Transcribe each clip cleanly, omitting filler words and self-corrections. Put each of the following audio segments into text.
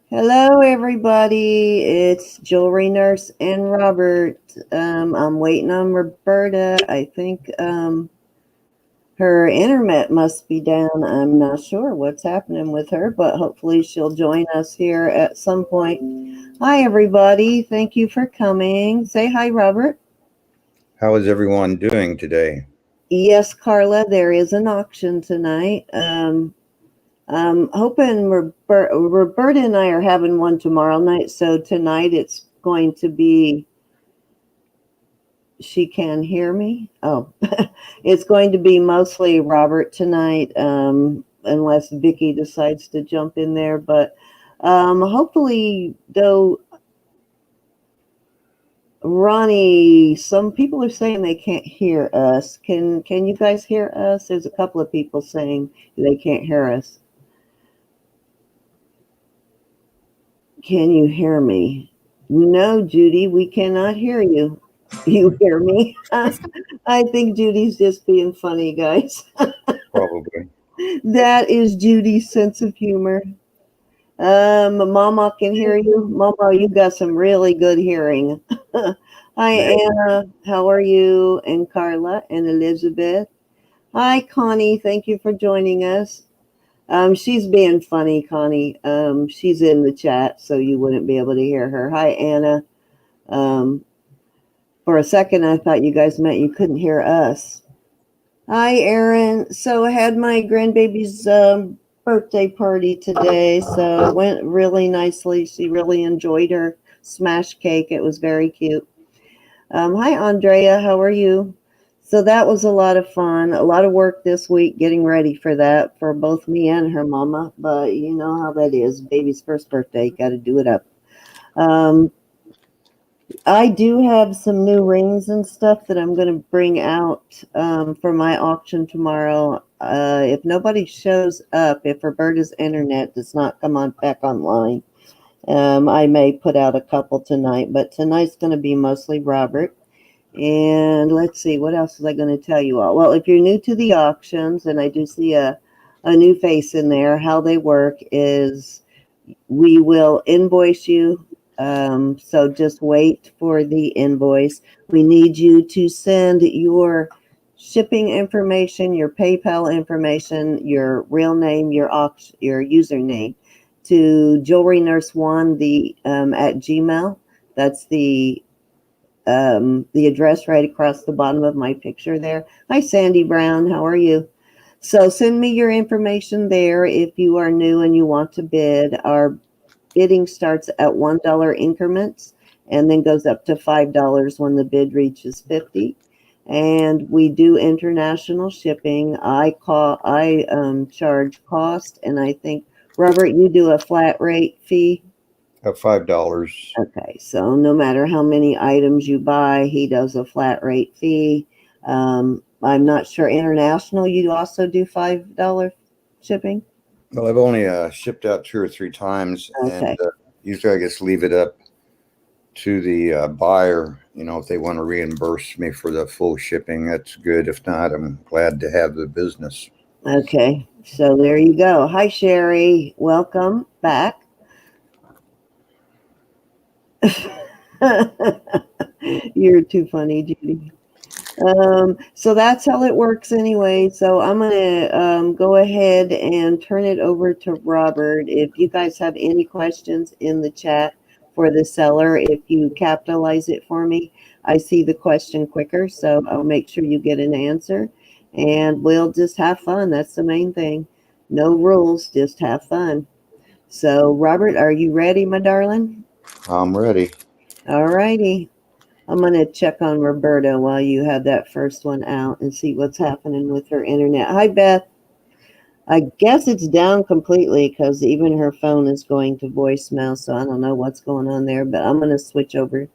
Hello, everybody. It's Jewelry Nurse and Robert. I'm waiting on Roberta. I think her internet must be down. I'm not sure what's happening with her, but hopefully she'll join us here at some point. Hi, everybody. Thank you for coming. Say hi, Robert. How is everyone doing today? Yes, Carla, there is an auction tonight. I'm hoping Roberta and I are having one tomorrow night. So tonight it's going to be, she can hear me. Oh, it's going to be mostly Robert tonight, unless Vicki decides to jump in there. But hopefully, though, Ronnie, some people are saying they can't hear us. Can you guys hear us? There's a couple of people saying they can't hear us. Can you hear me? No, Judy, we cannot hear you. You hear me? I think Judy's just being funny, guys. Probably. That is Judy's sense of humor. Mama can hear you. Mama, you got some really good hearing. Hi, Anna. How are you? And Carla and Elizabeth. Hi, Connie. Thank you for joining us. She's being funny, Connie. She's in the chat, so you wouldn't be able to hear her. Hi, Anna. For a second, I thought you guys meant you couldn't hear us. Hi, Erin. So I had my grandbaby's birthday party today, so it went really nicely. She really enjoyed her smash cake. It was very cute. Hi, Andrea. How are you? So that was a lot of fun, a lot of work this week getting ready for that for both me and her mama. But you know how that is. Baby's first birthday, got to do it up. I do have some new rings and stuff that I'm going to bring out for my auction tomorrow. If nobody shows up, if Roberta's internet does not come on back online, I may put out a couple tonight. But tonight's going to be mostly Robert. And let's see, what else was I going to tell you all? Well, if you're new to the auctions, and I do see a new face in there, how they work is we will invoice you. So just wait for the invoice. We need you to send your shipping information, your PayPal information, your real name, your username to JewelryNurse1 at Gmail. That's the address right across the bottom of my picture there. Hi, Sandy Brown. How are you? So send me your information there if you are new and you want to bid. Our bidding starts at $1 increments and then goes up to $5 when the bid reaches 50. And we do international shipping. I charge cost, and I think, Robert, you do a flat rate fee. $5. Okay, so no matter how many items you buy, he does a flat rate fee. I'm not sure international. You also do $5 shipping. Well, I've only shipped out 2 or 3 times, Okay. and usually I just leave it up to the buyer. You know, if they want to reimburse me for the full shipping, that's good. If not, I'm glad to have the business. Okay, so there you go. Hi, Sherry. Welcome back. You're too funny, Judy. So that's how it works anyway. So I'm going to go ahead and turn it over to Robert. If you guys have any questions in the chat for the seller, if you capitalize it for me, I see the question quicker. So I'll make sure you get an answer and we'll just have fun. That's the main thing. No rules, just have fun. So Robert, are you ready, my darling? I'm ready. All righty. I'm going to check on Roberta while you have that first one out and see what's happening with her internet. Hi, Beth. I guess it's down completely because even her phone is going to voicemail, so I don't know what's going on there, but I'm going to switch over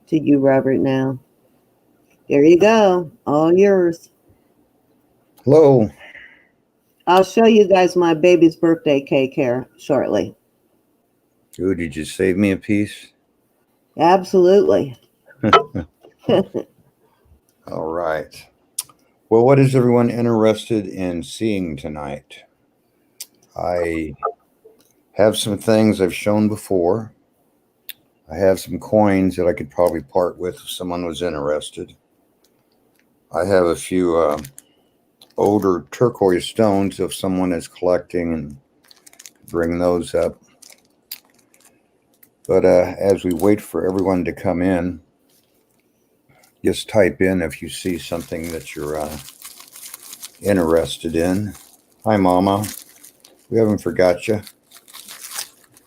to you, Robert, now. There you go. All yours. Hello. I'll show you guys my baby's birthday cake here shortly. Ooh, did you save me a piece? Absolutely. All right. Well, what is everyone interested in seeing tonight? I Have some things I've shown before. I have some coins that I could probably part with if someone was interested. I have a few older turquoise stones if someone is collecting, and bring those up. But as we wait for everyone to come in, just type in if you see something that you're interested in. Hi, Mama. We haven't forgot you.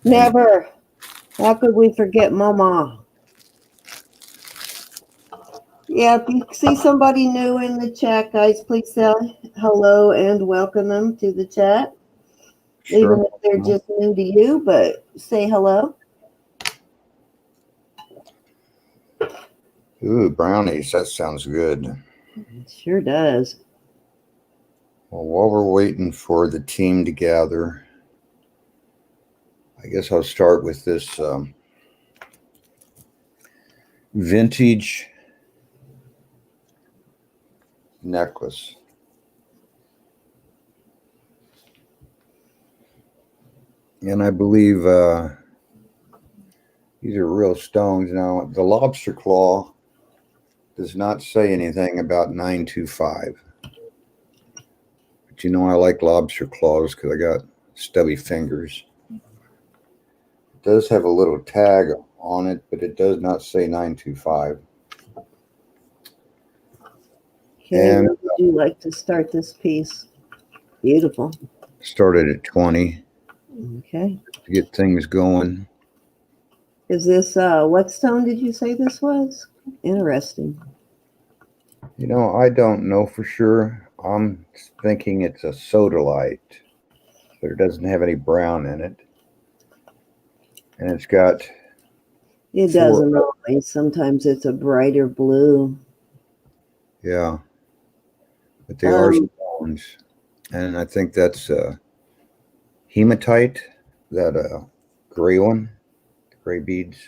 Never. How could we forget Mama? Yeah, if you see somebody new in the chat, guys, please say hello and welcome them to the chat. Sure. Even if they're just new to you, but say hello. Ooh, brownies. That sounds good. It sure does. Well, while we're waiting for the team to gather, I guess I'll start with this vintage necklace. And I believe these are real stones. Now, the lobster claw does not say anything about 925. But you know I like lobster claws because I got stubby fingers. It does have a little tag on it, but it does not say 925. Okay, And where would you like to start this piece? Beautiful. started at 20 Okay. to get things going. Is this, what stone did you say this was? Interesting. You know, I don't know for sure. I'm thinking it's a sodalite, but it doesn't have any brown in it. And it's got... It doesn't always. Sometimes it's a brighter blue. Yeah. But they are stones. And I think that's hematite, that gray one, gray beads.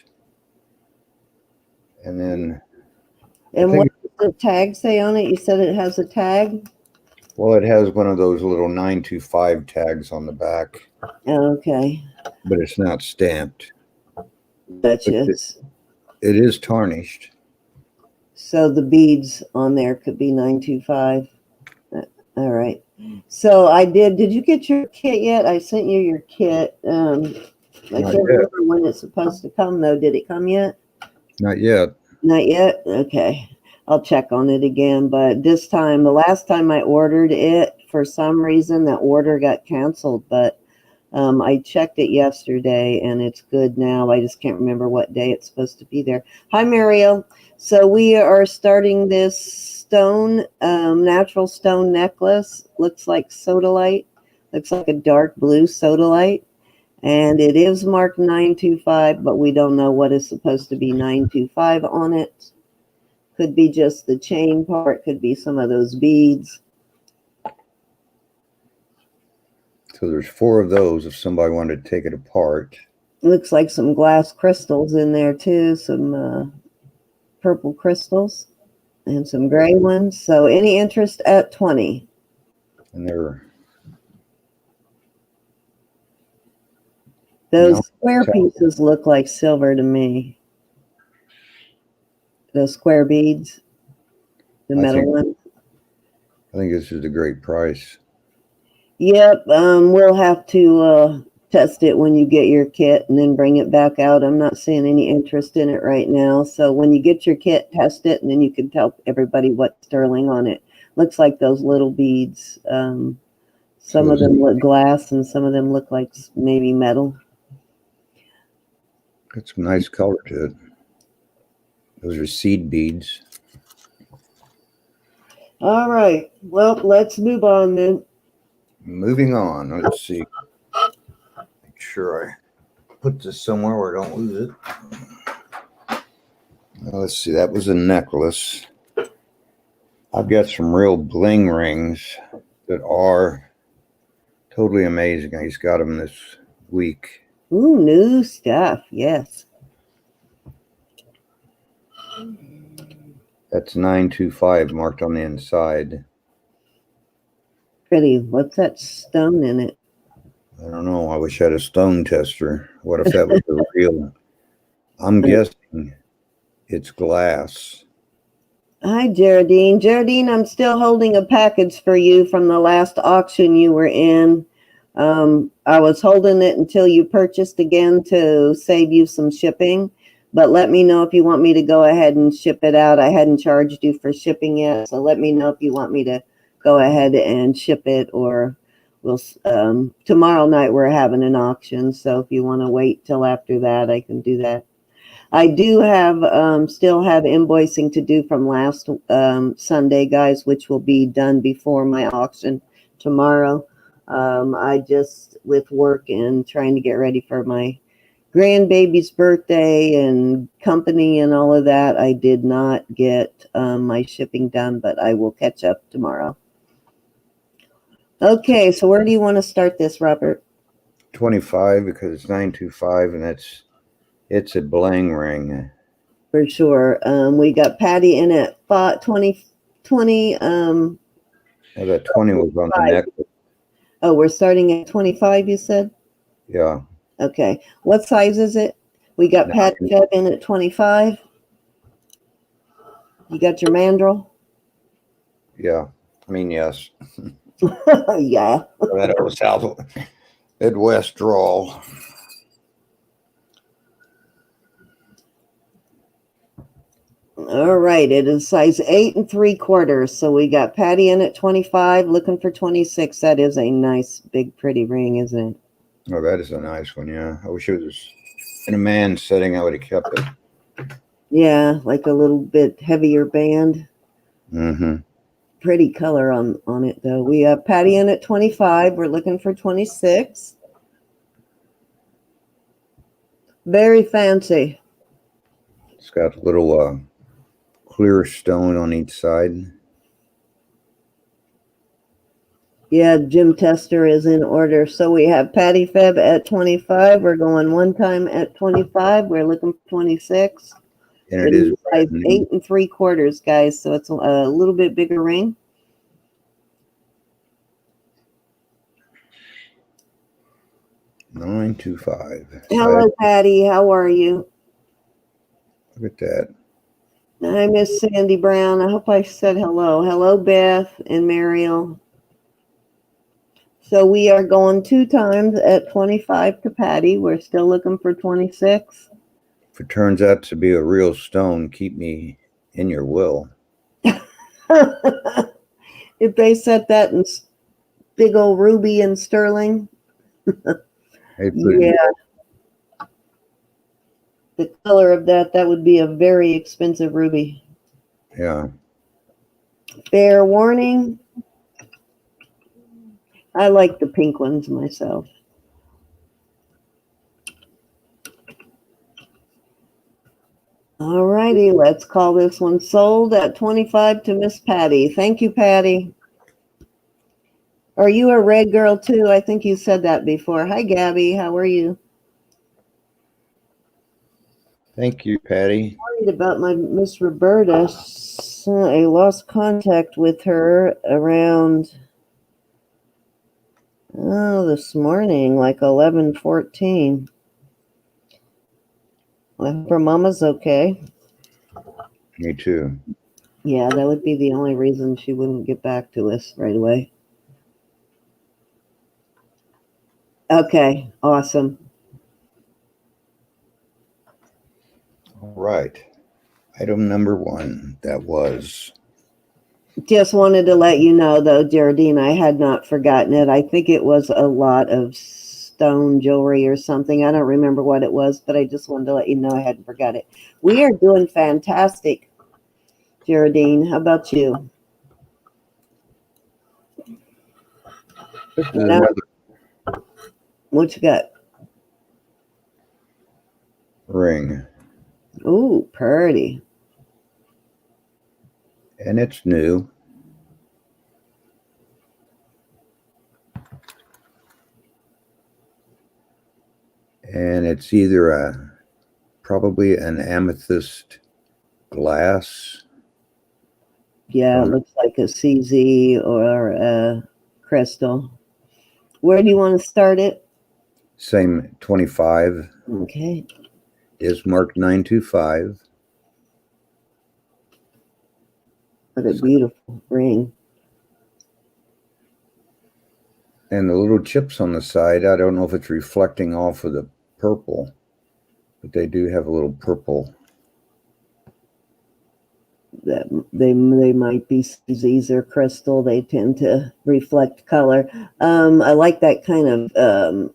And then... And what does the tag say on it? You said it has a tag? Well, it has one of those little 925 tags on the back. Okay. But it's not stamped. Gotcha. It is tarnished. So the beads on there could be 925. All right. So did you get your kit yet? I sent you your kit. I can't remember when it's supposed to come, though. Did it come yet? Not yet. Not yet? Okay. I'll check on it again. But this time, the last time I ordered it, for some reason, that order got canceled. But I checked it yesterday, and it's good now. I just can't remember what day it's supposed to be there. Hi, Mario. So we are starting this stone, natural stone necklace. Looks like sodalite. Looks like a dark blue sodalite. And it is marked 925, but we don't know what is supposed to be 925 on it. Could be just the chain part. Could be some of those beads. So there's 4 of those if somebody wanted to take it apart. Looks like some glass crystals in there too. Some purple crystals and some gray ones. So any interest at 20? And they're... Those square pieces look like silver to me. Those square beads, the metal ones. I think this is a great price. Yep, we'll have to test it when you get your kit and then bring it back out. I'm not seeing any interest in it right now. So when you get your kit, test it, and then you can tell everybody what's sterling on it. Looks like those little beads. Some of them look glass and some of them look like maybe metal. Got some nice color to it. Those are seed beads. All right. Well, let's move on then. Moving on. Let's see. Make sure I put this somewhere where I don't lose it. Now, let's see. That was a necklace. I've got some real bling rings that are totally amazing. I just got them this week. Ooh, new stuff. Yes. That's 925 marked on the inside. Pretty. What's that stone in it? I don't know. I wish I had a stone tester. What if that was the real? I'm guessing it's glass. Hi, Geraldine. Geraldine, I'm still holding a package for you from the last auction you were in. I was holding it until you purchased again to save you some shipping, but let me know if you want me to go ahead and ship it out. I hadn't charged you for shipping yet, so let me know if you want me to go ahead and ship it, or we'll, tomorrow night we're having an auction, so if you want to wait till after that, I can do that. I do have still have invoicing to do from last Sunday, guys, which will be done before my auction tomorrow. I just, with work and trying to get ready for my grandbaby's birthday and company and all of that, I did not get my shipping done, but I will catch up tomorrow. Okay, so where do you want to start this, Robert? 25 because it's 925 and it's a bling ring. For sure. We got Patty in at 20. Well, that 20 was on the necklace. Oh, we're starting at 25, you said? Yeah. Okay. What size is it? We got Patty Feb in at 25. You got your mandrel? Yeah. I mean, yes. Yeah. That old South Midwest drawl. All right. It is size 8 3/4. So we got Patty in at 25, looking for 26. That is a nice, big, pretty ring, isn't it? Oh, that is a nice one. Yeah. I wish it was in a man's setting. I would have kept it. Yeah, like a little bit heavier band. Mm-hmm. Pretty color on it, though. We have Patty in at 25. We're looking for 26. Very fancy. It's got a little clear stone on each side. Yeah, Jim Tester is in order. So we have Patty Feb at 25. We're going one time at 25. We're looking for 26. And it is size 8 3/4, guys. So it's a little bit bigger ring. $925. Hello, Patty. How are you? Look at that. Hi, Miss Sandy Brown. I hope I said hello. Hello, Beth and Mariel. So we are going 2 times at 25 to Patty. We're still looking for 26. If it turns out to be a real stone, keep me in your will. If they set that in big old ruby and sterling. Yeah. The color of that would be a very expensive ruby. Yeah. Fair warning. I like the pink ones myself. All righty, let's call this one sold at 25 to Miss Patty. Thank you, Patty. Are you a red girl too? I think you said that before. Hi, Gabby. How are you? Thank you, Patty. I'm worried about my Miss Roberta. I lost contact with her around this morning, like 11:14. I hope her mama's okay. Me too. Yeah, that would be the only reason she wouldn't get back to us right away. Okay, awesome. All right. Item number 1. That was. Just wanted to let you know, though, Geraldine, I had not forgotten it. I think it was a lot of stone jewelry or something. I don't remember what it was, but I just wanted to let you know I hadn't forgot it. We are doing fantastic, Geraldine. How about you? This is another What you got? ring. Ooh, pretty. And it's new. And it's either probably an amethyst glass. Yeah, it looks like a CZ or a crystal. Where do you want to start it? Same 25 Okay. is marked 925. What a beautiful ring. And the little chips on the side, I don't know if it's reflecting off of the purple, but they do have a little purple. That they might be Susie's or crystal. They tend to reflect color. I like that kind of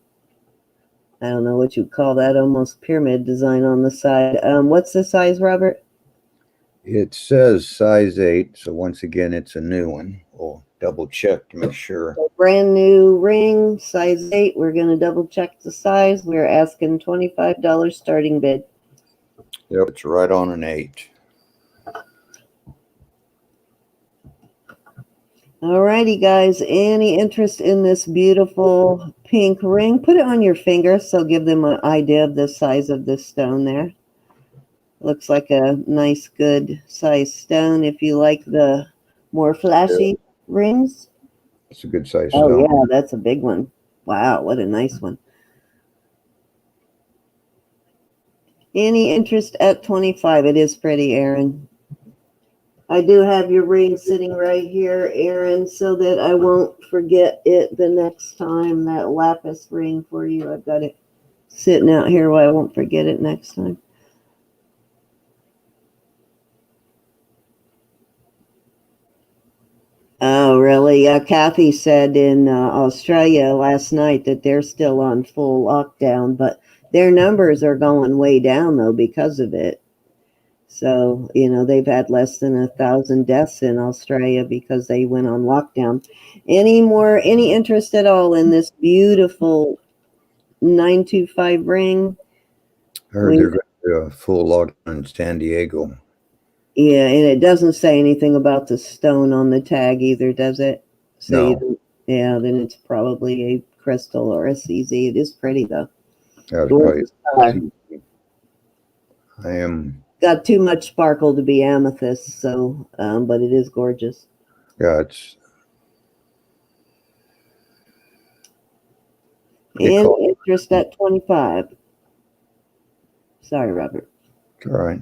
I don't know what you call that, almost pyramid design on the side. What's the size, Robert? It says size 8, so once again, it's a new one. We'll double check to make sure. A brand new ring, size 8. We're going to double check the size. We're asking $25 starting bid. Yep, it's right on an 8. Alrighty, guys. Any interest in this beautiful pink ring? Put it on your finger, so give them an idea of the size of this stone there. Looks like a nice, good size stone if you like the more flashy rings. It's a good size Oh, stone. yeah, that's a big one. Wow, what a nice one. Any interest at 25? It is pretty, Aaron. I do have your ring sitting right here, Aaron, so that I won't forget it the next time. That lapis ring for you. I've got it sitting out here where I won't forget it next time. Oh, really? Kathy said in Australia last night that they're still on full lockdown, but their numbers are going way down, though, because of it. So, they've had less than 1,000 deaths in Australia because they went on lockdown. Any interest at all in this beautiful 925 ring? I heard they're going to do a full lockdown in San Diego. Yeah, and it doesn't say anything about the stone on the tag either, does it? So No. Yeah, then it's probably a crystal or a CZ. It is pretty, though. That was probably. I am. Got too much sparkle to be amethyst, so but it is gorgeous. Yeah, it's. And interest at 25. Sorry, Robert. All right.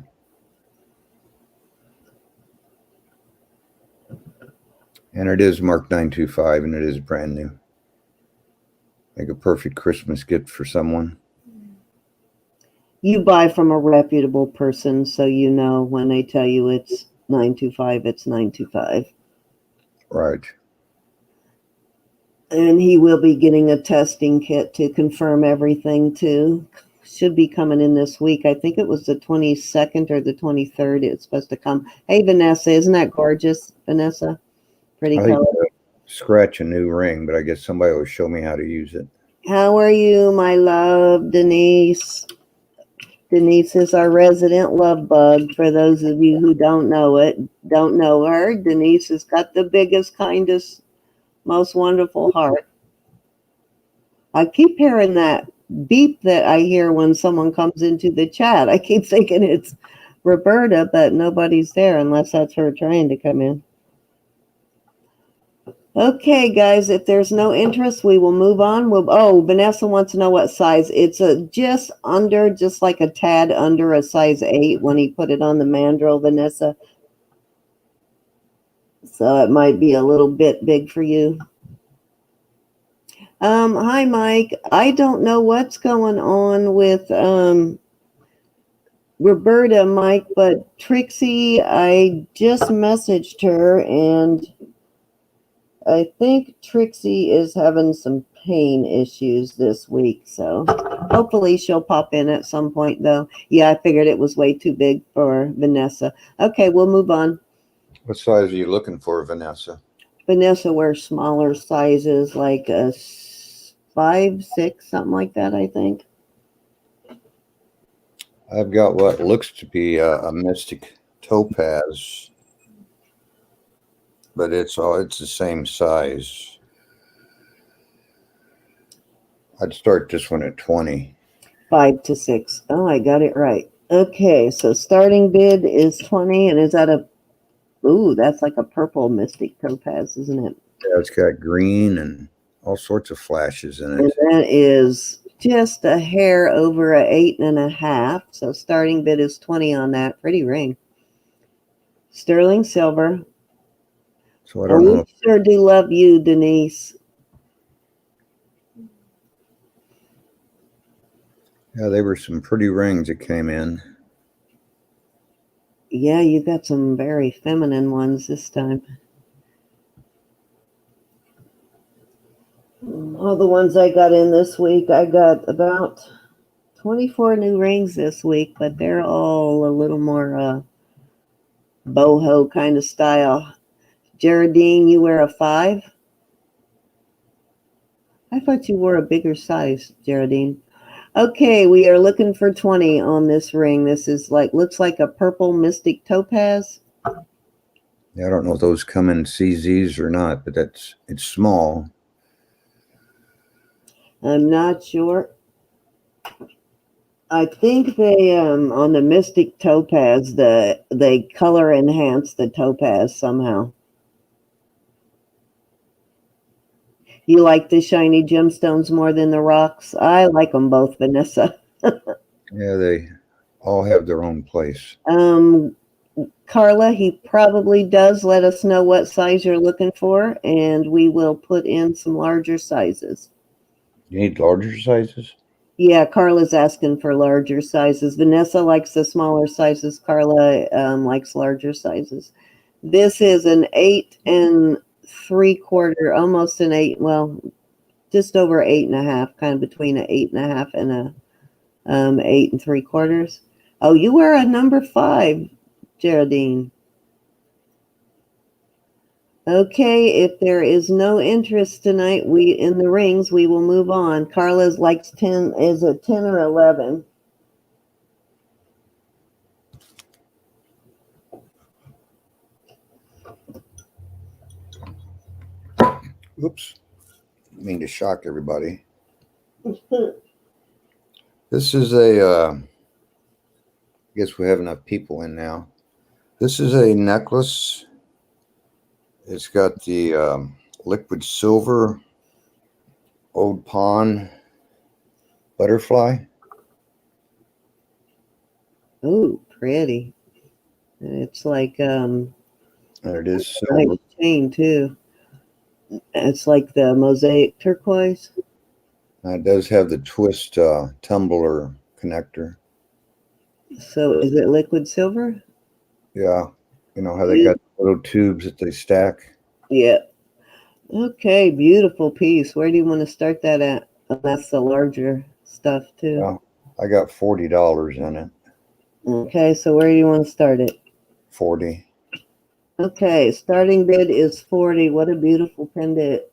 And it is marked 925, and it is brand new. Make a perfect Christmas gift for someone. You buy from a reputable person, so you know when they tell you it's 925, it's 925. Right. And he will be getting a testing kit to confirm everything, too. Should be coming in this week. I think it was the 22nd or the 23rd. It's supposed to come. Hey, Vanessa, isn't that gorgeous, Vanessa? Pretty color. Scratch a new ring, but I guess somebody will show me how to use it. How are you, my love, Denise? Denise is our resident love bug. For those of you who don't know her, Denise has got the biggest, kindest, most wonderful heart. I keep hearing that beep that I hear when someone comes into the chat. I keep thinking it's Roberta, but nobody's there unless that's her trying to come in. Okay, guys, if there's no interest, we will move on. Vanessa wants to know what size. It's just like a tad under a size 8 when he put it on the mandrel, Vanessa. So it might be a little bit big for you. Hi, Mike. I don't know what's going on with Roberta, Mike, but Trixie, I just messaged her, and I think Trixie is having some pain issues this week, so hopefully she'll pop in at some point, though. Yeah, I figured it was way too big for Vanessa. Okay, we'll move on. What size are you looking for, Vanessa? Vanessa wears smaller sizes, like a 5, 6, something like that, I think. I've got what looks to be a mystic topaz, but it's the same size. I'd start this one at 20. 5 to 6. Oh, I got it right. Okay, so starting bid is 20, and is that that's like a purple mystic topaz, isn't it? Yeah, it's got green and all sorts of flashes in it. And that is just a hair over a 8.5. So starting bid is 20 on that. Pretty ring. Sterling silver. So I don't know. We sure do love you, Denise. Yeah, they were some pretty rings that came in. Yeah, you got some very feminine ones this time. All the ones I got in this week, I got about 24 new rings this week, but they're all a little more boho kind of style. Geraldine, you wear a 5? I thought you wore a bigger size, Geraldine. Okay, we are looking for 20 on this ring. This is looks like a purple mystic topaz. Yeah, I don't know if those come in CZs or not, but it's small. I'm not sure. I think they on the mystic topaz they color enhance the topaz somehow. You like the shiny gemstones more than the rocks? I like them both, Vanessa. Yeah, they all have their own place. Carla, he probably does let us know what size you're looking for, and we will put in some larger sizes. You need larger sizes? Yeah, Carla's asking for larger sizes. Vanessa likes the smaller sizes. Carla likes larger sizes. This is an 8 3/4, almost an 8. Well, just over 8.5, kind of between an 8.5 and a 8 3/4. Oh, you wear a number 5, Geraldine. Okay, if there is no interest tonight, in the rings, we will move on. Carla's likes 10, is it 10 or 11? Oops. I mean to shock everybody. This is I guess we have enough people in now. This is a necklace. It's got the liquid silver old pawn butterfly. Oh, pretty. It's like And it is silver. nice chain too. It's like the mosaic turquoise. It does have the twist tumbler connector. So is it liquid silver? Yeah. You know how they got little tubes that they stack? Yeah. Okay, beautiful piece. Where do you want to start that at? Oh, that's the larger stuff too. Yeah. I got $40 in it. Okay, so where do you want to start it? 40. Okay, starting bid is 40. What a beautiful pendant.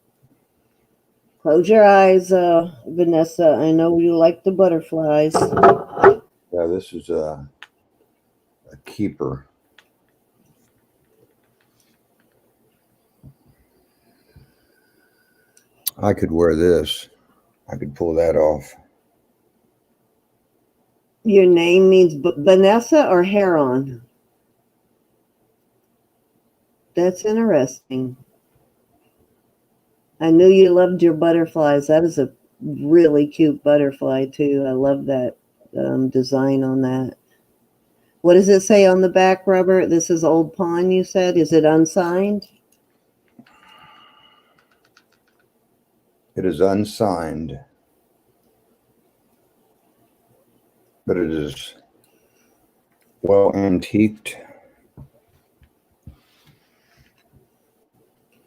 Close your eyes, Vanessa. I know you like the butterflies. Yeah, this is a keeper. I could wear this. I could pull that off. Your name means Vanessa or Heron? That's interesting. I knew you loved your butterflies. That is a really cute butterfly, too. I love that design on that. What does it say on the back, Robert? This is Old Pawn, you said? Is it unsigned? It is unsigned, but it is well antiqued.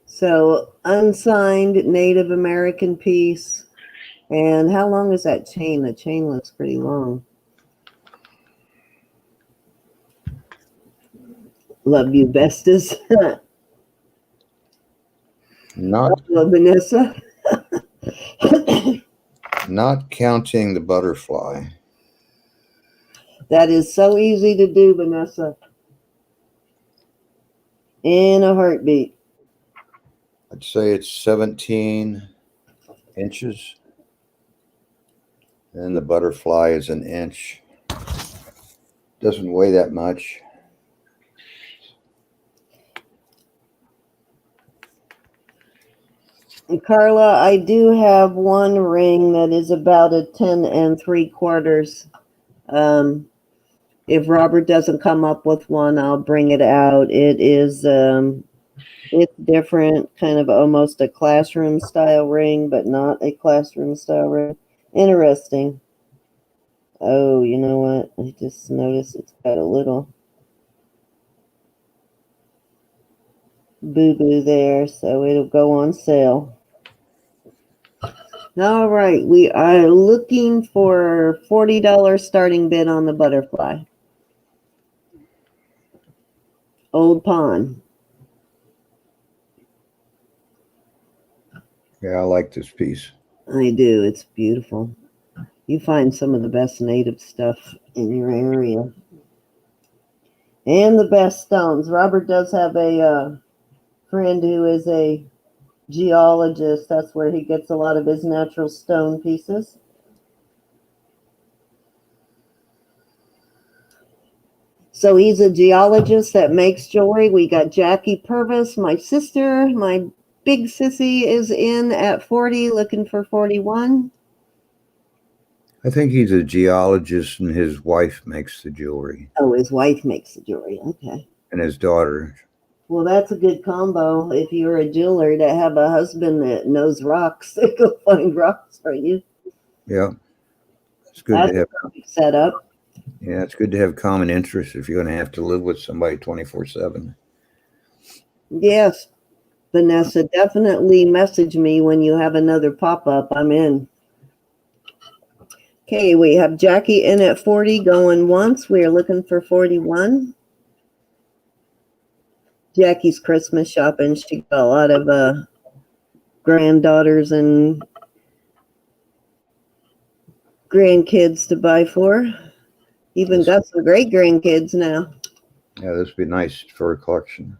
So, unsigned Native American piece. And how long is that chain? The chain looks pretty long. Love you, bestest. Not Vanessa. not counting the butterfly. That is so easy to do, Vanessa. In a heartbeat. I'd say it's 17 inches. And the butterfly is an inch. Doesn't weigh that much. Carla, I do have one ring that is about a 10 3/4. If Robert doesn't come up with one, I'll bring it out. It is, it's different, kind of almost a classroom style ring, but not a classroom style ring. Interesting. Oh, you know what? I just noticed it's got a little boo-boo there, so it'll go on sale. All right, we are looking for $40 starting bid on the butterfly. Old Pond. Yeah, I like this piece. I do. It's beautiful. You find some of the best native stuff in your area. And the best stones. Robert does have a friend who is a geologist. That's where he gets a lot of his natural stone pieces. So he's a geologist that makes jewelry. We got Jackie Purvis, my sister. My big sissy is in at 40, looking for 41. I think he's a geologist and his wife makes the jewelry. Oh, his wife makes the jewelry. Okay. And his daughter. Well, that's a good combo. If you're a jeweler, to have a husband that knows rocks, they go find rocks for you. Yeah. It's good That's to have a perfect setup. Yeah, it's good to have common interests if you're going to have to live with somebody 24/7. Yes, Vanessa, definitely message me when you have another pop-up. I'm in. Okay, we have Jackie in at 40 going once. We are looking for 41. Jackie's Christmas shopping. She got a lot of granddaughters and grandkids to buy for. Even got some great grandkids now. Yeah, this would be nice for a collection.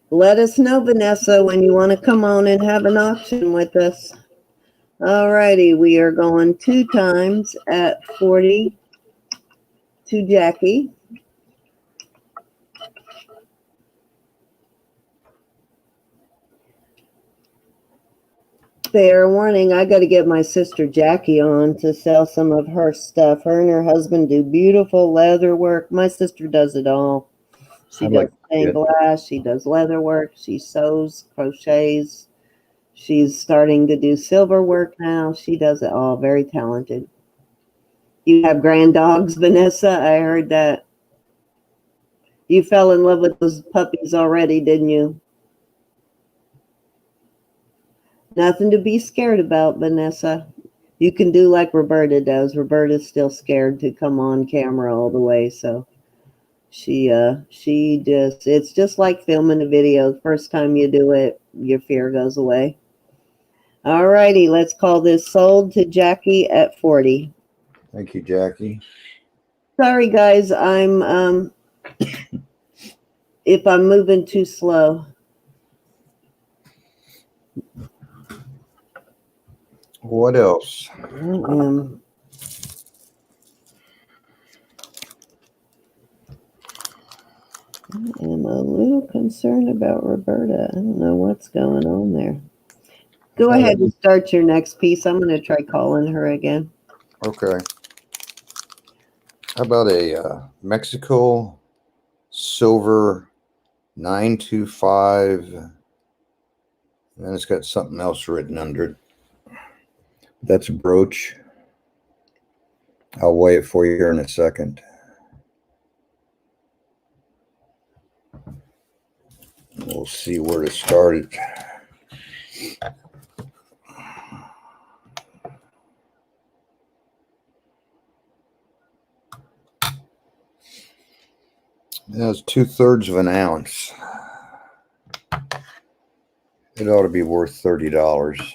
Let us know, Vanessa, when you want to come on and have an auction with us. All righty, we are going 2 times at 40 to Jackie. Fair warning, I got to get my sister Jackie on to sell some of her stuff. Her and her husband do beautiful leather work. My sister does it all. She does stained glass. She does leather work. She sews, crochets. She's starting to do silver work now. She does it all. Very talented. You have grand dogs, Vanessa? I heard that. You fell in love with those puppies already, didn't you? Nothing to be scared about, Vanessa. You can do like Roberta does. Roberta's still scared to come on camera all the way, so she just, it's just like filming a video. The first time you do it, your fear goes away. All righty, let's call this sold to Jackie at 40. Thank you, Jackie. Sorry, guys, I'm if I'm moving too slow. What else? I am a little concerned about Roberta. I don't know what's going on there. Go ahead and start your next piece. I'm going to try calling her again. Okay. How about a Mexico silver 925? And then it's got something else written under it. That's a brooch. I'll weigh it for you here in a second. We'll see where to start it. That's 2/3 of an ounce. It ought to be worth $30.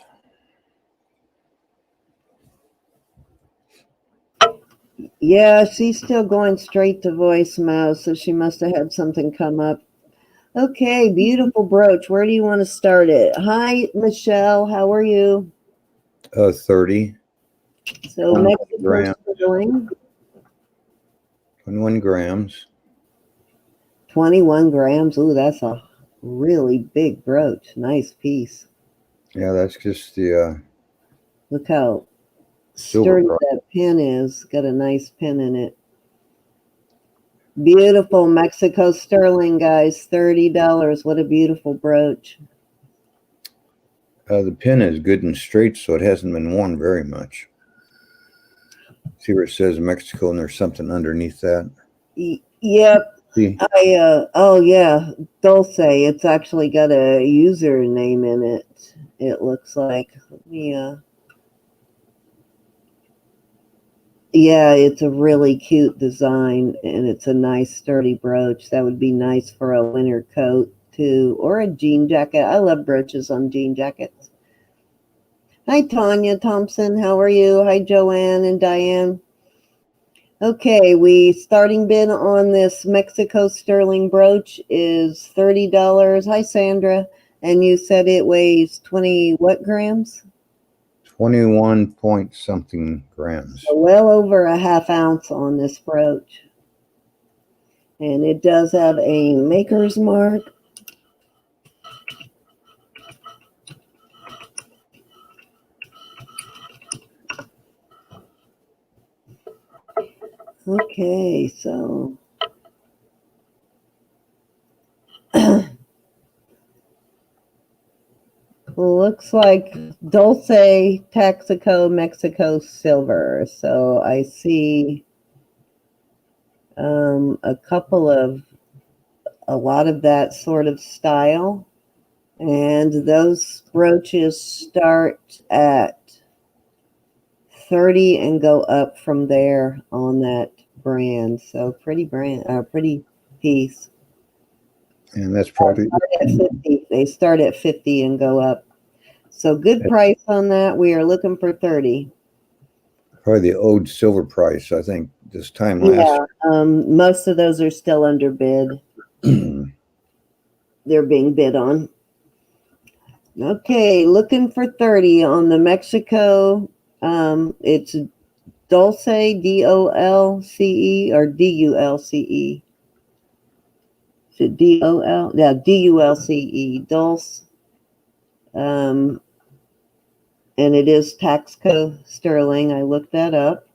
Yeah, she's still going straight to voicemail, so she must have had something come up. Okay, beautiful brooch. Where do you want to start it? Hi, Michelle. How are you? 30. So Mexico sterling. 21 grams. 21 grams. Ooh, that's a really big brooch. Nice piece. Yeah, that's just the Look how silver sturdy price. that pin is. Got a nice pin in it. Beautiful Mexico sterling, guys. $30. What a beautiful brooch. The pin is good and straight, so it hasn't been worn very much. See where it says Mexico and there's something underneath that? Yep. See? Oh yeah, Dulce. It's actually got a username in it. It looks like. Yeah. Yeah, it's a really cute design, and it's a nice sturdy brooch. That would be nice for a winter coat too, or a jean jacket. I love brooches on jean jackets. Hi, Tanya Thompson. How are you? Hi, Joanne and Diane. Okay, we starting bid on this Mexico sterling brooch is $30. Hi, Sandra. And you said it weighs 20 what grams? 21 point something grams. So well over a half ounce on this brooch. And it does have a maker's mark. Okay, so looks like Dulce Texaco Mexico silver. So I see a lot of that sort of style. And those brooches start at 30 and go up from there on that brand. So pretty piece. And that's probably They start at 50 and go up. So good price on that. We are looking for 30. probably the old silver price, I think, this time last Most of those are still under bid. They're being bid on. Okay, looking for 30 on the Mexico. It's Dulce, Dolce, or Dulce. Is it Dol? Yeah, Dulce, Dulce. And it is Taxco sterling. I looked that up.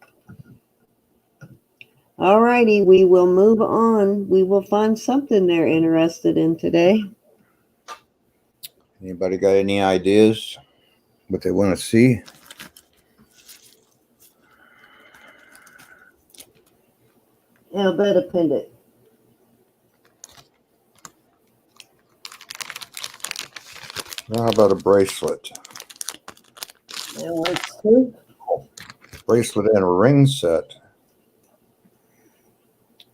All righty, we will move on. We will find something they're interested in today. Anybody got any ideas what they want to see? How about a pendant? Well, how about a bracelet? That works too. Bracelet and a ring set.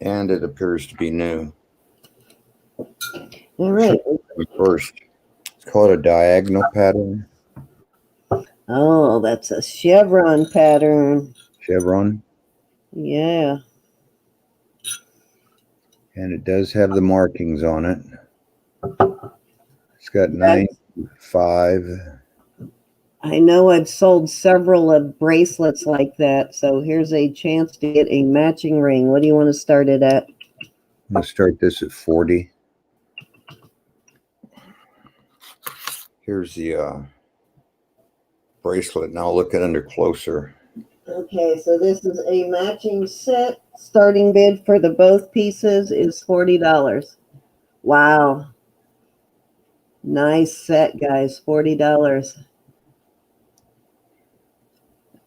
And it appears to be new. All right. First, it's called a diagonal pattern. Oh, that's a chevron pattern. Chevron. Yeah. And it does have the markings on it. It's got 9-5. I know I've sold several of bracelets like that, so here's a chance to get a matching ring. What do you want to start it at? I'm going to start this at 40. Here's the bracelet. Now look at under closer. Okay, so this is a matching set. Starting bid for the both pieces is $40. Wow. Nice set, guys. $40.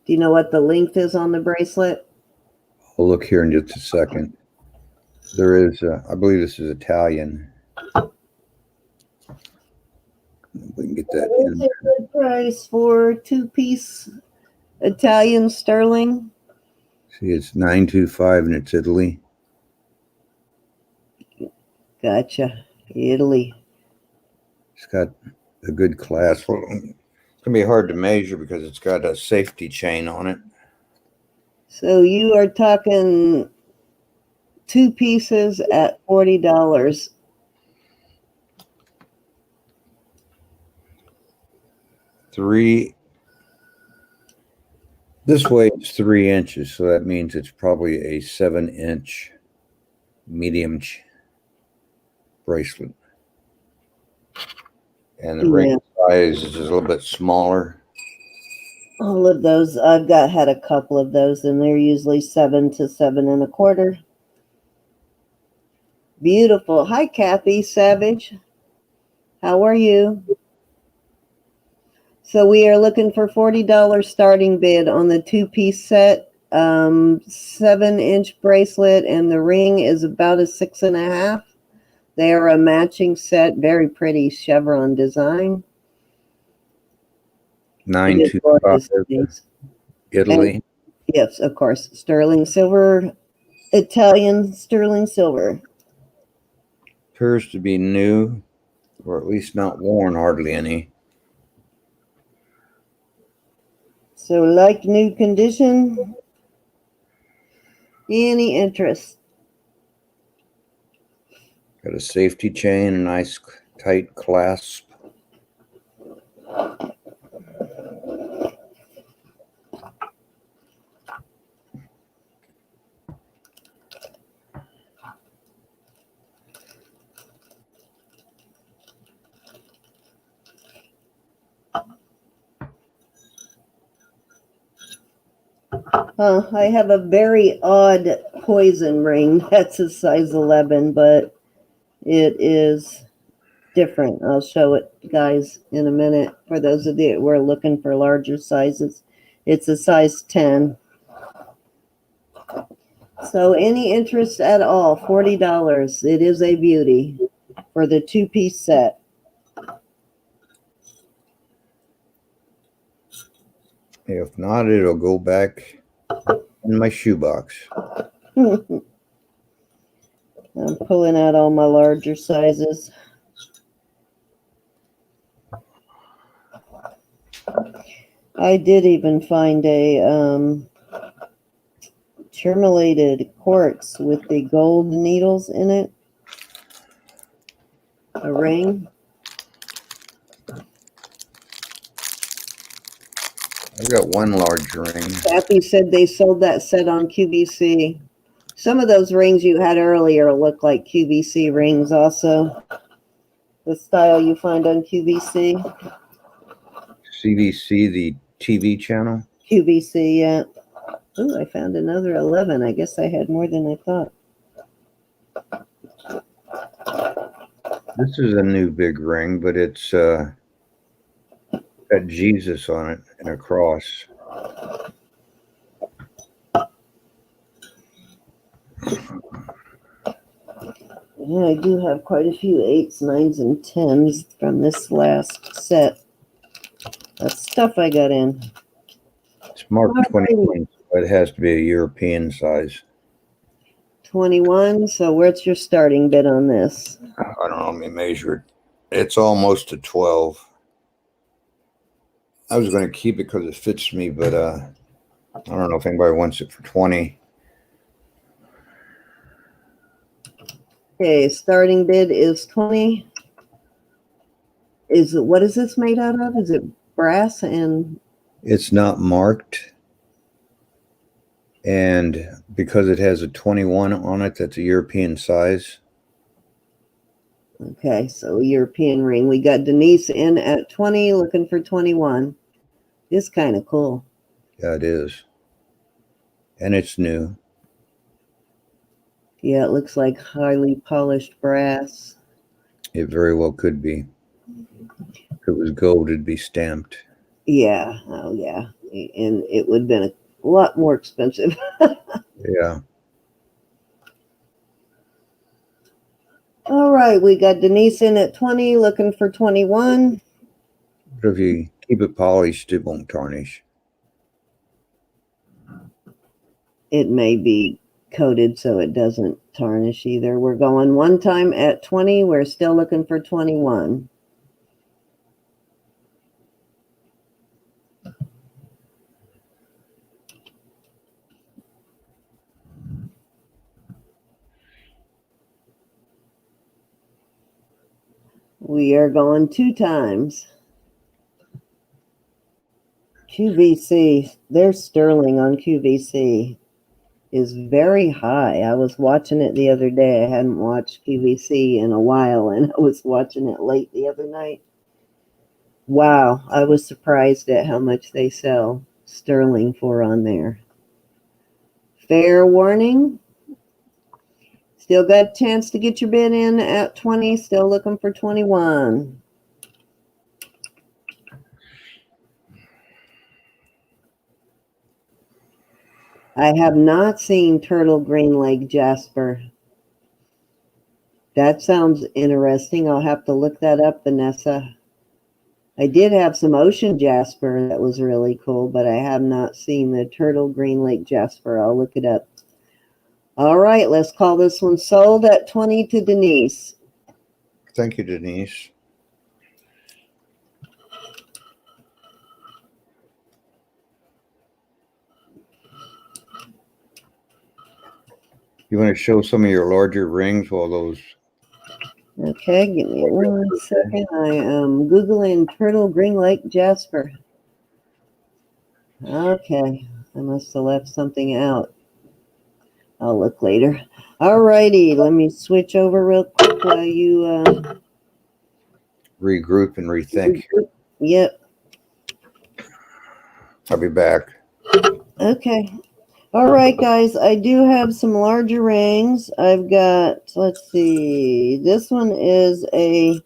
Do you know what the length is on the bracelet? I'll look here in just a second. There is, I believe this is Italian. We can get that in. That's a good price for two-piece Italian sterling. See, it's 925 and it's Italy. Gotcha. Italy. It's got a good clasp. Well, it's going to be hard to measure because it's got a safety chain on it. So you are talking two pieces at $40. This way it's 3 inches, so that means it's probably a 7-inch medium bracelet. And the ring Yeah, size is a little bit smaller. all of those. I've had a couple of those, and they're usually 7 to 7 1/4. Beautiful. Hi, Kathy Savage. How are you? So we are looking for $40 starting bid on the 2-piece set, 7-inch bracelet, and the ring is about a 6.5. They are a matching set, very pretty chevron design. It is 925 gorgeous, things. Italy. And yes, of course, sterling silver, Italian sterling silver. Appears to be new, or at least not worn hardly any. So like new condition. Any interest? Got a safety chain, a nice tight clasp. I have a very odd poison ring. That's a size 11, but it is different. I'll show it, guys, in a minute. For those of you who are looking for larger sizes, it's a size 10. So any interest at all, $40. It is a beauty for the 2-piece set. If not, it'll go back in my shoebox. I'm pulling out all my larger sizes. I did even find a tremulated quartz with the gold needles in it. A ring. I've got one large ring. Kathy said they sold that set on QVC. Some of those rings you had earlier look like QVC rings also. The style you find on QVC. CVC, the TV channel. QVC, yeah. Ooh, I found another 11. I guess I had more than I thought. This is a new big ring, but it's got Jesus on it and a cross. Yeah, I do have quite a few 8s, 9s, and 10s from this last set. That's stuff I got in. It's marked 21, but it has to be a European size. 21. So where's your starting bid on this? I don't know. Let me measure it. It's almost a 12. I was going to keep it because it fits me, but I don't know if anybody wants it for 20. Okay, starting bid is 20. What is this made out of? Is it brass? And it's not marked, and because it has a 21 on it, that's a European size. okay, so European ring. We got Denise in at 20, looking for 21. It's kind of cool. Yeah, it is, and it's new. Yeah, it looks like highly polished brass. It very well could be. If it was gold, it'd be stamped. Yeah, oh yeah, and it would have been a lot more expensive. Yeah. All right, we got Denise in at 20, looking for 21. But if you keep it polished, it won't tarnish. It may be coated so it doesn't tarnish either. We're going one time at 20. We're still looking for 21. We are going 2 times. QVC, their sterling on QVC is very high. I was watching it the other day. I hadn't watched QVC in a while, and I was watching it late the other night. Wow, I was surprised at how much they sell sterling for on there. Fair warning. Still got a chance to get your bid in at 20. Still looking for 21. I have not seen turtle green lake jasper. That sounds interesting. I'll have to look that up, Vanessa. I did have some ocean jasper that was really cool, but I have not seen the turtle green lake jasper. I'll look it up. All right, let's call this one sold at 20 to Denise. Thank you, Denise. You want to show some of your larger rings while those... Okay, give me 1 second. I am Googling turtle green lake jasper. Okay, I must have left something out. I'll look later. All righty, let me switch over real quick while you regroup and rethink. Yep. I'll be back. Okay. All right, guys, I do have some larger rings. I've got, let's see, this one is a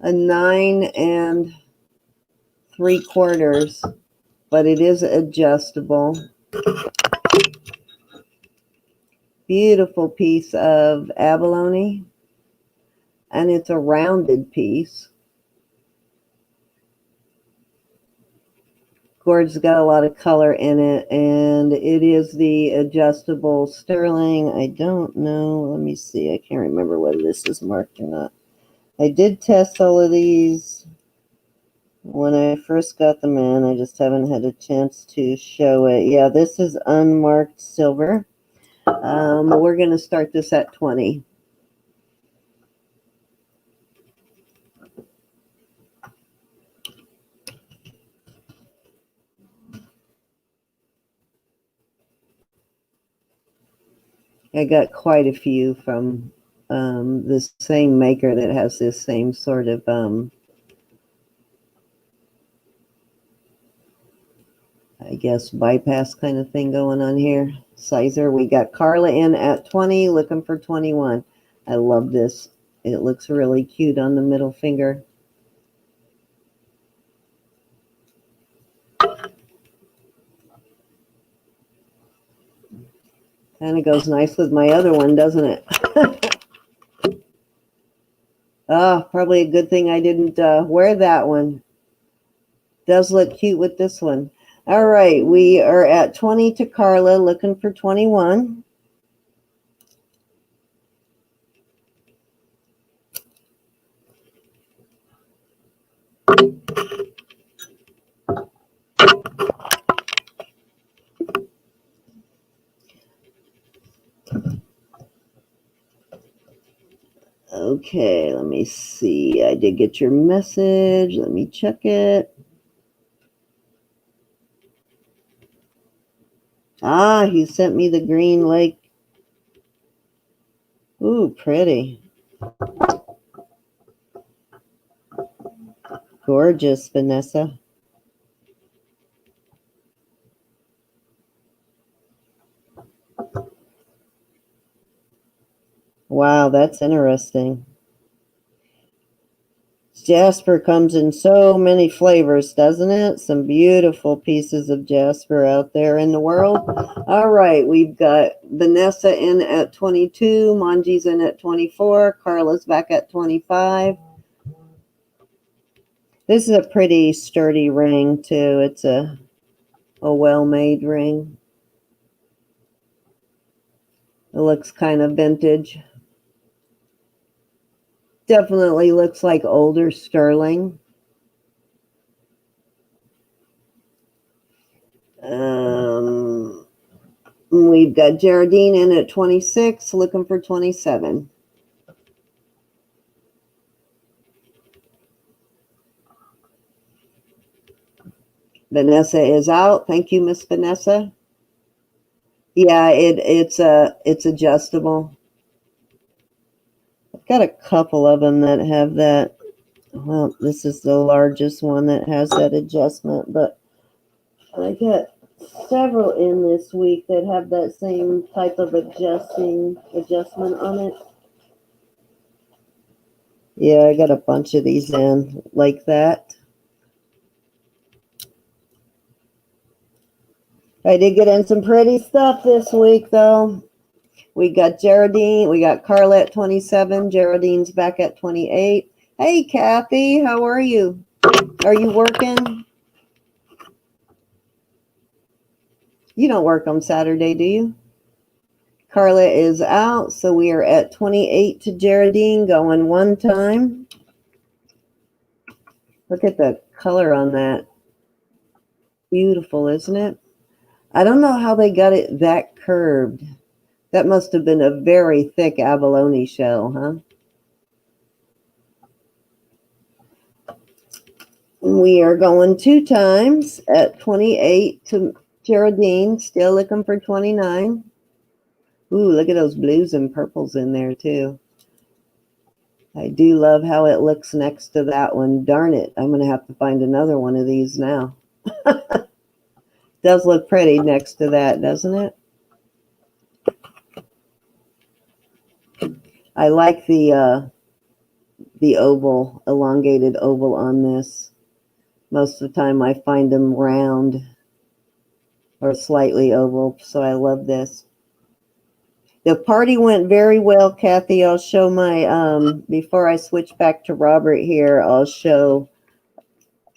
9 3/4, but it is adjustable. Beautiful piece of abalone, and it's a rounded piece. Gourd's got a lot of color in it, and it is the adjustable sterling. I don't know. Let me see. I can't remember whether this is marked or not. I did test all of these when I first got them in. I just haven't had a chance to show it. Yeah, this is unmarked silver. We're going to start this at 20. I got quite a few from the same maker that has this same sort of I guess bypass kind of thing going on here. Sizer. We got Carla in at 20, looking for 21. I love this. It looks really cute on the middle finger. Kind of goes nice with my other one, doesn't it? Oh, probably a good thing I didn't wear that one. Does look cute with this one. All right, we are at 20 to Carla, looking for 21. Okay, let me see. I did get your message. Let me check it. Ah, he sent me the green lake. Ooh, pretty. Gorgeous, Vanessa. Wow, that's interesting. Jasper comes in so many flavors, doesn't it? Some beautiful pieces of jasper out there in the world. All right, we've got Vanessa in at 22, Manji's in at 24, Carla's back at 25. This is a pretty sturdy ring, too. It's a well-made ring. It looks kind of vintage. Definitely looks like older sterling. We've got Geraldine in at 26, looking for 27. Vanessa is out. Thank you, Miss Vanessa. Yeah, it's adjustable. I've got a couple of them that have that. Well, this is the largest one that has that adjustment, but I got several in this week that have that same type of adjustment on it. Yeah, I got a bunch of these in like that. I did get in some pretty stuff this week, though. We got Geraldine. We got Carla at 27. Geraldine's back at 28. Hey, Kathy, how are you? Are you working? You don't work on Saturday, do you? Carla is out, so we are at 28 to Geraldine, going one time. Look at the color on that. Beautiful, isn't it? I don't know how they got it that curved. That must have been a very thick abalone shell, huh? We are going two times at 28 to Geraldine, still looking for 29. Ooh, look at those blues and purples in there, too. I do love how it looks next to that one. Darn it, I'm going to have to find another one of these now. Does look pretty next to that, doesn't it? I like the oval, elongated oval on this. Most of the time I find them round or slightly oval, so I love this. The party went very well, Kathy. I'll show my, before I switch back to Robert here, I'll show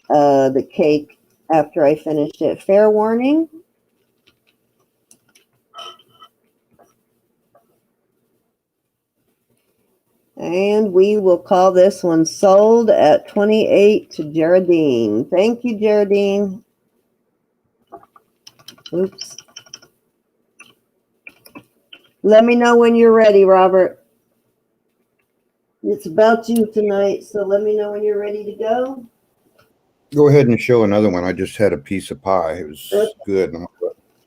the cake after I finish it. Fair warning. And we will call this one sold at 28 to Geraldine. Thank you, Geraldine. Oops. Let me know when you're ready, Robert. It's about you tonight, so let me know when you're ready to go. Go ahead and show another one. I just had a piece of pie. It was good.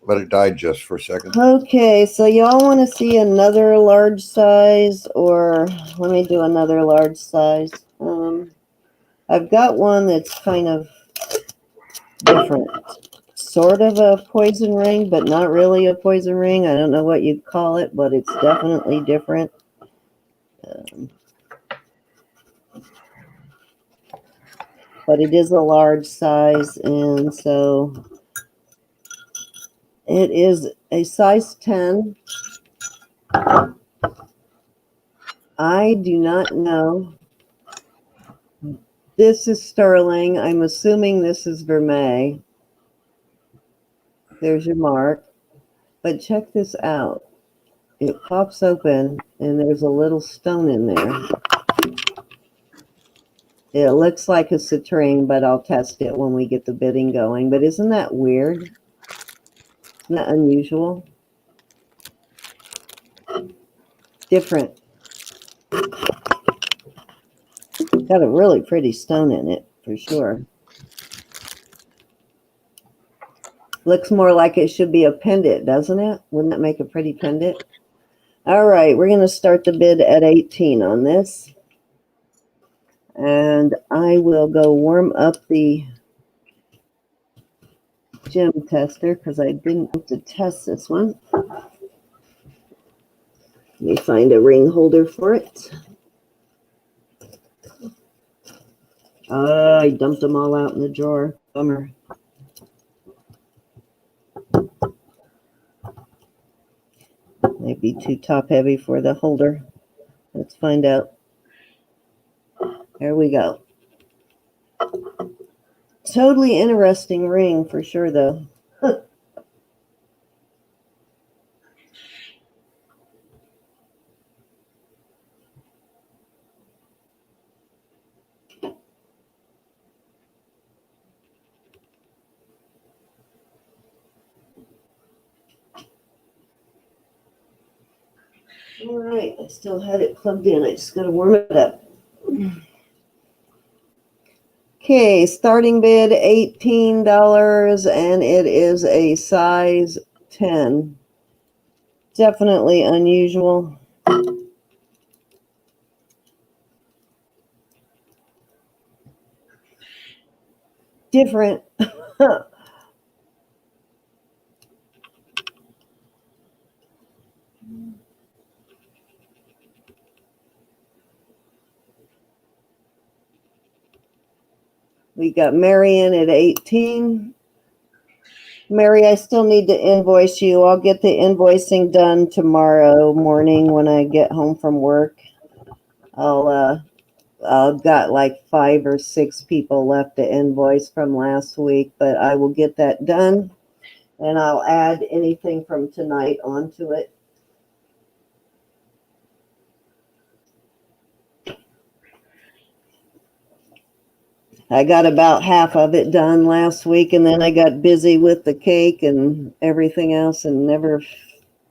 Let it digest for a second. Okay, so y'all want to see another large size, or let me do another large size. I've got one that's kind of different. Sort of a poison ring, but not really a poison ring. I don't know what you'd call it, but it's definitely different. But it is a large size, and so it is a size 10. I do not know. This is sterling. I'm assuming this is vermeil. There's your mark. But check this out. It pops open, and there's a little stone in there. It looks like a citrine, but I'll test it when we get the bidding going. But isn't that weird? Isn't that unusual? Different. Got a really pretty stone in it, for sure. Looks more like it should be a pendant, doesn't it? Wouldn't that make a pretty pendant? All right, we're going to start the bid at 18 on this. And I will go warm up the gem tester because I didn't want to test this one. Let me find a ring holder for it. I dumped them all out in the drawer. Bummer. Might be too top heavy for the holder. Let's find out. There we go. Totally interesting ring for sure, though. All right, I still had it plugged in. I just got to warm it up. Okay, starting bid $18, and it is a size 10. Definitely unusual. different. We got Marion at 18. Mary, I still need to invoice you. I'll get the invoicing done tomorrow morning when I get home from work. I've got like 5 or 6 people left to invoice from last week, but I will get that done, and I'll add anything from tonight onto it. I got about half of it done last week, and then I got busy with the cake and everything else and never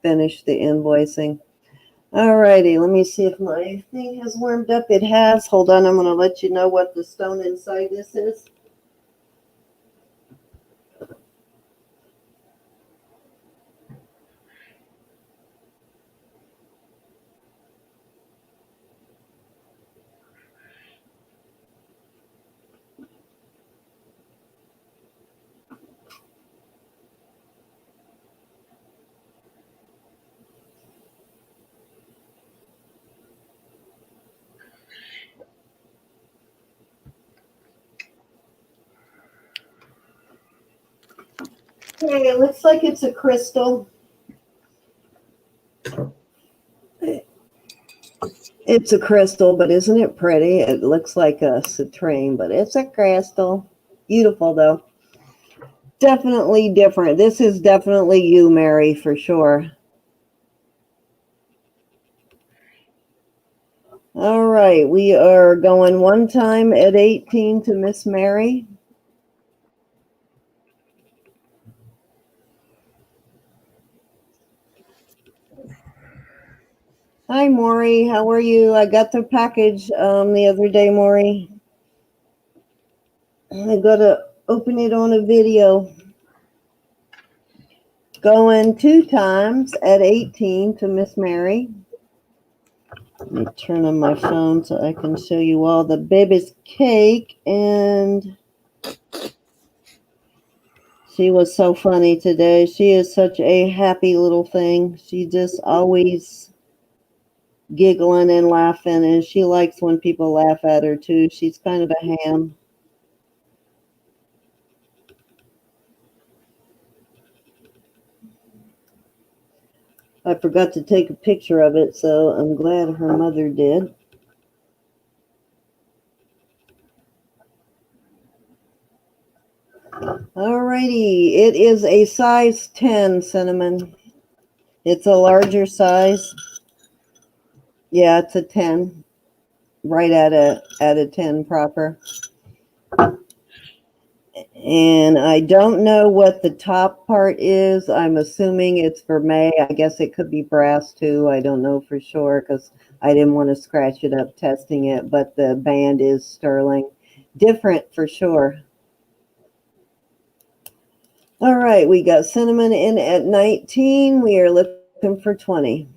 finished the invoicing. All righty, let me see if my thing has warmed up. It has. Hold on, I'm going to let you know what the stone inside this is. Okay, it looks like it's a crystal. It's a crystal, but isn't it pretty? It looks like a citrine, but it's a crystal. Beautiful, though. Definitely different. This is definitely you, Mary, for sure. All right, we are going one time at 18 to Miss Mary. Hi, Maury. How are you? I got the package the other day, Maury. I got to open it on a video. Going 2 times at 18 to Miss Mary. Let me turn on my phone so I can show you all the baby's cake. And she was so funny today. She is such a happy little thing. She just always giggling and laughing, and she likes when people laugh at her too. She's kind of a ham. I forgot to take a picture of it, so I'm glad her mother did. Alrighty, it is a size 10 cinnamon. It's a larger size. Yeah, it's a 10. Right at a 10 proper. And I don't know what the top part is. I'm assuming it's for May. I guess it could be brass too. I don't know for sure because I didn't want to scratch it up testing it, but the band is sterling. Different for sure. All right, we got cinnamon in at 19. We are looking for 20.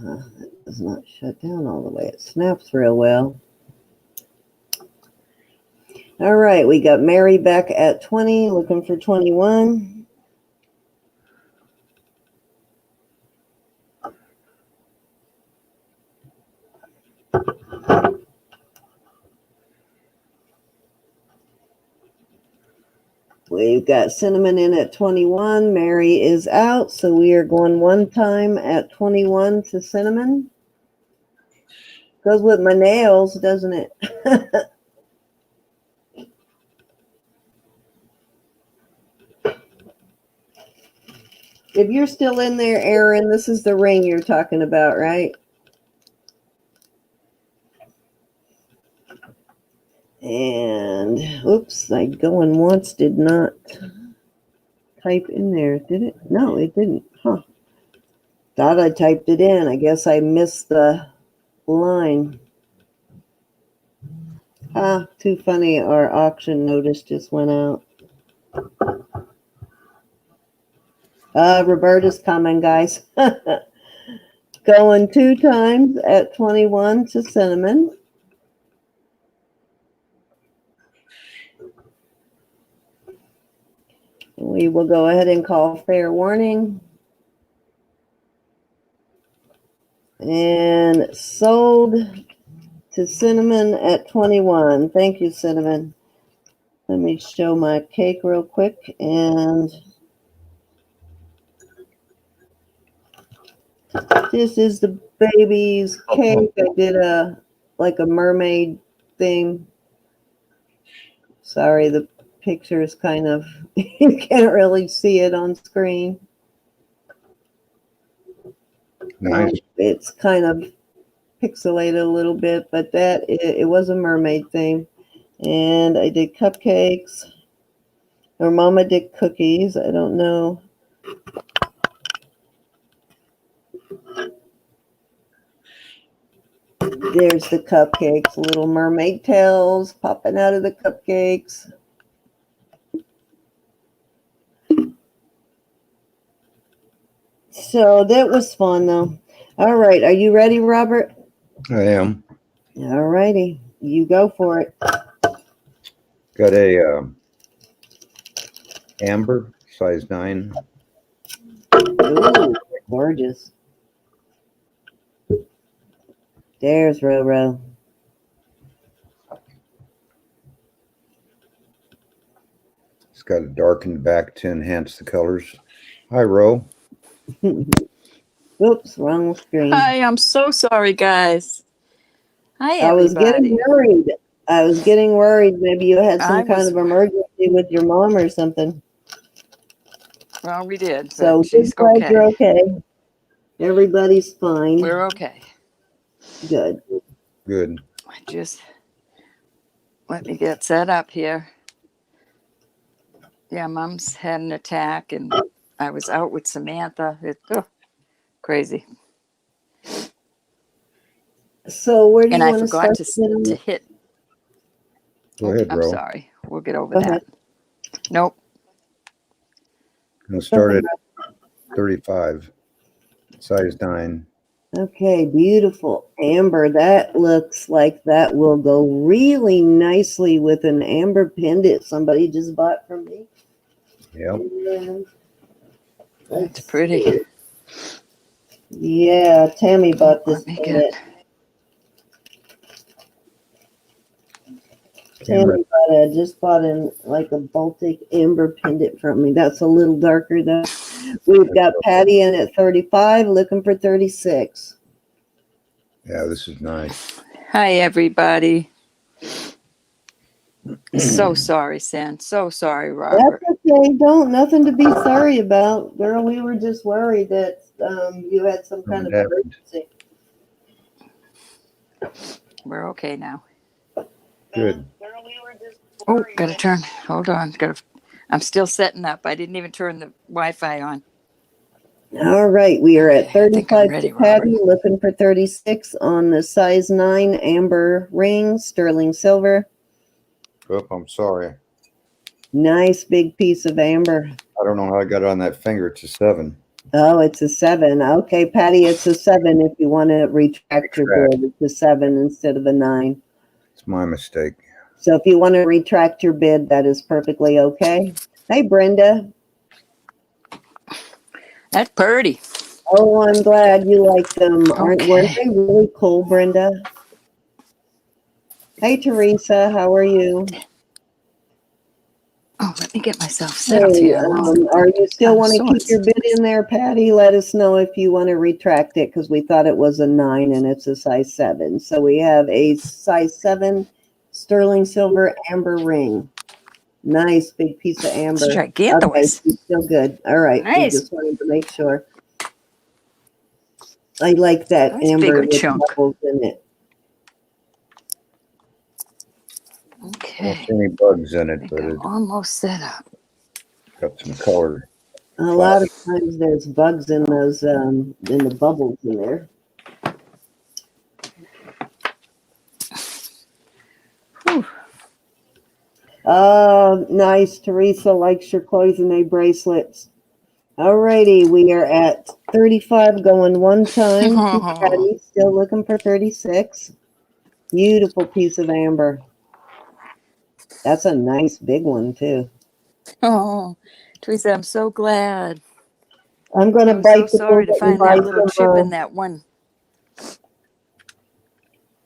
That does not shut down all the way. It snaps real well. All right, we got Mary back at 20, looking for 21. We've got cinnamon in at 21. Mary is out, so we are going one time at 21 to cinnamon. Goes with my nails, doesn't it? If you're still in there, Aaron, this is the ring you're talking about, right? And, oops, I going once did not type in there, did it? No, it didn't. Huh. Thought I typed it in. I guess I missed the line. Ah, too funny. Our auction notice just went out. Roberta's coming, guys. Going 2 times at 21 to cinnamon. We will go ahead and call fair warning. And sold to cinnamon at 21. Thank you, cinnamon. Let me show my cake real quick. And this is the baby's cake. I did a mermaid thing. Sorry, the picture is kind of, you can't really see it on screen. Nice. It's kind of pixelated a little bit, but it was a mermaid thing. And I did cupcakes. Or Mama did cookies. I don't know. There's the cupcakes, little mermaid tails popping out of the cupcakes. So that was fun, though. All right. Are you ready, Robert? I am. All righty. You go for it. Got a amber, size 9. Ooh, gorgeous. There's Roro. It's got a darkened back to enhance the colors. Hi, Ro. Oops, wrong screen. Hi, I'm so sorry, guys. Hi, I was getting worried. Maybe you had some kind of emergency with your mom or something. Well, we did. So she's glad okay. you're okay. Everybody's fine. We're okay. Good. Good. Just let me get set up here. Yeah, Mom's had an attack, and I was out with Samantha. It's crazy. So where do you want to start? And I forgot to hit. Go ahead, I'm Ro. sorry. We'll get over Go that. ahead. Nope. I'll start at 35, size 9. Okay, beautiful. Amber, that looks like that will go really nicely with an amber pendant somebody just bought from me. Yep. It's pretty. Yeah, Tammy bought this pendant. Tammy just bought like a Baltic amber pendant from me. That's a little darker though. We've got Patty in at 35, looking for 36. Yeah, this is nice. Hi, everybody. So sorry, San. So sorry, Robert. That's okay. Nothing to be sorry about. Girl, we were just worried that you had some kind of emergency. We're okay now. Good. Oh, gotta turn. Hold on. I'm still setting up. I didn't even turn the Wi-Fi on. All right, we are at 35 ready, to Patty, Robert. looking for 36 on the size 9 amber ring, sterling silver. Oh, I'm sorry. Nice big piece of amber. I don't know how I got it on that finger. It's a 7. Oh, it's a 7. Okay, Patty, it's a 7 if you want to retract your bid. It's a 7 instead of a 9. It's my mistake. So if you want to retract your bid, that is perfectly okay. Hey, Brenda. That's pretty. Oh, I'm glad you like them. Weren't they really cool, Brenda? Hey, Teresa, how are you? Oh, let me get myself settled here. Are you still want to keep your bid in there, Patty? Let us know if you want to retract it because we thought it was a 9 and it's a size 7. So we have a size 7 sterling silver amber ring. Nice big piece of amber. It's gigantic. Okay, still good. All right. Nice. We just wanted to make sure. I like that nice amber with chunk. bubbles in it. Okay. I don't see any bugs in it, but it's almost set up. got some color. A lot of times there's bugs in those in the bubbles in there. Whew. Nice. Teresa likes your cloisonne bracelets. Alrighty, we are at 35 going one time. Patty still looking for 36. Beautiful piece of amber. That's a nice big one too. Oh, Teresa, I'm so glad. I'm going to I'm so bite the sorry to bullet and find buy that little chip in that one.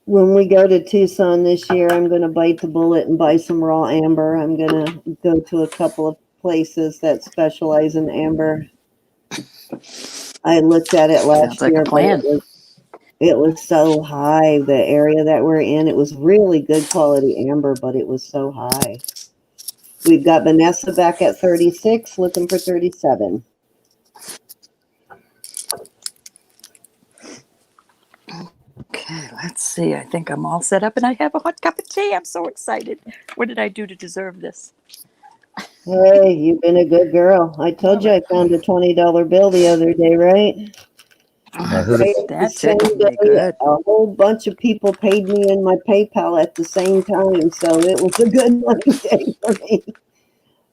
when we go to Tucson this year, I'm going to bite the bullet and buy some raw amber. I'm going to go to a couple of places that specialize in amber. I looked at it last Sounds like year, a plan. but it was so high. The area that we're in, it was really good quality amber, but it was so high. We've got Vanessa back at 36, looking for 37. Okay, let's see. I think I'm all set up and I have a hot cup of tea. I'm so excited. What did I do to deserve this? Hey, you've been a good girl. I told you I found a $20 bill the other day, right? I heard Right it. at the That same tickled me day, good. a whole bunch of people paid me in my PayPal at the same time, so it was a good money day for me.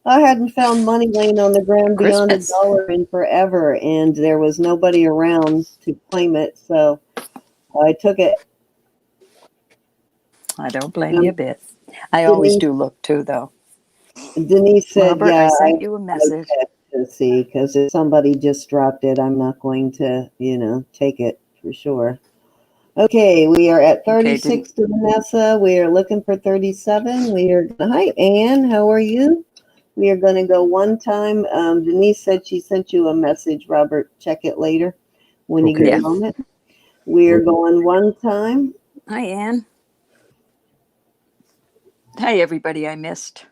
I hadn't found money laying on the ground beyond Christmas. $1 in forever, and there was nobody around to claim it, so I took it. I don't blame you a bit. I Denise, always do look too, though. Denise said, Robert, "Yeah, I I sent you a message. checked to see because if somebody just dropped it, I'm not going to, take it for sure." Okay, we are at Okay, 36 to Vanessa. We are looking for 37. Hi, Anne. How are you? We are going to go one time. Denise said she sent you a message. Robert, check it later when you Okay. get Yeah. a moment. We are going one time. Hi, Anne. Hi, everybody I missed.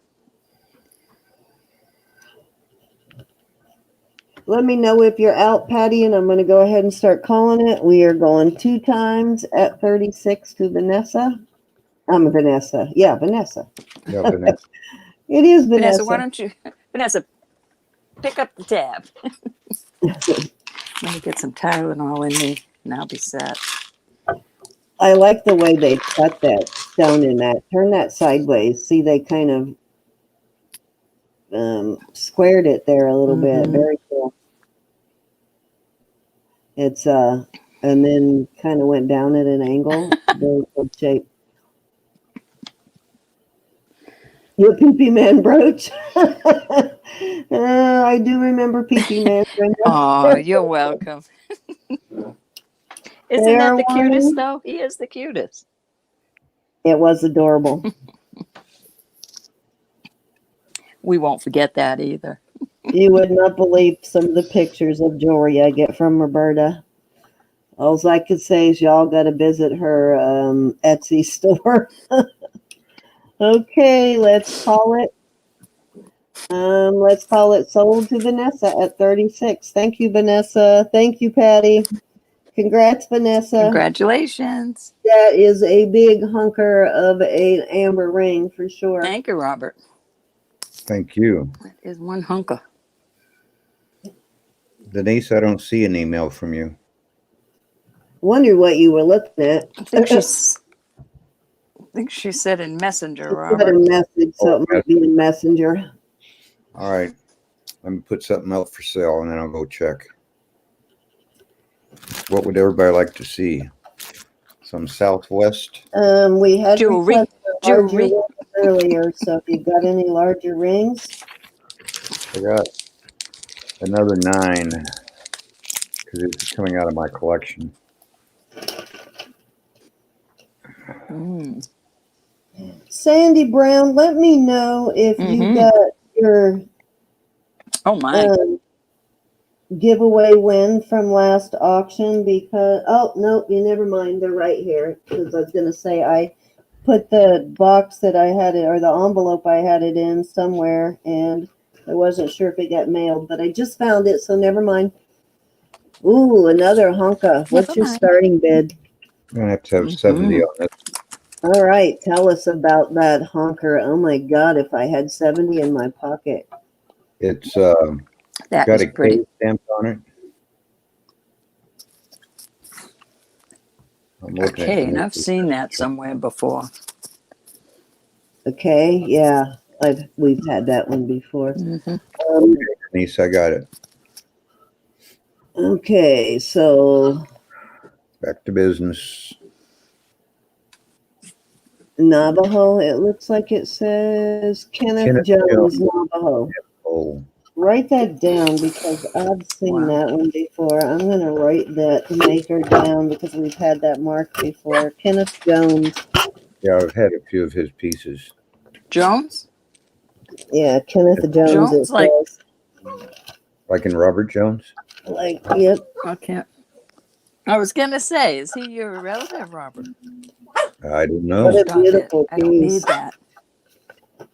Let me know if you're out, Patty, and I'm going to go ahead and start calling it. We are going two times at 36 to Vanessa. I'm Vanessa. Yeah, Vanessa. Yeah, Vanessa. It is Vanessa, why Vanessa. don't you, Vanessa, pick up the tab. Let me get some Tylenol in me and I'll be set. I like the way they cut that stone in that. Turn that sideways. See, they kind of squared it there a little bit. Very cool. It's and then kind of went down at an angle. Very good shape. Your Pee Man brooch. I do remember Pee Man. Oh, you're welcome. Isn't Fair that the cutest, warning. though? He is the cutest. It was adorable. We won't forget that either. You would not believe some of the pictures of jewelry I get from Roberta. All I could say is y'all got to visit her Etsy store. Okay, let's call it. Let's call it sold to Vanessa at 36. Thank you, Vanessa. Thank you, Patty. Congrats, Vanessa. Congratulations. That is a big hunker of an amber ring for sure. Thank you, Robert. Thank you. That is one hunker. Denise, I don't see an email from you. Wonder what you were looking at. I think she said in Messenger, Got a Robert. message, so it might be in Messenger. All right. Let me put something out for sale and then I'll go check. What would everybody like to see? Some Southwest? We had Jewelry. larger rings earlier, so if you got any larger rings. I got another 9 because it's coming out of my collection. Sandy Brown, let me know if you got your giveaway win from last auction because, oh, no, you never mind. They're right here because I was going to say I put the box that I had it or the envelope I had it in somewhere and I wasn't sure if it got mailed, but I just found it, so never mind. Ooh, another honka. What's your starting bid? I'm going to have 70 on it. All right, tell us about that honker. Oh my God, if I had 70 in my pocket. It's that got is a pretty. K stamp on it. I'm looking Okay, at and I've seen that somewhere before. Okay, yeah, we've had that one before. Okay, Denise, I got it. Okay, so Back to business. Navajo, it looks like it says Kenneth Jones, Navajo. Oh, Write that down because I've seen Wow. that one before. I'm going to write that maker down because we've had that marked before. Kenneth Jones. yeah, I've had a few of his pieces. Jones? Yeah, Kenneth Jones it Jones, like, says. Like in Robert Jones? Like, yep. I can't. I was gonna say, is he your relative, Robert? I don't What know. a Stop it. beautiful I don't need piece. that.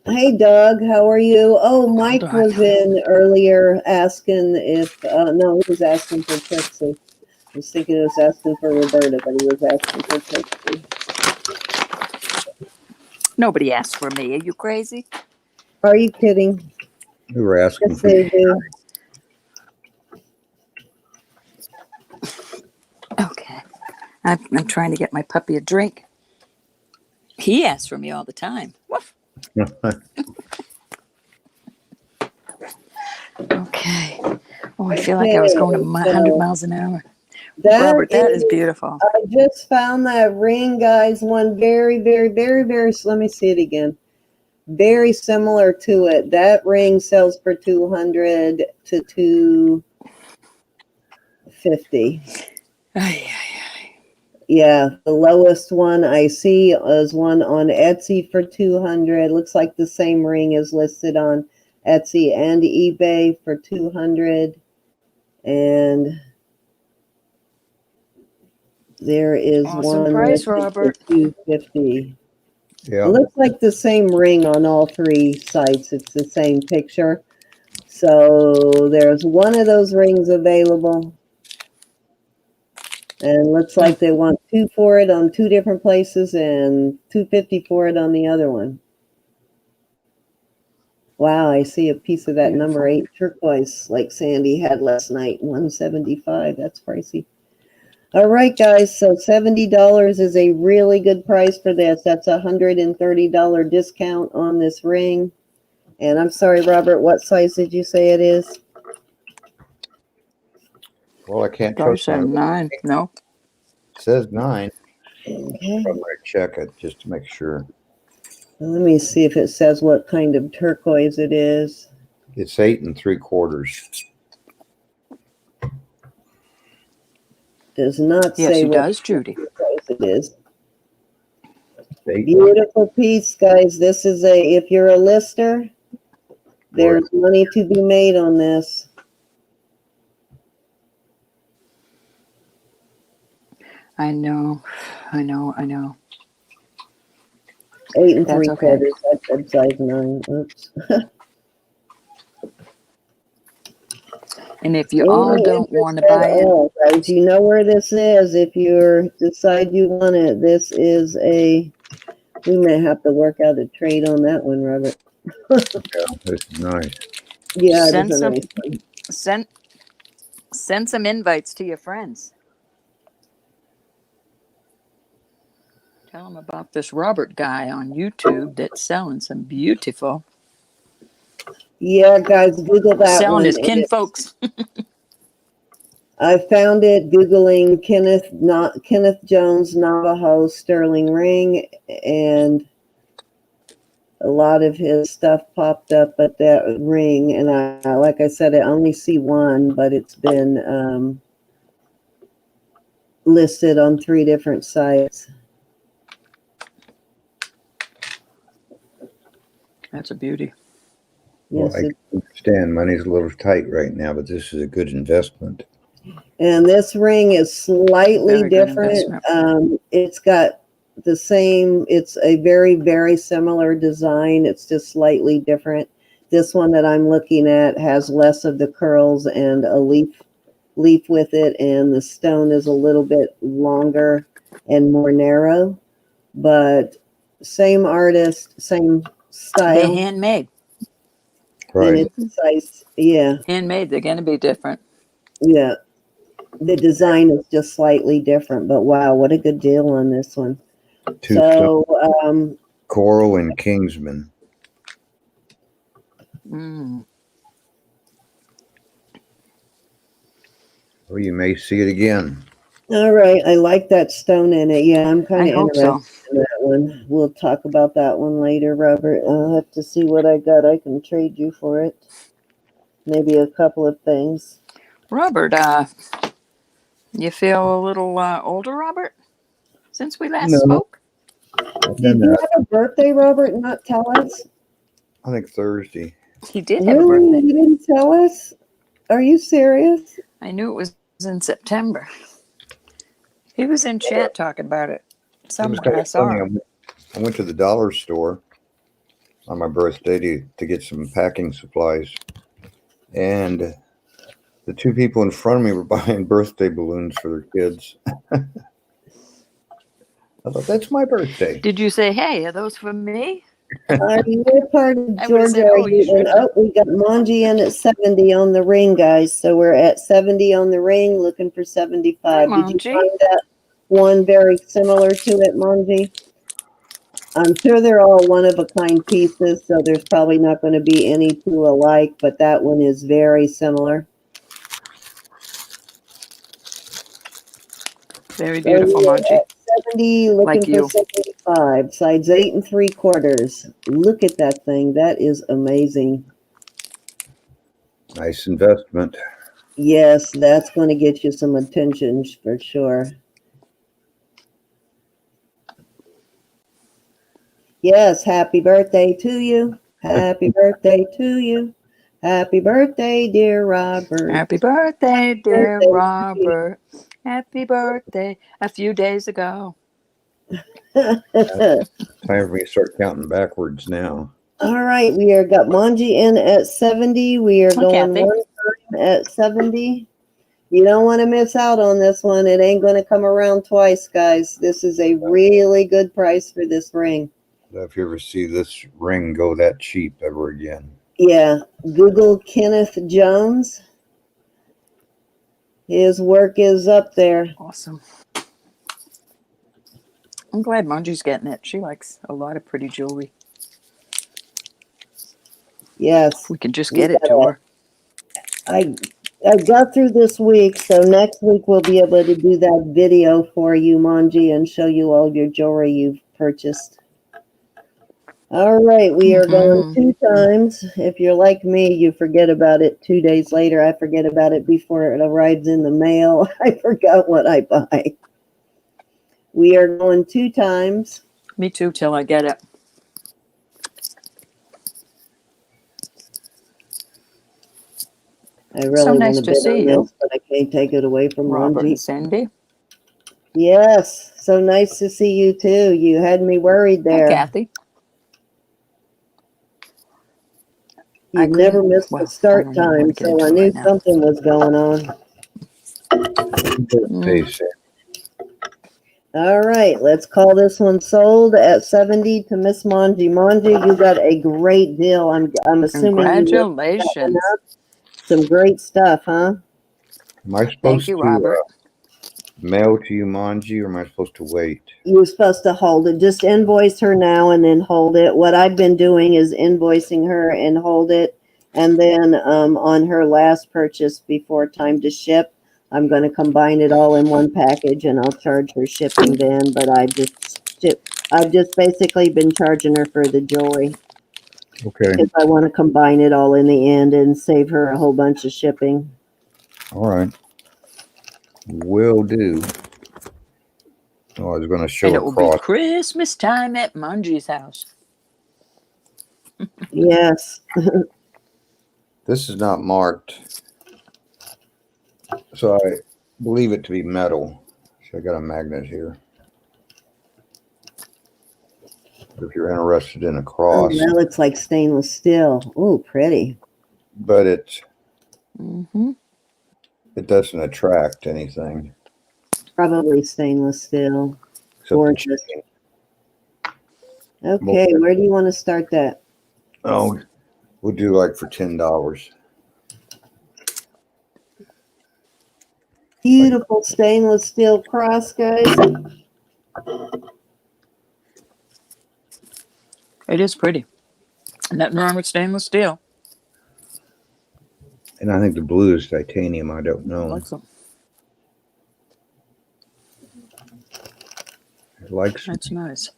Hey, Doug, how are you? Oh, Hold Mike on. was in earlier asking if, no, he was asking for Trixie. I was thinking he was asking for Roberta, but he was asking for Trixie. Nobody asked for me. Are you crazy? Are you kidding? We were asking Yes, for they do. Okay. I'm trying to get my puppy a drink. He asks for me all the time. Woof. Okay. Oh, I feel like I was going Okay, 100 so miles an hour. that Robert, that is beautiful. I just found that ring, guys. One very, very, very, very, let me see it again. Very similar to it. That ring sells for 200 to 250. Ay, Yeah, the lowest one I see is one on Etsy for 200. Looks like the same ring is listed on Etsy and eBay for 200. And there is awesome one price, listed for Robert. 250. Yeah. It looks like the same ring on all three sites. It's the same picture. So there's one of those rings available. And looks like they want two for it on two different places and 250 for it on the other one. Wow, I see a piece of that number 8 turquoise like Sandy had last night, 175. That's pricey. All right, guys, so $70 is a really good price for this. That's a $130 discount on this ring. And I'm sorry, Robert, what size did you say it is? Well, I can't Thought you trust my said 9. No. It says 9. Okay. I'm going to check it just to make sure. Let me see if it says what kind of turquoise it is. It's 8 3/4. Does not Yes, say he what does, Judy. turquoise it is. 8. Beautiful piece, guys. This is if you're a lister, there's money to be made on this. I know. 8 That's okay. 3/4. I said size 9. Oops. And if you all don't want to buy it, Guys, you know where this is. If you decide you want it, this is we may have to work out a trade on that one, Robert. Yeah, this is nice. Yeah, it is send a some nice one. send some invites to your friends. Tell them about this Robert guy on YouTube that's selling some beautiful, Yeah, guys, Google that selling one. his kinfolks. I found it Googling Kenneth Jones Navajo sterling ring, and a lot of his stuff popped up at that ring. And I, like I said, I only see one, but it's been listed on 3 different sites. That's a beauty. Well, Yes, I understand money's a little tight right now, but this is a good investment. and this ring is slightly Very good different. investment. It's got the same, it's a very, very similar design. It's just slightly different. This one that I'm looking at has less of the curls and a leaf with it, and the stone is a little bit longer and more narrow, but same artist, same They're style. handmade. And Right. it's size, yeah, Handmade. They're going to be different. yeah. The design is just slightly different, but wow, what a good deal on this one. Two So, Coral and Kingsman. Well, you may see it again. All right. I like that stone in it. Yeah, I'm kind I of hope interested so. in that one. We'll talk about that one later, Robert. I'll have to see what I got. I can trade you for it. Maybe a couple of things. Robert, you feel a little older, Robert, since we last No, spoke? and Did then you have a birthday, Robert, and not tell us? I think Thursday. He did have a Really? birthday. You didn't tell us? Are you serious? I knew it was in September. He was in chat talking about it It was somewhere. kind I of saw funny. him. I went to the dollar store on my birthday to get some packing supplies, and the two people in front of me were buying birthday balloons for their kids. I thought, that's my birthday. Did you say, hey, are those for me? Are you a part of I would have Georgia? said, Are oh, you you? And should have. we got Monji in at 70 on the ring, guys. So we're at 70 on the ring, looking for 75. Hi, Did you Monji. find that one very similar to it, Monji? I'm sure they're all one of a kind pieces, so there's probably not going to be any two alike, but that one is very similar. Very So beautiful, we're Monji. at 70, looking Like for you. 75. Sides 8 3/4. Look at that thing. That is amazing. Nice investment. Yes, that's going to get you some attention for sure. Yes, happy birthday to you. Happy birthday to you. Happy birthday, dear Robert. Happy birthday, dear Birthday to you. Robert. Happy birthday a few days ago. Time for me to start counting backwards now. All right, we are got Manji in at 70. We are Hi, going Kathy. one time at 70. You don't want to miss out on this one. It ain't going to come around twice, guys. This is a really good price for this ring. If you ever see this ring go that cheap ever again. Yeah, Google Kenneth Jones. His work is up there. Awesome. I'm glad Monji's getting it. She likes a lot of pretty jewelry. Yes. We can just We get it to gotta- her. I got through this week, so next week we'll be able to do that video for you, Manji, and show you all your jewelry you've purchased. All right, we are going 2 times. If you're like me, you forget about it 2 days later. I forget about it before it arrives in the mail. I forgot what I buy. We are going 2 times. Me too, till I get it. I really nice want to to bid see on you, this, but I can't take it away from Robert and Manji. Cindy. Yes, so nice to see you too. You had me worried Hi, there. Kathy. You've never missed the I start don't even want time, to get so into I it knew right now. something was going on. Face it. All right, let's call this one sold at 70 to Miss Manji. Manji, you got a great deal. I'm assuming you looked that one Congratulations. up. Some great stuff, huh? Am I Thank supposed you, to Robert. mail to you, Manji, or am I supposed to wait? You were supposed to hold it. Just invoice her now and then hold it. What I've been doing is invoicing her and hold it. And then on her last purchase before time to ship, I'm going to combine it all in one package and I'll charge her shipping then. But I've just basically been charging her for the jewelry Okay. because I want to combine it all in the end and save her a whole bunch of shipping. All right. Will do. Oh, I was going to show And a it will be cross. Christmas time at Monji's house. Yes. This is not marked, so I believe it to be metal. So I got a magnet here. If you're interested in a Oh, cross, that looks like stainless steel. Oh, pretty. but it Mm-hmm. doesn't attract anything. Probably stainless steel. Except the Gorgeous. chain. Okay, where do you want to start that? Oh, we'll do like for $10. Beautiful stainless steel cross, guys. It is pretty. Nothing wrong with stainless steel. And I think the blue is titanium. I don't know. Awesome. It likes That's nice.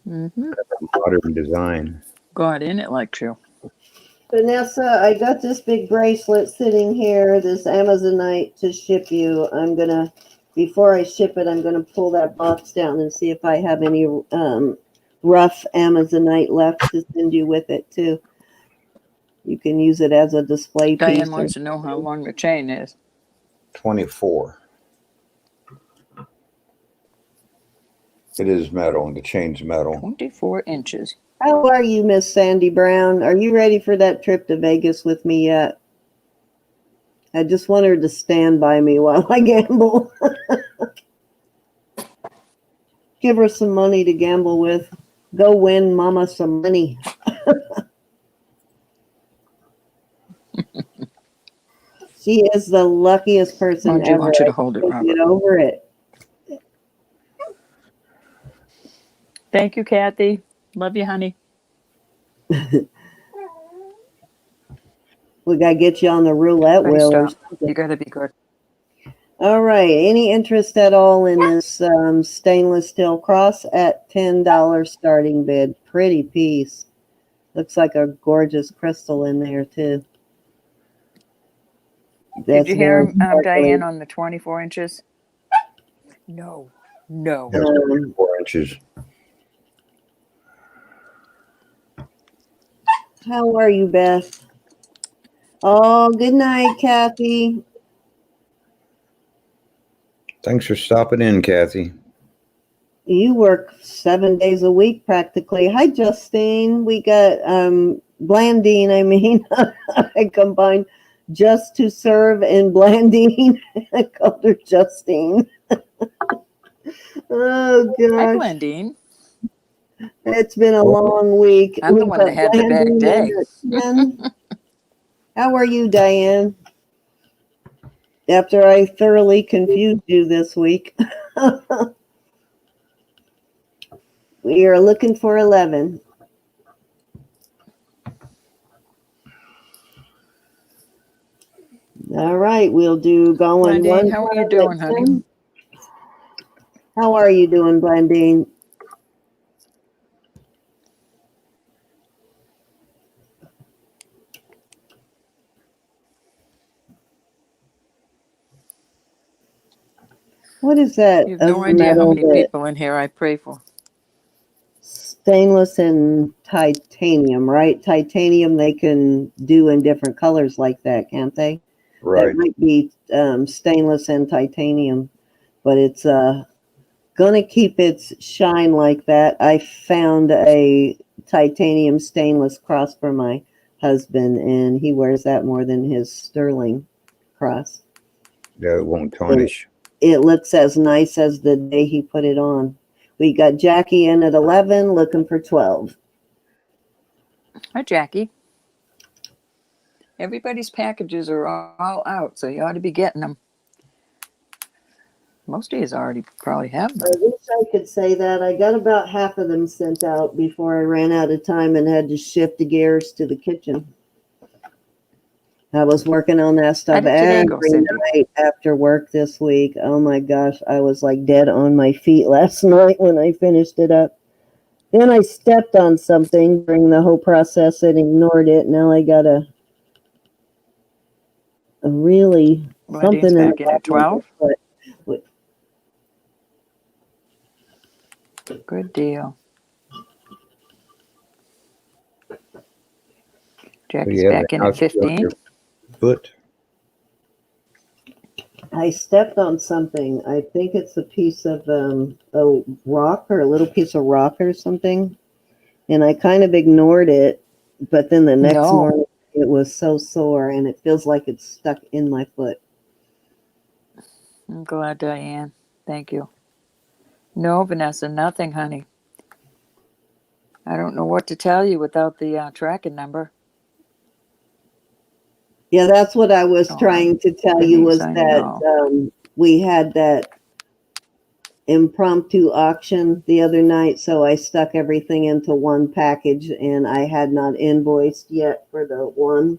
Mm-hmm. modern design. God, in it likes you. Vanessa, I got this big bracelet sitting here, this Amazonite to ship you. Before I ship it, I'm gonna pull that box down and see if I have any rough Amazonite left to send you with it too. You can use it as a display piece. Diane wants to know how long the chain is. 24. It is metal, and the chain's metal. 24 inches. How are you, Miss Sandy Brown? Are you ready for that trip to Vegas with me yet? I just want her to stand by me while I gamble. Give her some money to gamble with. Go win Mama some money. She is the luckiest person Margie ever. wants you to hold it, I Robert. get over it. Thank you, Kathy. Love you, honey. We got to get you on the roulette Buddy, wheel or stop. something. You gotta be good. All right. Any interest at all in this stainless steel cross at $10 starting bid? Pretty piece. Looks like a gorgeous crystal in there, too. Did you hear very sparkly. Diane on the 24 inches? No. No. Yes, 24 inches. How are you, Beth? Oh, good night, Kathy. Thanks for stopping in, Kathy. You work 7 days a week practically. Hi, Justine. We got Blandine. I mean, I combined just to serve and Blandine. I called her Justine. Oh, Hi, gosh. Blandine. It's been a long week. I'm the one that had the bad day. How are you, Diane? After I thoroughly confused you this week. We are looking for 11. All right, we'll do going Blandine, one. how are you doing, honey? How are you doing, Blandine? What is that? You have no idea how many people in here I pray for. Stainless and titanium, right? Titanium they can do in different colors like that, can't they? Right. That might be stainless and titanium, but it's gonna keep its shine like that. I found a titanium stainless cross for my husband, and he wears that more than his sterling cross. Yeah, it won't tarnish. It looks as nice as the day he put it on. We got Jackie in at 11, looking for 12. Hi, Jackie. Everybody's packages are all out, so you ought to be getting them. Most of you already probably have them. I wish I could say that. I got about half of them sent out before I ran out of time and had to shift the gears to the kitchen. I was working on that stuff every night after work this week. Oh my gosh, I was like dead on my feet last night when I finished it up. Then I stepped on something during the whole process and ignored it. Now I got a really Blandine's something back in at 12. Good deal. Jackie's back in at 15. Foot. I stepped on something. I think it's a piece of a rock or a little piece of rock or something. And I kind of ignored it. But then the next morning, it was so sore and it feels like it's stuck in my foot. I'm glad, Diane. Thank you. No, Vanessa, nothing, honey. I don't know what to tell you without the tracking number. Yeah, that's what I was trying to tell you was that we had that impromptu auction the other night. So I stuck everything into one package and I had not invoiced yet for the one.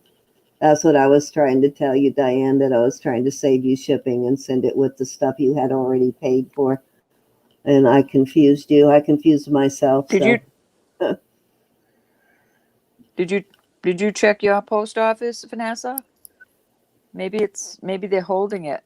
That's what I was trying to tell you, Diane, that I was trying to save you shipping and send it with the stuff you had already paid for. and I confused you. I confused myself. Did you check your post office, Vanessa? Maybe they're holding it.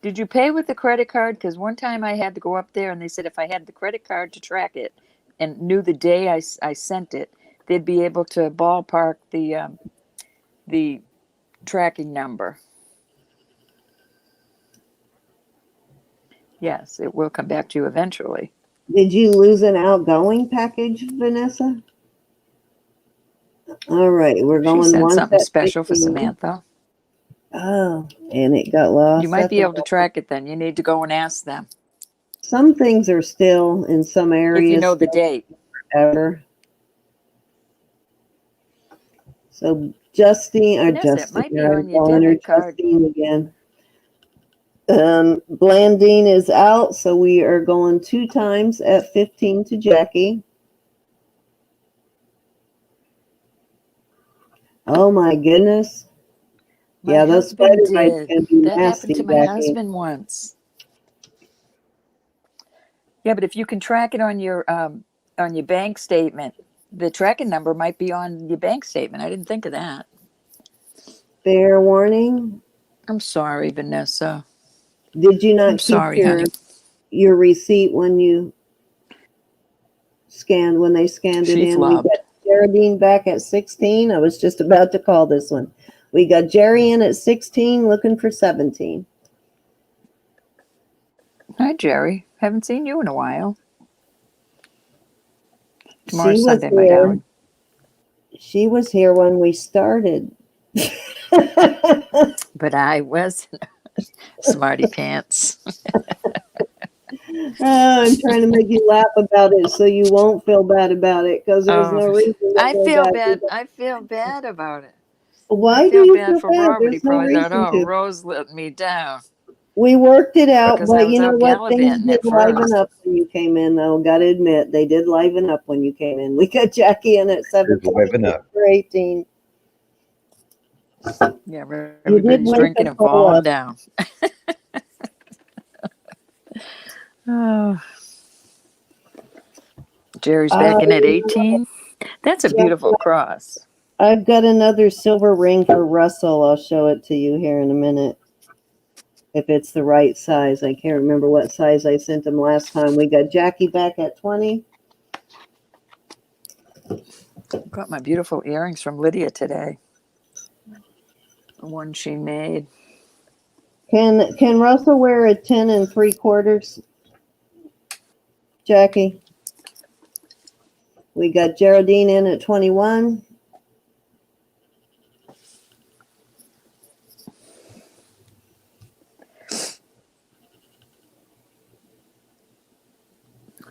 Did you pay with the credit card? Because one time I had to go up there and they said if I had the credit card to track it and knew the day I sent it, they'd be able to ballpark the tracking number. Yes, it will come back to you eventually. Did you lose an outgoing package, Vanessa? All right, we're She going sent once something at special for 15. Samantha. Oh, and it got lost. You might be able to That's track it then. You need to go and ask them some things are still in some areas. if you know the date. Forever. So Justine, or Vanessa, it Justine, might be I'm on your calling her debit card. Justine again. Blandine is out, so we are going 2 times at 15 to Jackie. Oh my goodness. My Yeah, those husband spider bites did. can be That nasty, happened to my Jackie. husband once. Yeah, but if you can track it on your bank statement, the tracking number might be on your bank statement. I didn't think of that. Fair warning. I'm sorry, Vanessa. Did you not I'm keep sorry, honey. your receipt when they scanned it She's in? We loved. got Geraldine back at 16. I was just about to call this one. We got Jerry in at 16, looking for 17. Hi, Jerry. Haven't seen you in a while. She Tomorrow's was Sunday, my here. darling. She was here when we started. But I wasn't. Smarty pants. Oh, I'm trying to make you laugh about it so you won't feel bad about it, because there's no reason to I feel feel bad. bad. I feel bad about it. Why I do feel you bad feel for bad? Robert. He There's no probably thought, reason oh, to. Rose let me down. We worked it out, Because I but was you know out what? Things gallivanting did at liven first. up when you came in, though. Got to admit, they did liven up when you came in. We got Jackie in at 17 liven up. for 18. Yeah, You did everybody's wake drinking us and all falling up. down. Oh. Jerry's back in at 18. That's a beautiful cross. I've got another silver ring for Russell. I'll show it to you here in a minute. If it's the right size. I can't remember what size I sent him last time. We got Jackie back at 20. Got my beautiful earrings from Lydia today. The one she made. Can Russell wear a 10 3/4? Jackie? We got Geraldine in at 21.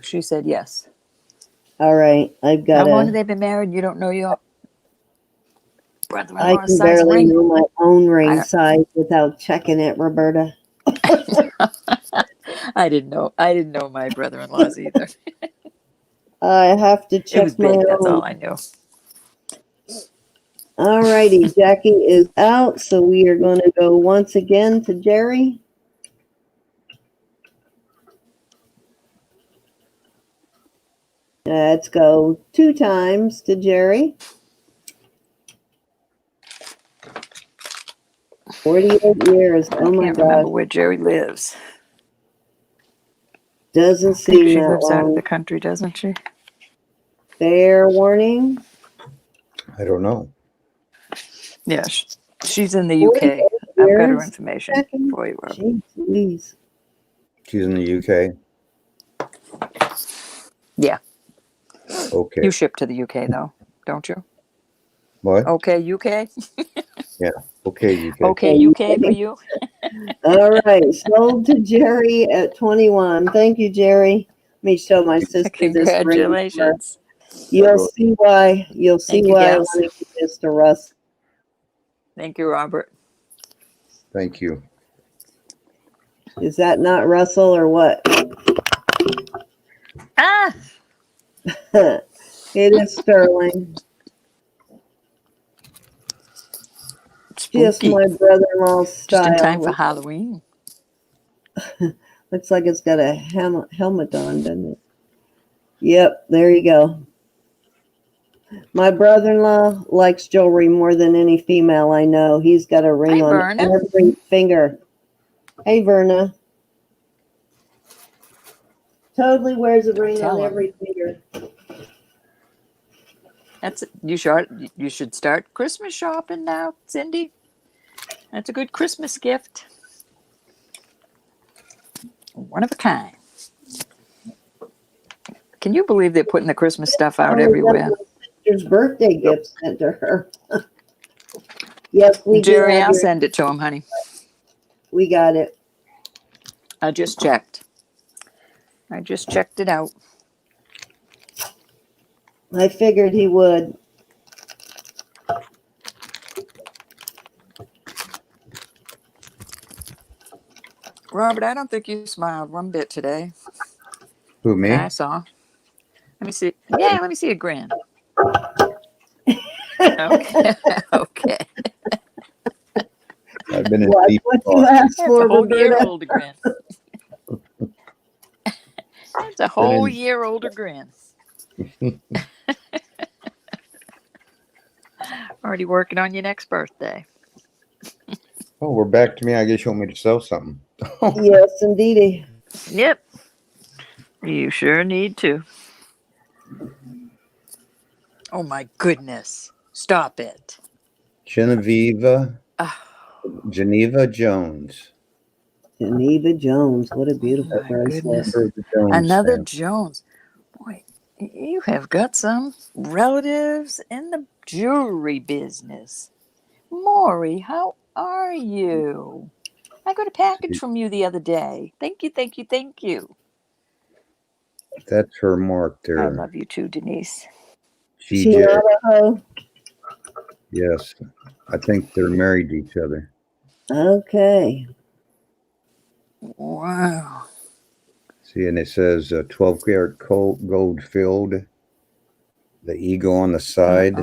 She said yes. All right, I've got How long have they been married? You don't know your I brother-in-law's can size barely ring? know my own ring size without checking it, Roberta. I didn't know my brother-in-law's either. I have to It was check my big. That's all own. I knew. All righty, Jackie is out, so we are going to go once again to Jerry. Let's go 2 times to Jerry. 48 years. I Oh my can't remember gosh. where Jerry lives. Doesn't I think seem she that lives out of long. the country, doesn't she? Fair warning. I don't know. Yeah, she's in the 48 UK. I've got her years. information Second. for you, Rob. Jeez Louise. She's in the UK. Yeah. Okay. You ship to the UK, though, don't you? What? Okay, UK? Yeah. Okay, UK. Okay, UK for you? All right. Sold to Jerry at 21. Thank you, Jerry. Let me show my sister this ring. Congratulations. You'll see why. You'll see Thank you, why I gals. want to give this to Russ. Thank you, Robert. Thank you. Is that not Russell or what? Ah! It is sterling. It's Just Spooky. my brother-in-law's Just in time style. for Halloween. Looks like it's got a helmet on, doesn't it? Yep, there you go. My brother-in-law likes jewelry more than any female I know. He's got a ring Hi, on Verna. every finger. Hey, Verna. Totally wears a ring Tell on him. every finger. That's you should start Christmas shopping now, Cindy. That's a good Christmas gift. One of a kind. Can you believe they're putting the Christmas stuff out everywhere? Sister's birthday gift sent to her. Yes, we do Jerry, have I'll your, send it to him, honey. we got it. I just checked. I just checked it out. I figured he would. Robert, I don't think you smiled one bit today. Who, me? I saw. Let me see. Yeah, let me see a grin. Okay. Okay. I've been in What deep you thought. asked That's for, a whole year Roberta? older grin. That's a whole year older grin. Already working on your next birthday. Oh, we're back to me. I guess you want me to sell something. Yes, indeedy. Yep. You sure need to. Oh my goodness. Stop it. Geneva Jones. Geneva Jones. What a beautiful My bracelet. goodness. For the Jones Another family. Jones. Boy, you have got some relatives in the jewelry business. Maury, how are you? I got a package from you the other day. Thank you, thank you, thank you. That's her mark I there. love you too, Denise. She CJ. Navajo. Yes. I think they're married to each other. Okay. Wow. See, and it says 12 karat gold filled. The eagle on the side.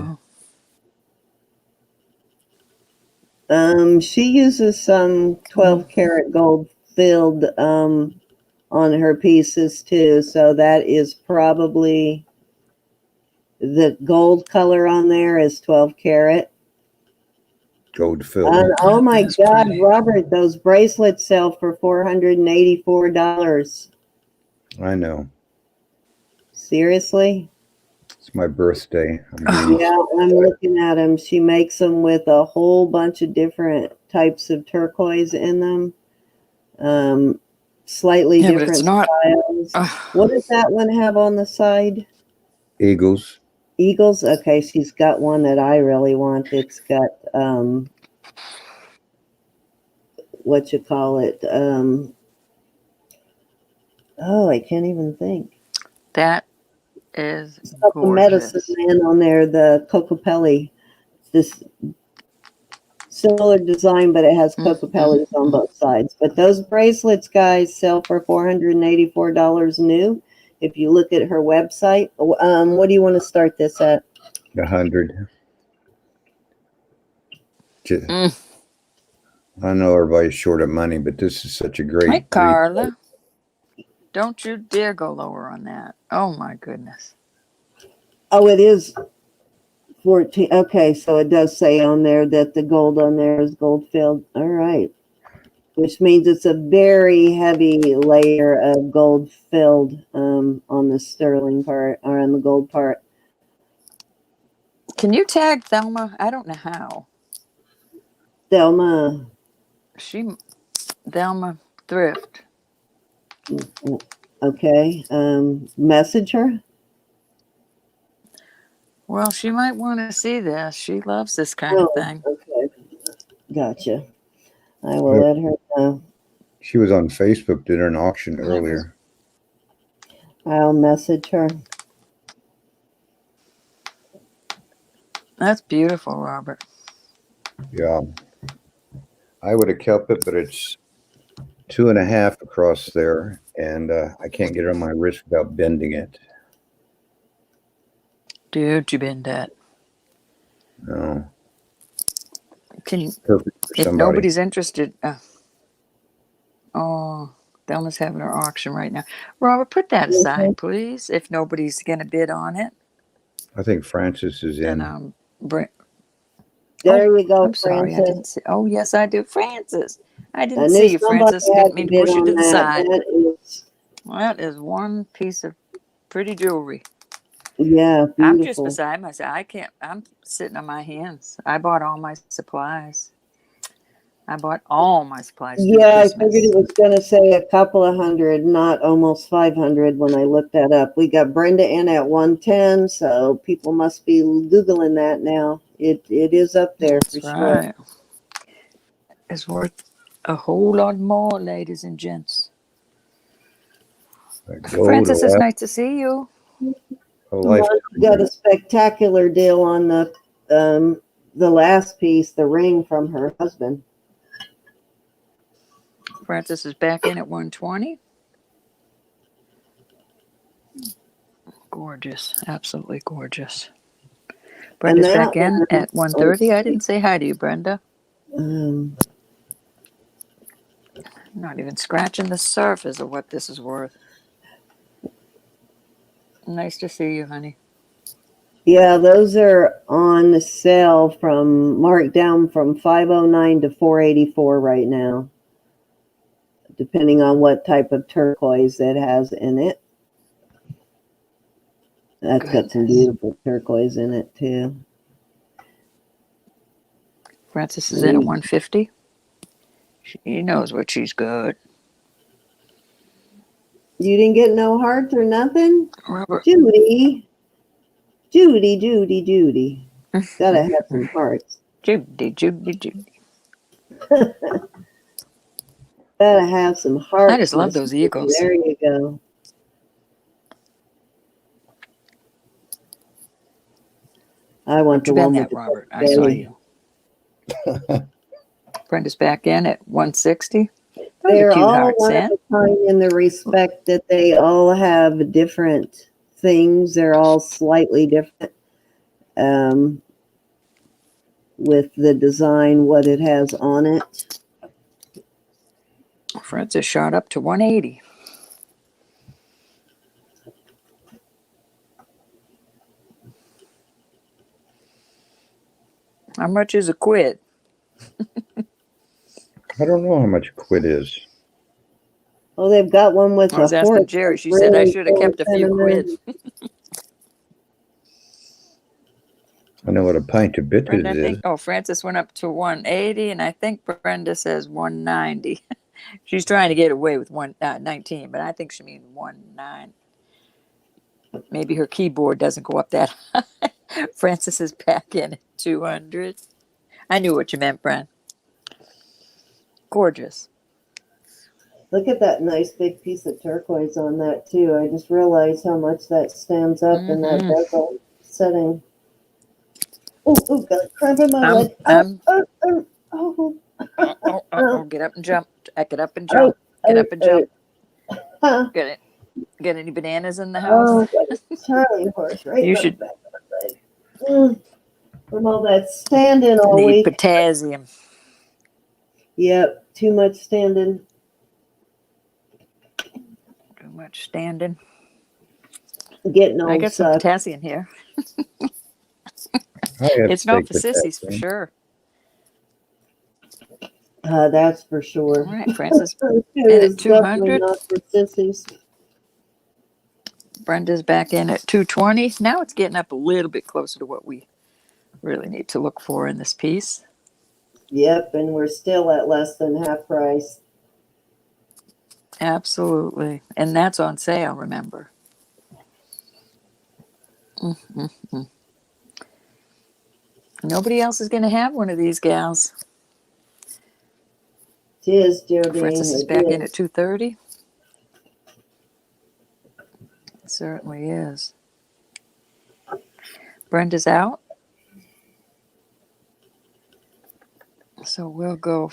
She uses some 12 karat gold filled on her pieces too. So that is probably the gold color on there is 12 karat. Gold filled. Oh my That's God, pretty. Robert, those bracelets sell for $484. I know. Seriously? It's my birthday. I'm getting Yeah, I'm looking at them. She makes them with a whole bunch of different types of turquoise in them. Slightly Yeah, but different it's not. styles. What does that one have on the side? eagles. Eagles? Okay, she's got one that I really want. It's got what you call it? Oh, I can't even think. That is It's got the medicine gorgeous. man on there, the Cocopelli. This similar design, but it has Cocopellis on both sides. But those bracelets, guys, sell for $484 new. If you look at her website, what do you want to start this at? 100. I know everybody's short of money, but this is such a great. Hi, Carla. Don't you dare go lower on that. Oh my goodness. Oh, it is 14. Okay, so it does say on there that the gold on there is gold filled. All right. Which means it's a very heavy layer of gold filled on the sterling part or on the gold part. Can you tag Thelma? I don't know how. Thelma. Thelma Thrift. Okay. Message her. Well, she might want to see this. She loves this kind of thing. Okay. Gotcha. I will let her know. She was on Facebook, did an auction earlier. I'll message her. That's beautiful, Robert. Yeah. I would have kept it, but it's 2.5 across there, and I can't get it on my wrist without bending it. Dude, you been that. No. Can you, Perfect for if somebody. nobody's interested, oh, Thelma's having her auction right now. Robert, put that aside, please. If nobody's going to bid on it, I think Francis is in. then There you go, I'm sorry, I Francis. didn't see. Oh, yes, I do, Francis. I I didn't knew see you, somebody Francis. had Didn't to mean to bid push you on to the that. side. That is, Well, that is one piece of pretty jewelry. yeah, I'm just beautiful. beside myself. I can't. I'm sitting on my hands. I bought all my supplies. through Yeah, I Christmas. figured it was going to say a couple of hundred, not almost 500 when I looked that up. We got Brenda in at 110, so people must be Googling that now. It is up there That's for sure. right. It's worth a whole lot more, ladies and gents. Gold, Francis, it's nice to see you. a life. We got a spectacular deal on the last piece, the ring from her husband. Francis is back in at 120. Gorgeous. Absolutely gorgeous. Brenda's back in at 130. I didn't say hi to you, Brenda. Not even scratching the surface of what this is worth. Nice to see you, honey. Yeah, those are on sale from marked down from 509 to 484 right now, depending on what type of turquoise it has in it. That's got some beautiful turquoise in it too. Francis is in at 150. She knows what she's good. You didn't get no hearts or nothing? Robert. Judy. Gotta have some hearts. Judy. Gotta have some hearts. I just love those eagles. There you go. I want the one with the Robert. I saw you. Brenda's back in at 160. They're all one of a kind in the respect that they all have different things. They're all slightly different with the design, what it has on it. Francis shot up to 180. How much is a quid? I don't know how much a quid is. Oh, they've got one with I was asking Jerry. She said I should have kept a few quid. I know what a pint of bitters Brenda, is. Francis went up to 180, and I think Brenda says 190. She's trying to get away with 119, but I think she means 19. Maybe her keyboard doesn't go up that high. Francis is back in at 200. I knew what you meant, Brent. Gorgeous. Look at that nice big piece of turquoise on that too. I just realized how much that stands up in that bezel setting. Oh, got a cramp in my leg. Get up and jump. Get up and jump. Get up and jump. Get any bananas in the house? Charlie horse right You should. Back of my leg. From all that standing all week. Potassium. Yep, too much standing. Too much standing. Getting old. I got some potassium here. It's not for sissies for sure. That's for sure. All right, Francis. In at 200. Not for sissies. Brenda's back in at 220. Now it's getting up a little bit closer to what we really need to look for in this piece. Yep, and we're still at less than half price. Absolutely. And that's on sale, remember. Nobody else is going to have one of these gals. Tis, Geraldine. Francis is back in at 230. It certainly is. Brenda's out. So we'll go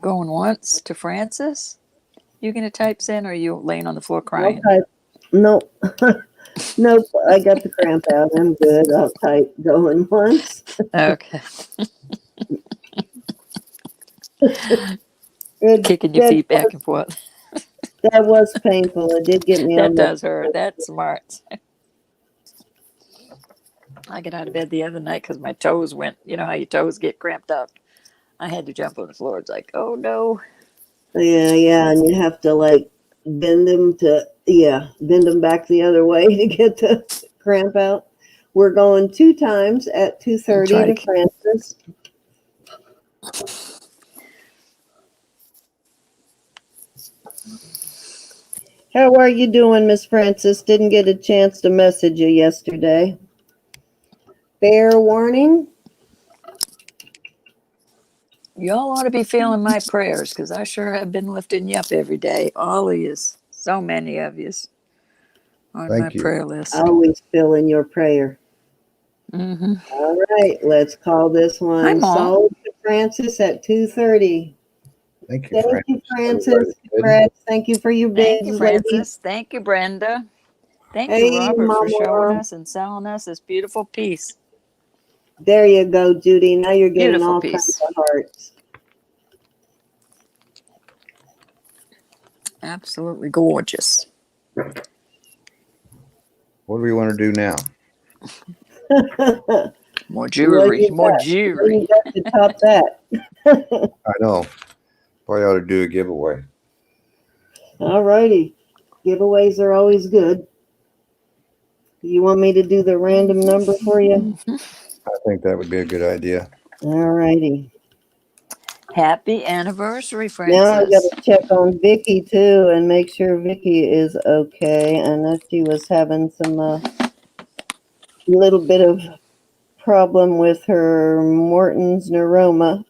going once to Francis. You going to type in, or are you laying on the floor crying? I'll type. Nope. Nope. I got the cramp out. I'm good. I'll type going once. Okay. Kicking your feet back and forth. That was painful. It did get me on That the. does hurt. That's smart. I got out of bed the other night because my toes went, you know how your toes get cramped up. I had to jump on the floor. It's like, oh no. Yeah, and you have to like bend them back the other way to get the cramp out. We're going 2 times at 2:30 to Francis. How are you doing, Miss Francis? Didn't get a chance to message you yesterday. Fair warning. Y'all ought to be feeling my prayers because I sure have been lifting you up every day. All of you. So many of you on my Thank you. prayer list. Always feeling your prayer. Mm-hmm. All right, let's call this one Hi, Mom. sold to Francis at 2:30. Thank you, Thank you, Francis. Everybody good? Congrats. Thank you for your Thank bids, you, ladies. Francis. Thank you, Brenda. Thank Hey, you, Robert, for showing Mama. us and selling us this beautiful piece. There you go, Judy. Now you're getting Beautiful all piece. kinds of hearts. Absolutely gorgeous. What do we want to do now? More jewelry. More What jewelry. you got to top that? I know. Probably ought to do a giveaway. All righty. Giveaways are always good. You want me to do the random number for you? I think that would be a good idea. All righty. Happy anniversary, Now I got Francis. to check on Vicki too and make sure Vicki is okay. I know she was having some little bit of problem with her Morton's neuroma.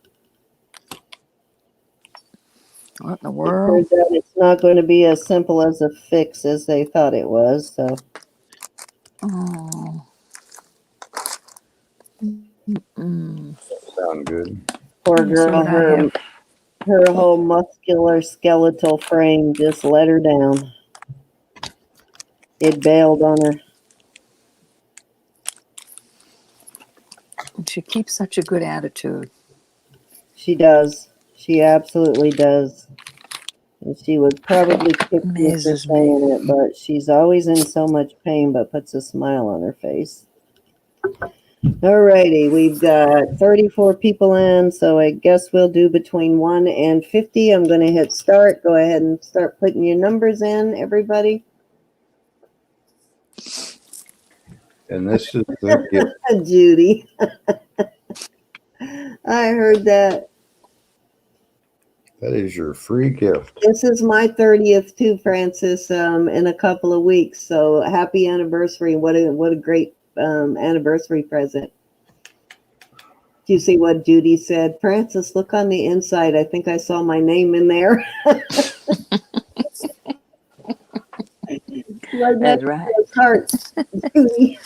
What in the It world? turns out it's not going to be as simple as a fix as they thought it was. So. Oh. Mm. Sound good. Poor Let me see girl, what I have. her whole muscular skeletal frame just let her down. It bailed on her. She keeps such a good attitude. She does. She absolutely does. And she would probably kick me for Amazes me. saying it, but she's always in so much pain, but puts a smile on her face. Alrighty, we've got 34 people in, so I guess we'll do between 1 and 50. I'm going to hit start. Go ahead and start putting your numbers in, everybody. And this is the gift. Judy. I heard that. That is your free gift. This is my 30th too, Francis, in a couple of weeks. So happy anniversary. What a great anniversary present. Do you see what Judy said? Francis, look on the inside. I think I saw my name in there. Right That's next right. to those hearts, Judy.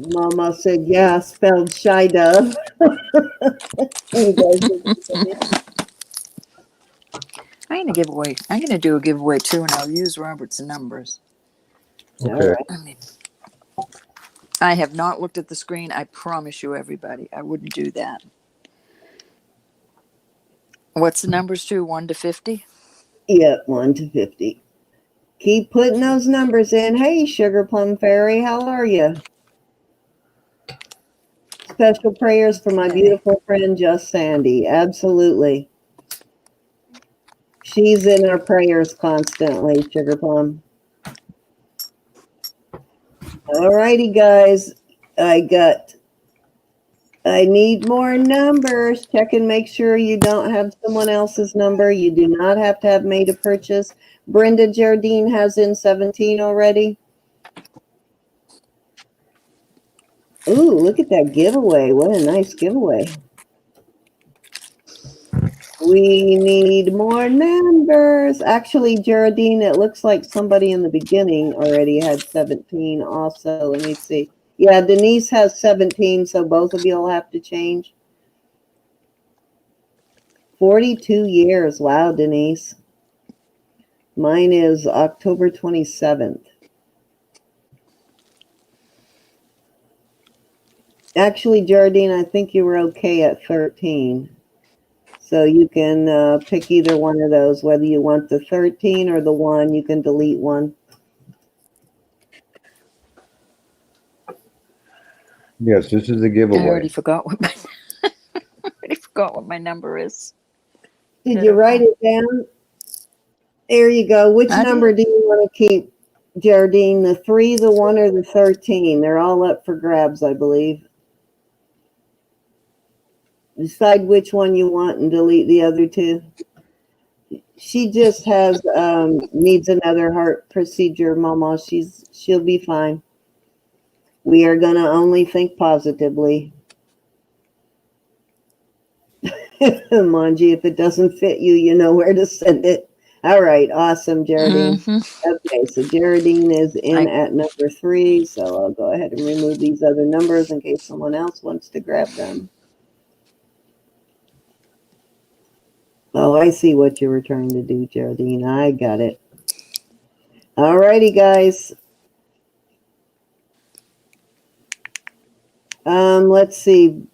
Mama said, yeah, spelled shy dove. You guys I'm gonna do a giveaway too, and I'll use Robert's numbers. all Okay. right. I have not looked at the screen. I promise you, everybody, I wouldn't do that. What's the numbers to 1 to 50? Yeah, 1 to 50. Keep putting those numbers in. Hey, Sugar Plum Fairy, how are you? Special prayers for my beautiful friend, Just Sandy. Absolutely. She's in our prayers constantly, Sugar Plum. All righty, guys. I need more numbers. Check and make sure you don't have someone else's number. You do not have to have made a purchase. Brenda Jardine has in 17 already. Ooh, look at that giveaway. What a nice giveaway. We need more numbers. Actually, Geraldine, it looks like somebody in the beginning already had 17 also. Let me see. Yeah, Denise has 17, so both of you will have to change. 42 years. Wow, Denise. Mine is October 27th. Actually, Geraldine, I think you were okay at 13. So you can pick either one of those, whether you want the 13 or the 1, you can delete one. Yes, this is a I giveaway. already forgot what my already forgot what my number is. Did you write it down? There you go. Which I number did. do you want to keep, Geraldine? The 3, the 1, or the 13? They're all up for grabs, I believe. Decide which one you want and delete the other 2. She just has needs another heart procedure, Mama. She'll be fine. We are gonna only think positively. Manji, if it doesn't fit you, you know where to send it. All right, awesome, Geraldine. Okay, so Geraldine is in at number 3, so I'll go ahead and remove these other numbers in case someone else wants to grab them. Oh, I see what you were trying to do, Geraldine. I got it. All righty, guys. Let's see,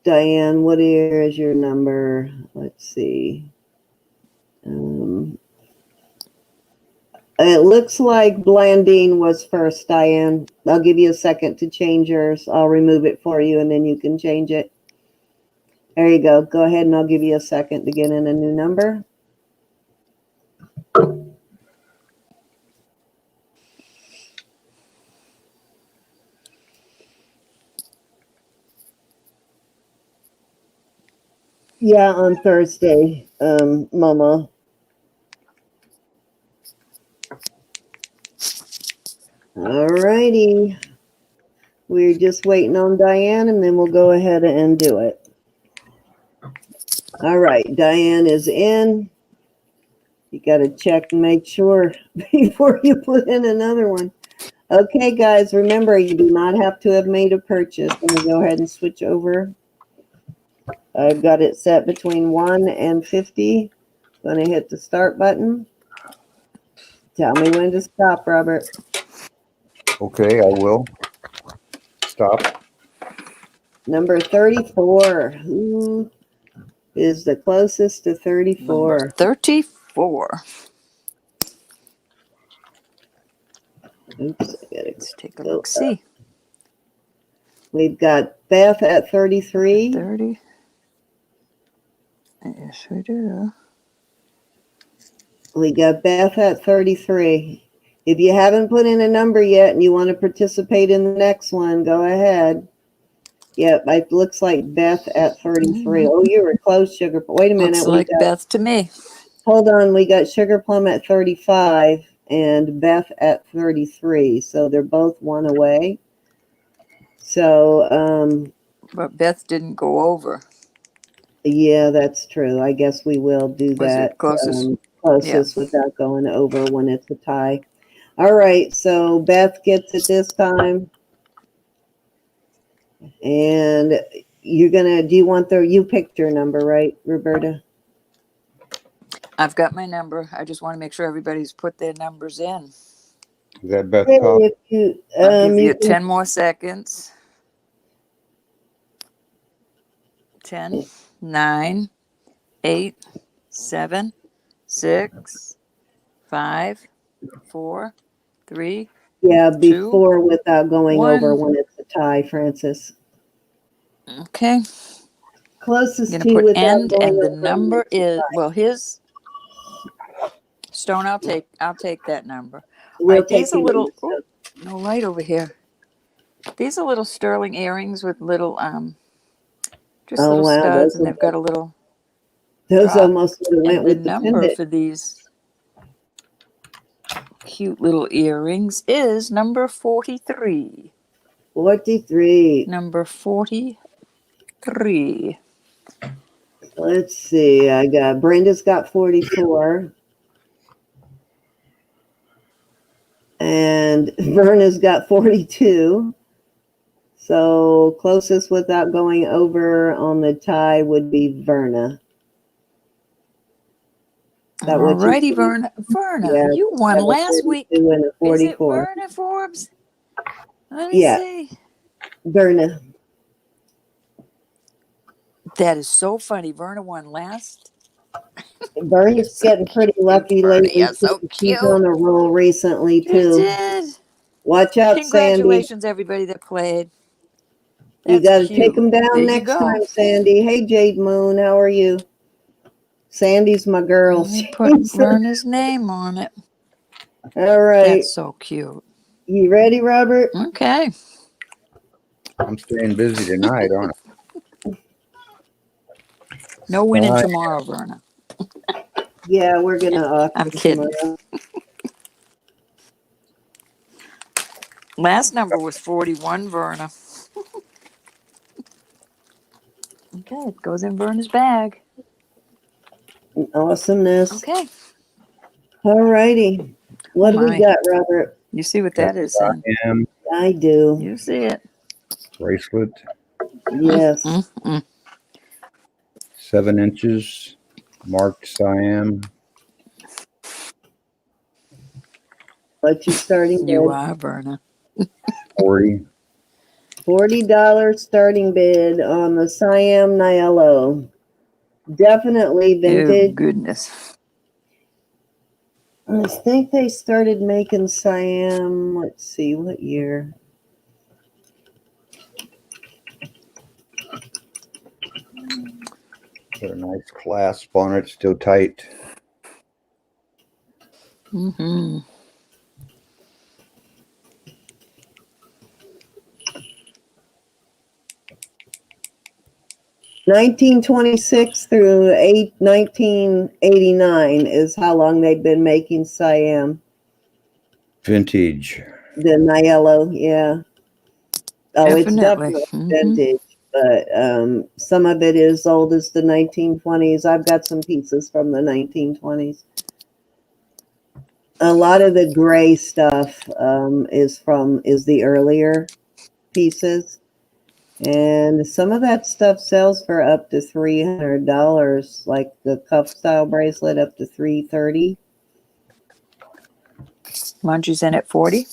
Diane, what is your number? Let's see. It looks like Blandine was first, Diane. I'll give you a second to change yours. I'll remove it for you, and then you can change it. There you go. Go ahead, and I'll give you a second to get in a new number. Yeah, on Thursday, Mama. All righty. We're just waiting on Diane, and then we'll go ahead and do it. All right, Diane is in. You got to check and make sure before you put in another one. Okay, guys, remember, you do not have to have made a purchase. Let me go ahead and switch over. I've got it set between 1 and 50. Going to hit the start button. Tell me when to stop, Robert. Okay, I will. Stop. Number 34. Who is the closest to 34? Number 34. Oops, I gotta Let's take a look. See. We've got Beth at 33. 30. Yes, we do. We got Beth at 33. If you haven't put in a number yet and you want to participate in the next one, go ahead. Yep, it looks like Beth at 33. Oh, you were close, Sugar. Wait a minute. Looks like Beth to me. Hold on. We got Sugar Plum at 35 and Beth at 33. So they're both 1 away. So, but Beth didn't go over. Yeah, that's true. I guess we will do that. Closest without going over when it's a tie. All right, so Beth gets it this time. And you're gonna, do you want you picked your number, right, Roberta? I've got my number. I just want to make sure everybody's put their numbers in. Is that Beth? If you, I'll give you 10 more seconds. 10, 9, 8, 7, 6, 5, 4, 3. Yeah, before 2, without going 1. over when it's a tie, Francis. Okay. Closest I'm to gonna put without end, going and the over number is, well, his Stone. I'll take that number. We'll right, these are little. Oh, no light over here. These are little sterling earrings with little just little studs, and they've got a little. Those almost went with the number for these cute little earrings is number 43. 43. Number 43. Let's see. I got Brenda's got 44. And Verna's got 42. So closest without going over on the tie would be Verna. All righty, Verna. Yeah, You won last week. And a 44. Is it Verna Forbes? Let me see. Verna. That is so funny. Verna won last. Bernie's getting pretty lucky Verna, lately. you're so She's cute. on a roll recently She too. did. Watch out, Sandy. Congratulations, everybody that played. You That's got to cute. take them There down you next go. time, Sandy. Hey, Jade Moon, how are you? Sandy's my girl. Let me put Verna's name on it. All right. That's so cute. You ready, Robert? Okay. I'm staying busy tonight, aren't No winning I? tomorrow, Verna. Yeah, we're going to auction I'm kidding. tomorrow. Last number was 41, Verna. Okay, it goes in Verna's bag. Awesomeness. Okay. All righty. What do we got, Robert? You see what that is, son? Siam I do. You see it. bracelet, Yes. 7 inches, marked Siam. What you starting You bid? are, Verna. 40. $40 starting bid on the Siam Niello. Definitely Oh, vintage. goodness. I think they started making Siam, let's see, what year? Got a nice clasp on it, still tight. Mm-hmm. $1926 through 1989 is how long they've been making Siam. Vintage. The Niello, yeah. Oh, it's definitely vintage, but some of it is old as the 1920s. I've got some pieces from the 1920s. A lot of the gray stuff is the earlier pieces. And some of that stuff sells for up to $300, like the cuff style bracelet up to $330. Munchie's in at 40.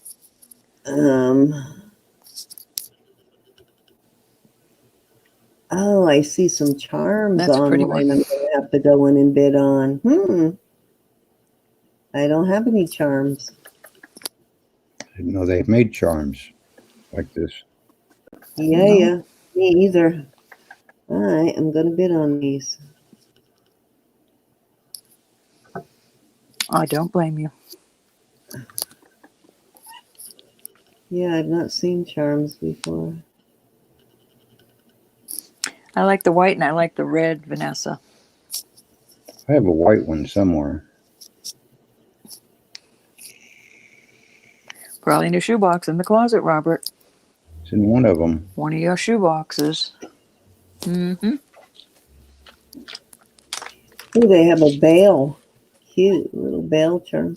Oh, I see some charms That's a pretty online. one. I'm gonna have to go in and bid on. I don't have any charms. Didn't know they made charms like this. Yeah, me either. All right, I'm gonna bid on these. I don't blame you. Yeah, I've not seen charms before. I like the white and I like the red, Vanessa. I have a white one somewhere. Probably in your shoebox in the closet, Robert. It's in one of them. One of your shoeboxes. Mm-hmm. Oh, they have a bale. Cute little bale charm.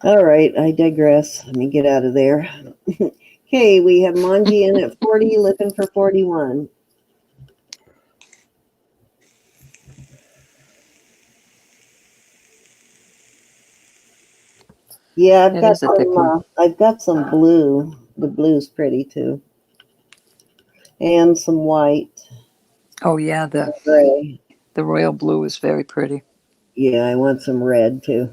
All right, I digress. Let me get out of there. Okay, we have Manji in at 40, looking for 41. Yeah, I've got some blue. The blue's pretty too. And some white. Oh yeah, Gray. the royal blue is very pretty. Yeah, I want some red too.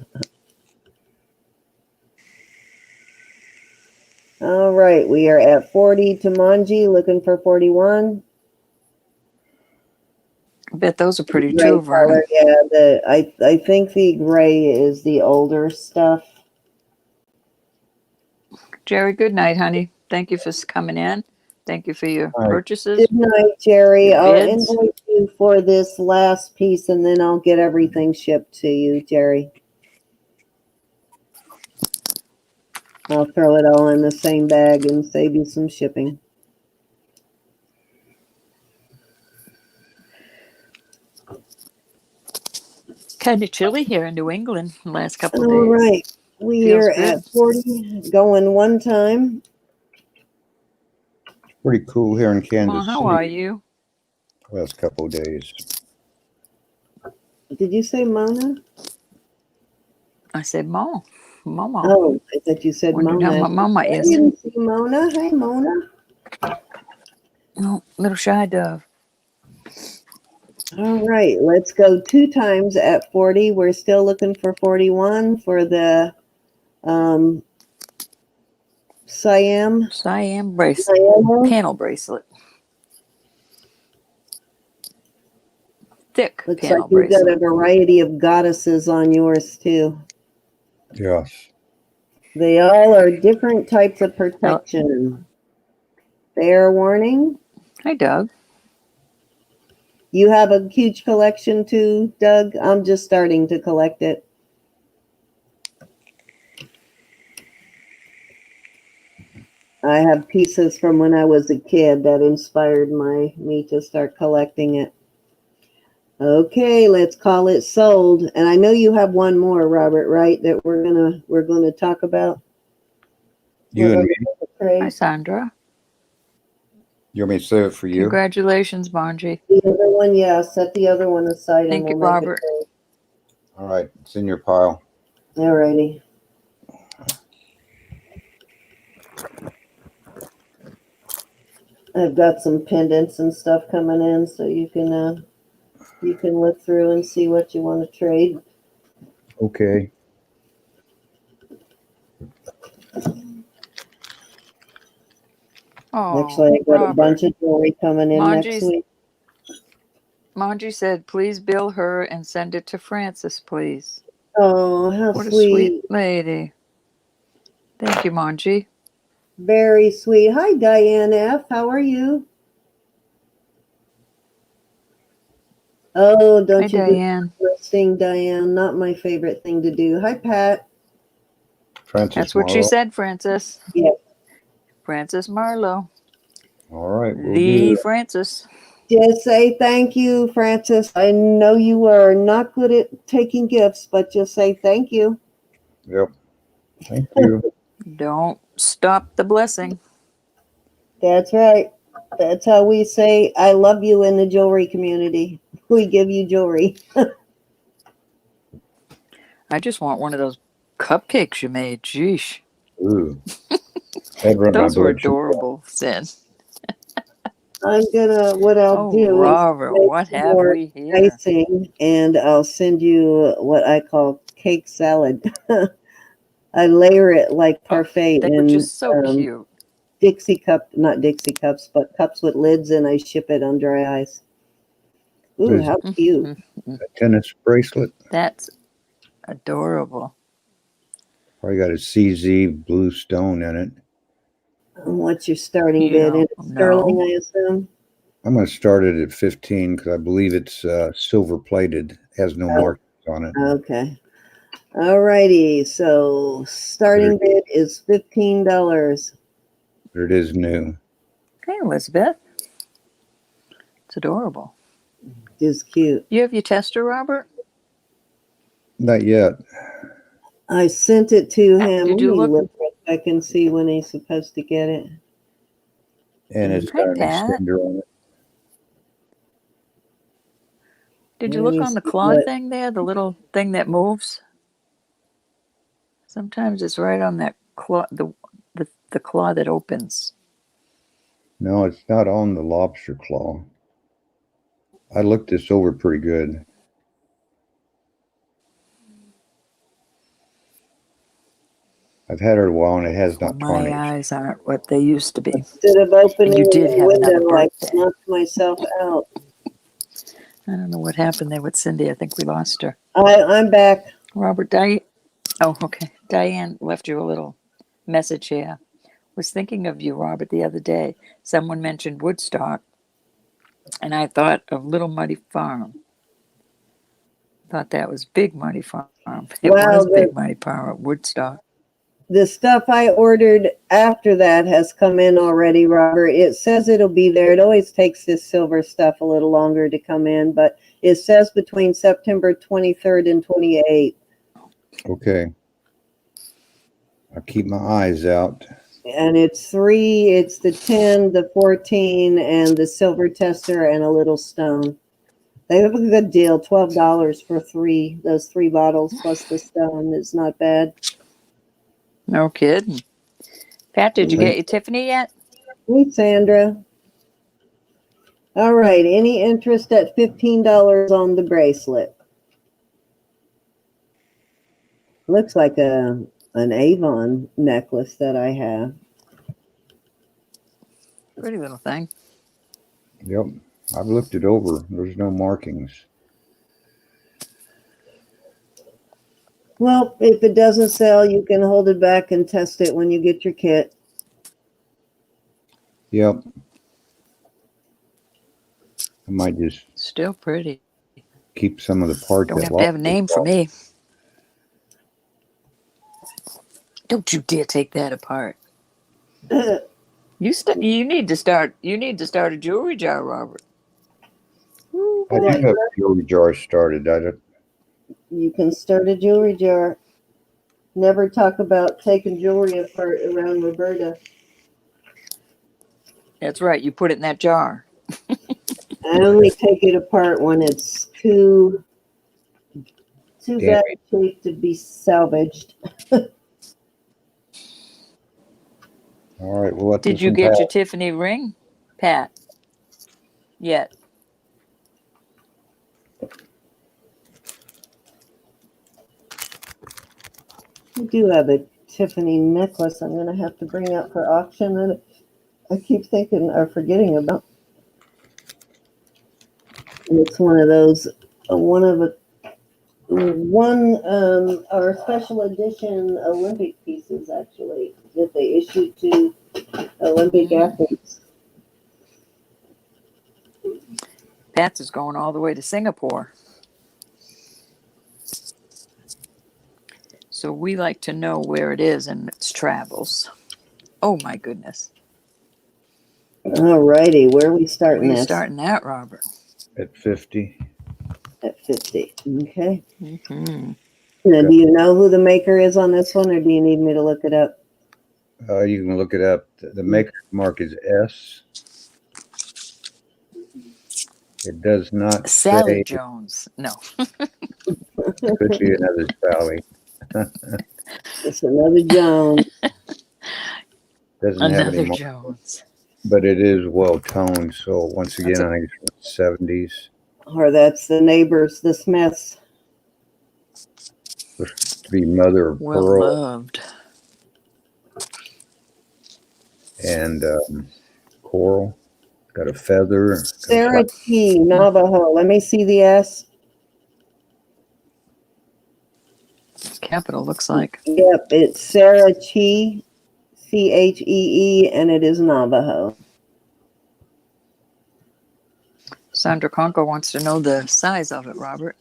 All right, we are at 40 to Manji, looking for 41. I bet those are pretty Gray too, Verna. color, yeah. I think the gray is the older stuff. Jerry, good night, honey. Thank you for coming in. Thank you for your purchases. Good night, Jerry. Your I'll bids. invoice you for this last piece, and then I'll get everything shipped to you, Jerry. I'll throw it all in the same bag and save you some shipping. Kind of chilly here in New England the last couple of days. All right. We are at 40, going one time. Pretty cool here in Kansas How City. are you? Last couple of days. Did you say Mona? I said Mama. Oh, I thought you said Wondered Mona. how my mama I is. didn't see Mona. Hi, Mona. No, little shy dove. All right, let's go 2 times at 40. We're still looking for 41 for the Siam. Siam bracelet, Siam. panel bracelet. Thick Looks like panel you've got a bracelet. variety of goddesses on yours too. Yes. They all are different types of protection. Fair warning. Hi, Doug. You have a huge collection too, Doug? I'm just starting to collect it. I have pieces from when I was a kid that inspired me to start collecting it. Okay, let's call it sold. And I know you have one more, Robert, right? That we're gonna talk about. You and me. Hi, Sandra. You want me to save it for you? Congratulations, Bonji. The other one, yeah. Set the other one aside, and Thank we'll you, make Robert. it. All right. It's in your pile. All righty. I've got some pendants and stuff coming in, so you can look through and see what you want to trade. Okay. Oh, Actually, I got Robert. a bunch of jewelry coming in next Manji's- week. Manji said, please bill her and send it to Francis, please. Oh, how What a sweet. sweet lady. Thank you, Manji. Very sweet. Hi, Diane F. How are you? Oh, Hi, don't you do Diane. listing, Diane? Not my favorite thing to do. Hi, Pat. Francis That's what she Marlowe. said, Francis. Yes. Francis Marlowe. All right. We'll The do. Francis. Just say thank you, Francis. I know you are not good at taking gifts, but just say thank you. Yep. Thank you. Don't stop the blessing. That's right. That's how we say I love you in the jewelry community. We give you jewelry. I just want one of those cupcakes you made. Jeesh. Ooh. That'd run my Those were blood sugar. adorable, Sin. What I'll Oh, do Robert, is what make have more we here? icing, and I'll send you what I call cake salad. I layer it like parfait They were in just so cute. Dixie cup, not Dixie cups, but cups with lids, and I ship it on dry ice. Ooh, Is how cute. a tennis bracelet. That's adorable. Probably got a CZ blue stone in it. And what's your starting You bid? don't It's sterling, know. I assume. I'm going to start it at 15 because I believe it's silver plated, has no markings on it. Okay. All righty. So starting bid is $15. But it is new. Hey, Elizabeth. It's adorable. It's cute. You have your tester, Robert? Not yet. I sent it to him. Did you Let me look? look. I can see when he's supposed to get it. And it's Hi, got an Pat. extender on it. Did you Let look me on the see claw what- thing there? The little thing that moves? Sometimes it's right on that claw, the claw that opens. No, it's not on the lobster claw. I looked this over pretty good. I've had it a while and it has not My tarnished. eyes aren't what they used to be. Instead of opening You did the have another window, I birthday. knocked myself out. I don't know what happened there with Cindy. I think we lost her. I'm back. Robert, oh, okay. Diane left you a little message here. Was thinking of you, Robert, the other day. Someone mentioned Woodstock, and I thought of Little Muddy Farm. Thought that was Big Muddy Farm. It Wow, was Big Muddy Farm at Woodstock. The stuff I ordered after that has come in already, Robert. It says it'll be there. It always takes this silver stuff a little longer to come in, but it says between September 23rd and 28th. Okay. I'll keep my eyes out. And it's the 10, the 14, and the silver tester and a little stone. They have a good deal, $12 for those three bottles plus the stone is not bad. No kidding. Pat, did you get your Tiffany yet? Hey, Sandra. All right. Any interest at $15 on the bracelet? Looks like an Avon necklace that I have. Pretty little thing. Yep. I've looked it over. There's no markings. Well, if it doesn't sell, you can hold it back and test it when you get your kit. Yep. I might just Still pretty. keep some of the parts. Don't have to have a name for me. Don't you dare take that apart. You need to start a jewelry jar, Robert. I do have a jewelry jar started. You can start a jewelry jar. Never talk about taking jewelry apart around Roberta. That's right. You put it in that jar. I only take it apart when it's too bad shape to be salvaged. All right. Well, Did you get your Tiffany ring, Pat? Yet? I do have a Tiffany necklace I'm going to have to bring out for auction, and I keep thinking or forgetting about. It's one of those, our special edition Olympic pieces, actually, that they issued to Olympic athletes. Pat's is going all the way to Singapore. So we like to know where it is in its travels. Oh my goodness. All righty, where are we starting Where are you this? starting that, Robert? At 50. At 50. Okay. Mm-hmm. Now, do you know who the maker is on this one, or do you need me to look it up? You can look it up. The maker mark is S. It does not Sally say. Jones. No. Could be another Sally. It's another Jones. Doesn't have any Another more, Jones. but it is well toned. So once again, I think it's from the 70s. Or that's the neighbors, the Smiths. Supposed to be mother of Well pearl loved. and coral. Got a feather. Sarah T. Navajo. Let me see the S. Capital looks like. Yep, it's Sarah Chi, Chee, and it is Navajo. Sandra Conco wants to know the size of it, Robert.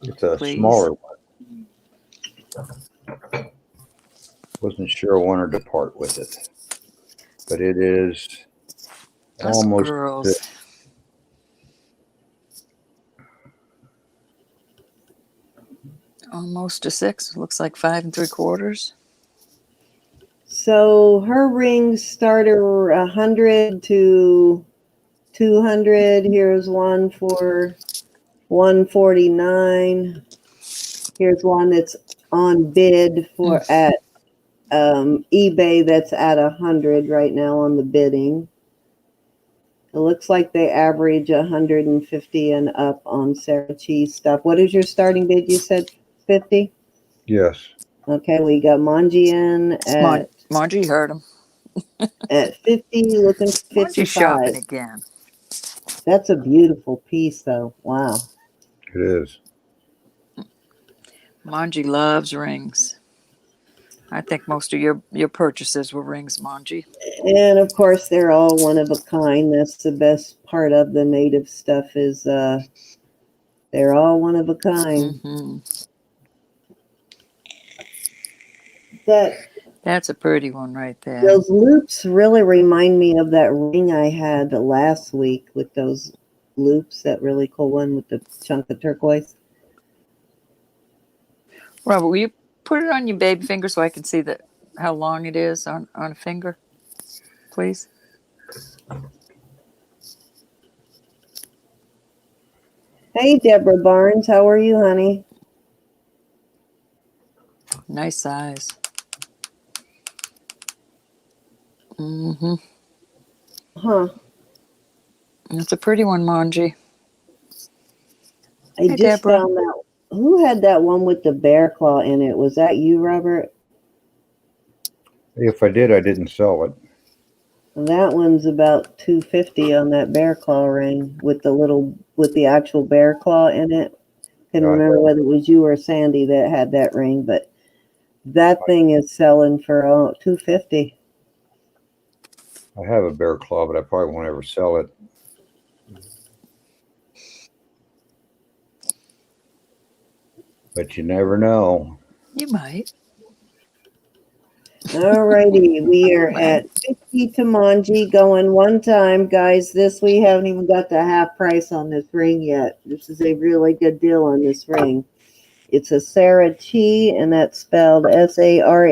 It's a Please. smaller one. Wasn't sure I wanted to part with it, but it is Us almost. girls. Almost a 6. Looks like 5 3/4. So her rings start at 100 to 200. Here's one for 149. Here's one that's on bid for at eBay that's at 100 right now on the bidding. It looks like they average 150 and up on Sarah Cheese stuff. What is your starting bid? You said 50? Yes. Okay, we got Manjian at Margie heard him. at 50, looking for Margie's shopping 55. again. That's a beautiful piece, though. Wow. It is. Margie loves rings. I think most of your purchases were rings, Margie. And of course, they're all one of a kind. That's the best part of the native stuff is they're all one of a kind. Mm-hmm. That's a pretty one right there. Those loops really remind me of that ring I had last week with those loops. That really cool one with the chunk of turquoise. Robert, will you put it on your baby finger so I can see how long it is on a finger, please? Hey, Deborah Barnes. How are you, honey? Nice size. Mm-hmm. Huh. It's a pretty one, Manji. I Hey, just Deborah. found out who had that one with the bear claw in it. Was that you, Robert? If I did, I didn't sell it. That one's about $250 on that bear claw ring with the actual bear claw in it. Couldn't Yeah, remember whether it was you or Sandy that had that ring, but that thing is selling for $250. I have a bear claw, but I probably won't ever sell it. But you never know. You might. Alrighty, we are at 50 Tamanji going one time, guys. We haven't even got the half price on this ring yet. This is a really good deal on this ring. It's a Sarah Chi, and that's spelled Sarah.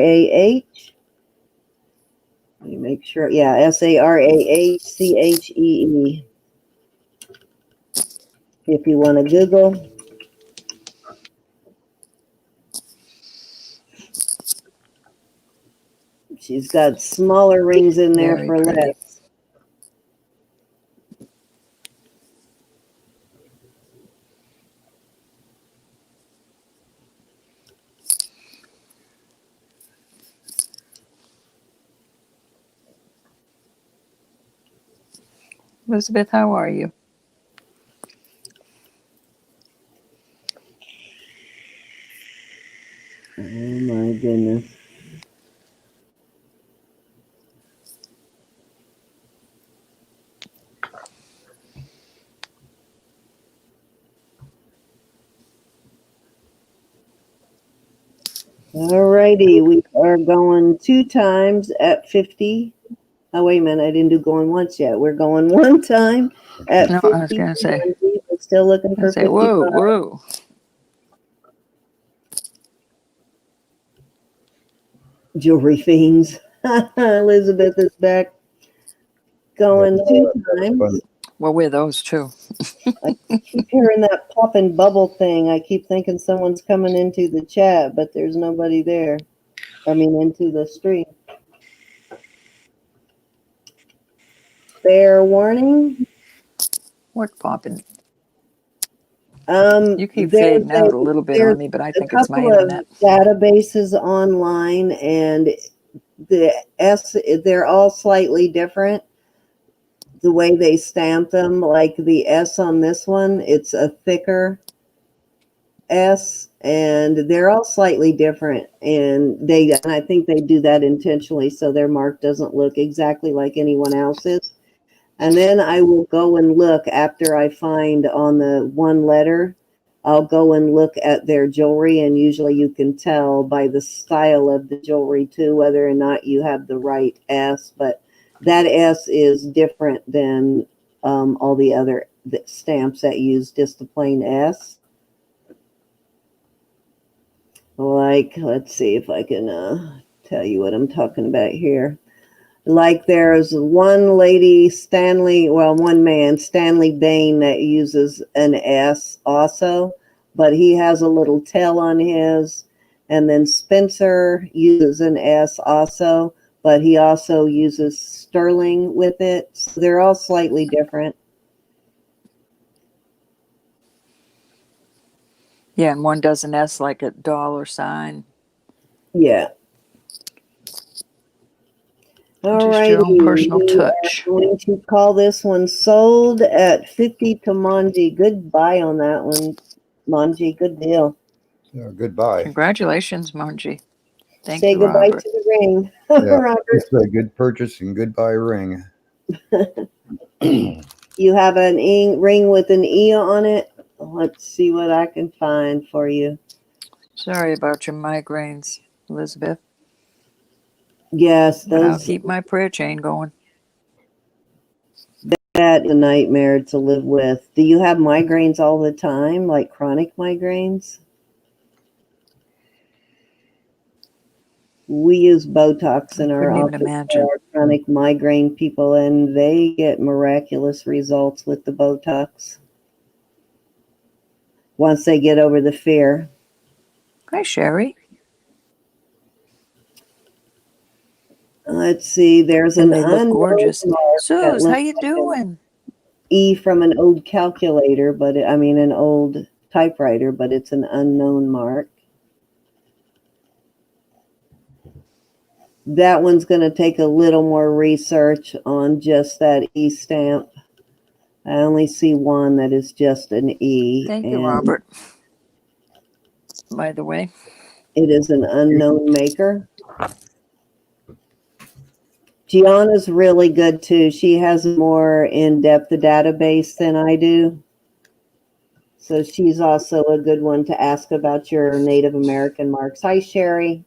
Let me make sure. Yeah, Sarahchee. If you want to Google. She's got smaller rings in there Very for pretty. less. Elizabeth, how are you? Oh my goodness. Alrighty, we are going two times at 50. Oh, wait a minute, I didn't do going once yet. We're going one time at No, 50. I was going to say. We're still looking for 55. Whoa. Jewelry fiends. Elizabeth is back. Going two times. Well, we're those too. I keep hearing that popping bubble thing. I keep thinking someone's coming into the chat, but there's nobody there. I mean, into the stream. Fair warning. What popping? You keep fading out a little bit on me, but I think it's my internet. Databases online, and they're all slightly different. The way they stamp them, like the S on this one, it's a thicker S, and they're all slightly different. And I think they do that intentionally so their mark doesn't look exactly like anyone else's. And then I will go and look after I find on the one letter. I'll go and look at their jewelry, and usually you can tell by the style of the jewelry too whether or not you have the right S. But that S is different than all the other stamps that use just the plain S. Like, let's see if I can tell you what I'm talking about here. Like there's one lady, one man, Stanley Bain, that uses an S also, but he has a little tail on his. And then Spencer uses an S also, but he also uses sterling with it. So they're all slightly different. Yeah, and one does an S like a $sign. Yeah. All right, your own personal touch. I'm going to call this one sold at 50 to Manji. Goodbye on that one, Manji. Good deal. Goodbye. Congratulations, Manji. Say you, goodbye Robert. to the ring, Yeah, Robert. it's a good purchase and goodbye ring. You have an ring with an E on it. Let's see what I can find for you. Sorry about your migraines, Elizabeth. Yes, But I'll keep my prayer chain going. That's a nightmare to live with. Do you have migraines all the time, like chronic migraines? We use Botox in our office for our chronic migraine people, and they get miraculous results with the Botox once they get over the fear. Hi, Sherry. Let's see. There's and an they look unknown gorgeous. mark. Suze, how you doing? E from an old calculator, but I mean an old typewriter, but it's an unknown mark. That one's going to take a little more research on just that E stamp. I only see one that is just an E. Thank you, and Robert. By the way, it is an unknown maker. Gianna's really good too. She has a more in-depth database than I do. So she's also a good one to ask about your Native American marks. Hi, Sherry.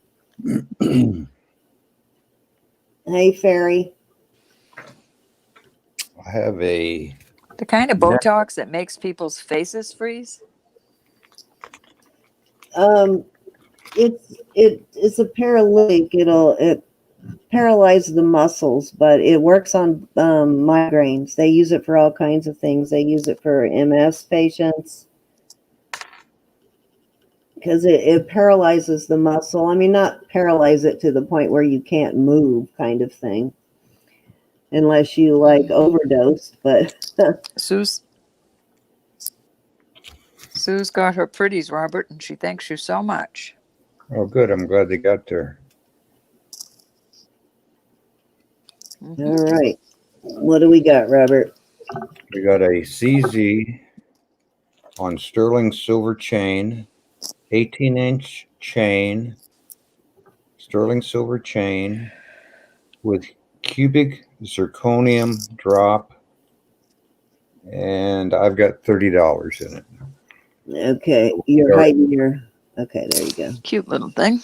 Hey, Fairy. I have a the kind of Botox that makes people's faces freeze. It's a paralytic. It paralyzes the muscles, but it works on migraines. They use it for all kinds of things. They use it for MS patients because it paralyzes the muscle. I mean, not paralyze it to the point where you can't move, kind of thing, unless you like overdose. But Sue's got her pretties, Robert, and she thanks you so much. Oh, good. I'm glad they got there. All right. What do we got, Robert? We got a CZ on sterling silver chain, 18-inch chain, sterling silver chain with cubic zirconium drop, and I've got $30 in it. Okay, you're hiding your. Okay, there you go. Cute little thing.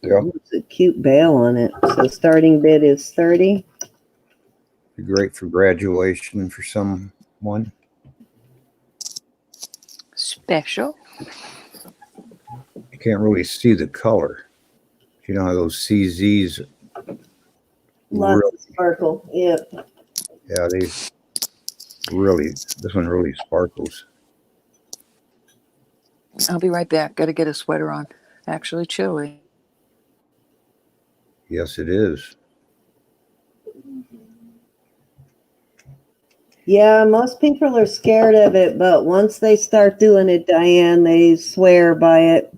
Yep. It's a cute bail on it. So starting bid is 30. Be great for graduation for someone. Special. You can't really see the color. You know how those CZs Lots of sparkle. Yep. Yeah, this one really sparkles. I'll be right back. Got to get a sweater on. Actually chilly. Yes, it is. Yeah, most people are scared of it, but once they start doing it, Diane, they swear by it.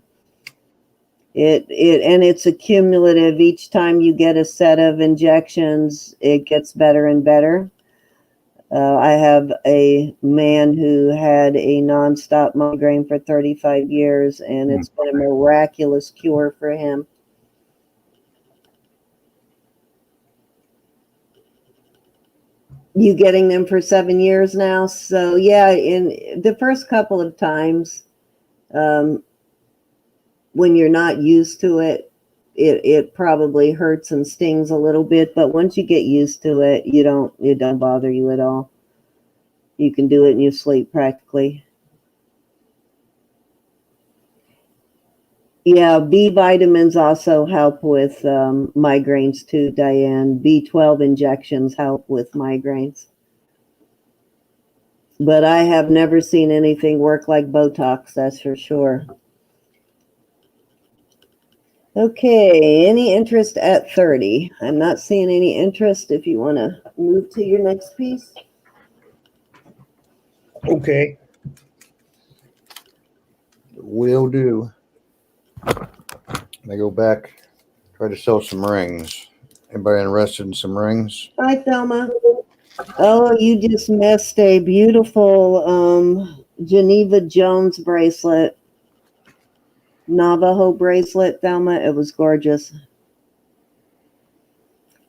And it's accumulative. Each time you get a set of injections, it gets better and better. I have a man who had a nonstop migraine for 35 years, and it's been a miraculous cure for him. You getting them for 7 years now? So yeah, in the first couple of times, when you're not used to it, it probably hurts and stings a little bit, but once you get used to it, it don't bother you at all. You can do it in your sleep practically. Yeah, B vitamins also help with migraines too, Diane. B12 injections help with migraines. But I have never seen anything work like Botox, that's for sure. Okay, any interest at 30? I'm not seeing any interest. If you want to move to your next piece. Okay. Will do. I go back, try to sell some rings. Anybody interested in some rings? Hi, Thelma. Oh, you just missed a beautiful Geneva Jones bracelet. Navajo bracelet, Thelma. It was gorgeous.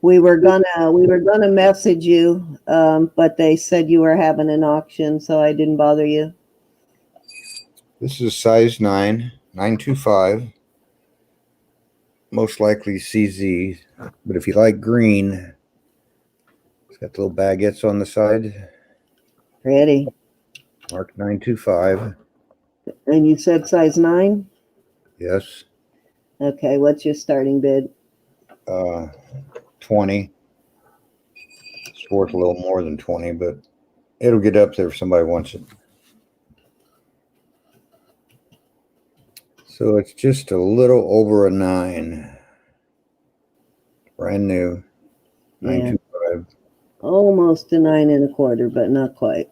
We were gonna message you, but they said you were having an auction, so I didn't bother you. This is size 925. Most likely CZ, but if you like green, it's got the little baguettes on the side. Pretty. Mark 925. And you said size 9? Yes. Okay, what's your starting bid? 20. It's worth a little more than 20, but it'll get up there if somebody wants it. So it's just a little over a 9. Brand new. 925. almost a 9 1/4, but not quite.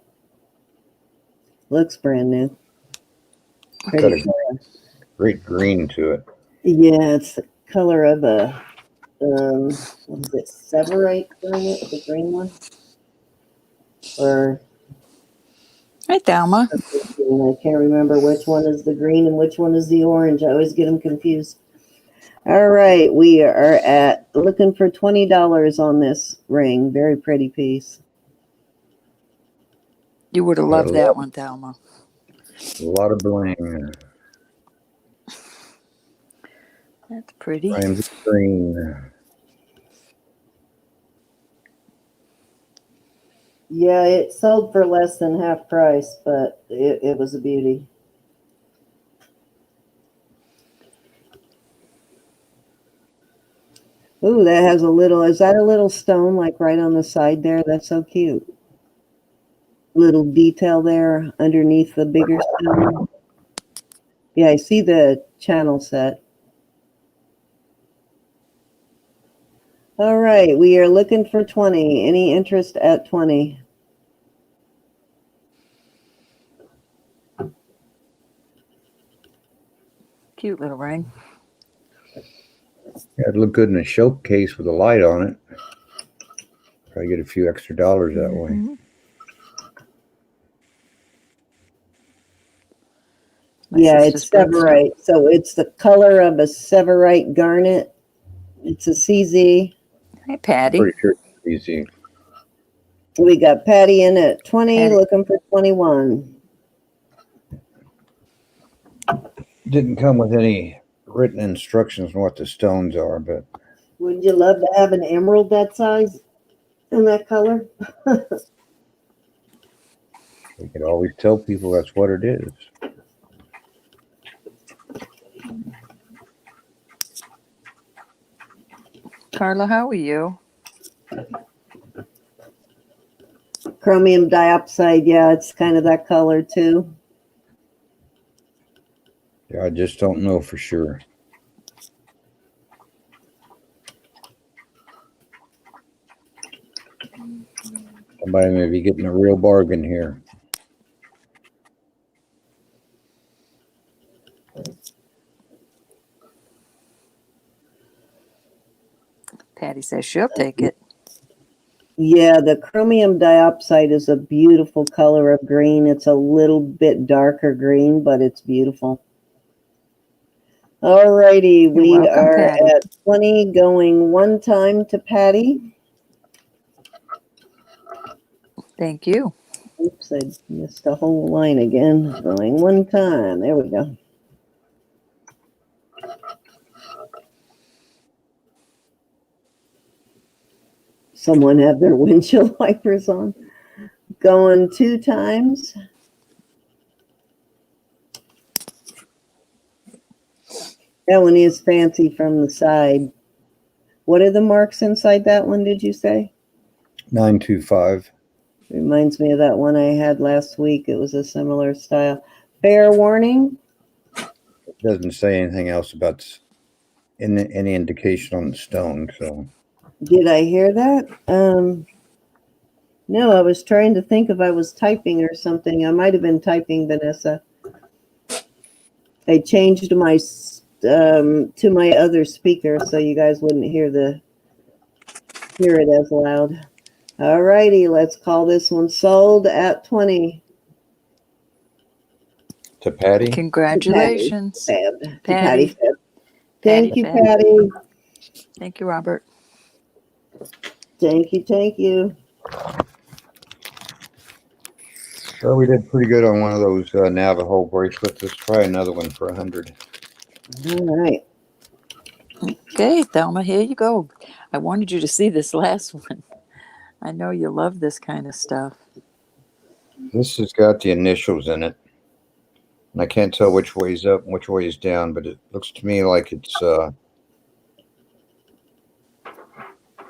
Looks brand new. Got a Pretty color. great green to it. Yeah, it's the color of a what is it, Severite garnet, the green one? Or Hi, Thelma. I can't remember which one is the green and which one is the orange. I always get them confused. All right, we are at looking for $20 on this ring. Very pretty piece. You would have Got a loved that lot- one, Thelma. A lot of bling. That's pretty. Frames of green. Yeah, it sold for less than half price, but it was a beauty. Ooh, that has a little, is that a little stone like right on the side there? That's so cute. Little detail there underneath the bigger stone. Yeah, I see the channel set. All right, we are looking for 20. Any interest at 20? Cute little ring. Yeah, it'd look good in a showcase with a light on it. Probably get a few extra dollars that way. Yeah, it's Severite. So it's the color of a Severite garnet. It's a CZ. Hi, Patty. Pretty sure it's easy. We got Patty in at 20, Patty. looking for 21. Didn't come with any written instructions on what the stones are, but Wouldn't you love to have an emerald that size and that color? we could always tell people that's what it is. Carla, how are you? Chromium diopside, yeah, it's kind of that color too. Yeah, I just don't know for sure. Somebody may be getting a real bargain here. Patty says she'll take it. Yeah, the chromium diopside is a beautiful color of green. It's a little bit darker green, but it's beautiful. All righty, we welcome, are Patty. at 20, going one time to Patty. Thank you. Oops, I missed a whole line again. Going one time. There we go. Someone have their windshield wipers on. Going two times. That one is fancy from the side. What are the marks inside that one, did you say? 925. Reminds me of that one I had last week. It was a similar style. Fair warning. It doesn't say anything else about any indication on the stone, so. Did I hear that? No, I was trying to think if I was typing or something. I might have been typing, Vanessa. I changed my to my other speaker so you guys wouldn't hear it as loud. All righty, let's call this one sold at 20. To Patty? Congratulations. Patty. Patty. Thank you, Patty. Patty. Thank you, Robert. Thank you, thank you. Well, we did pretty good on one of those Navajo bracelets. Let's try another one for 100. All right. Okay, Thelma, here you go. I wanted you to see this last one. I know you love this kind of stuff. This has got the initials in it. And I can't tell which way is up and which way is down, but it looks to me like it's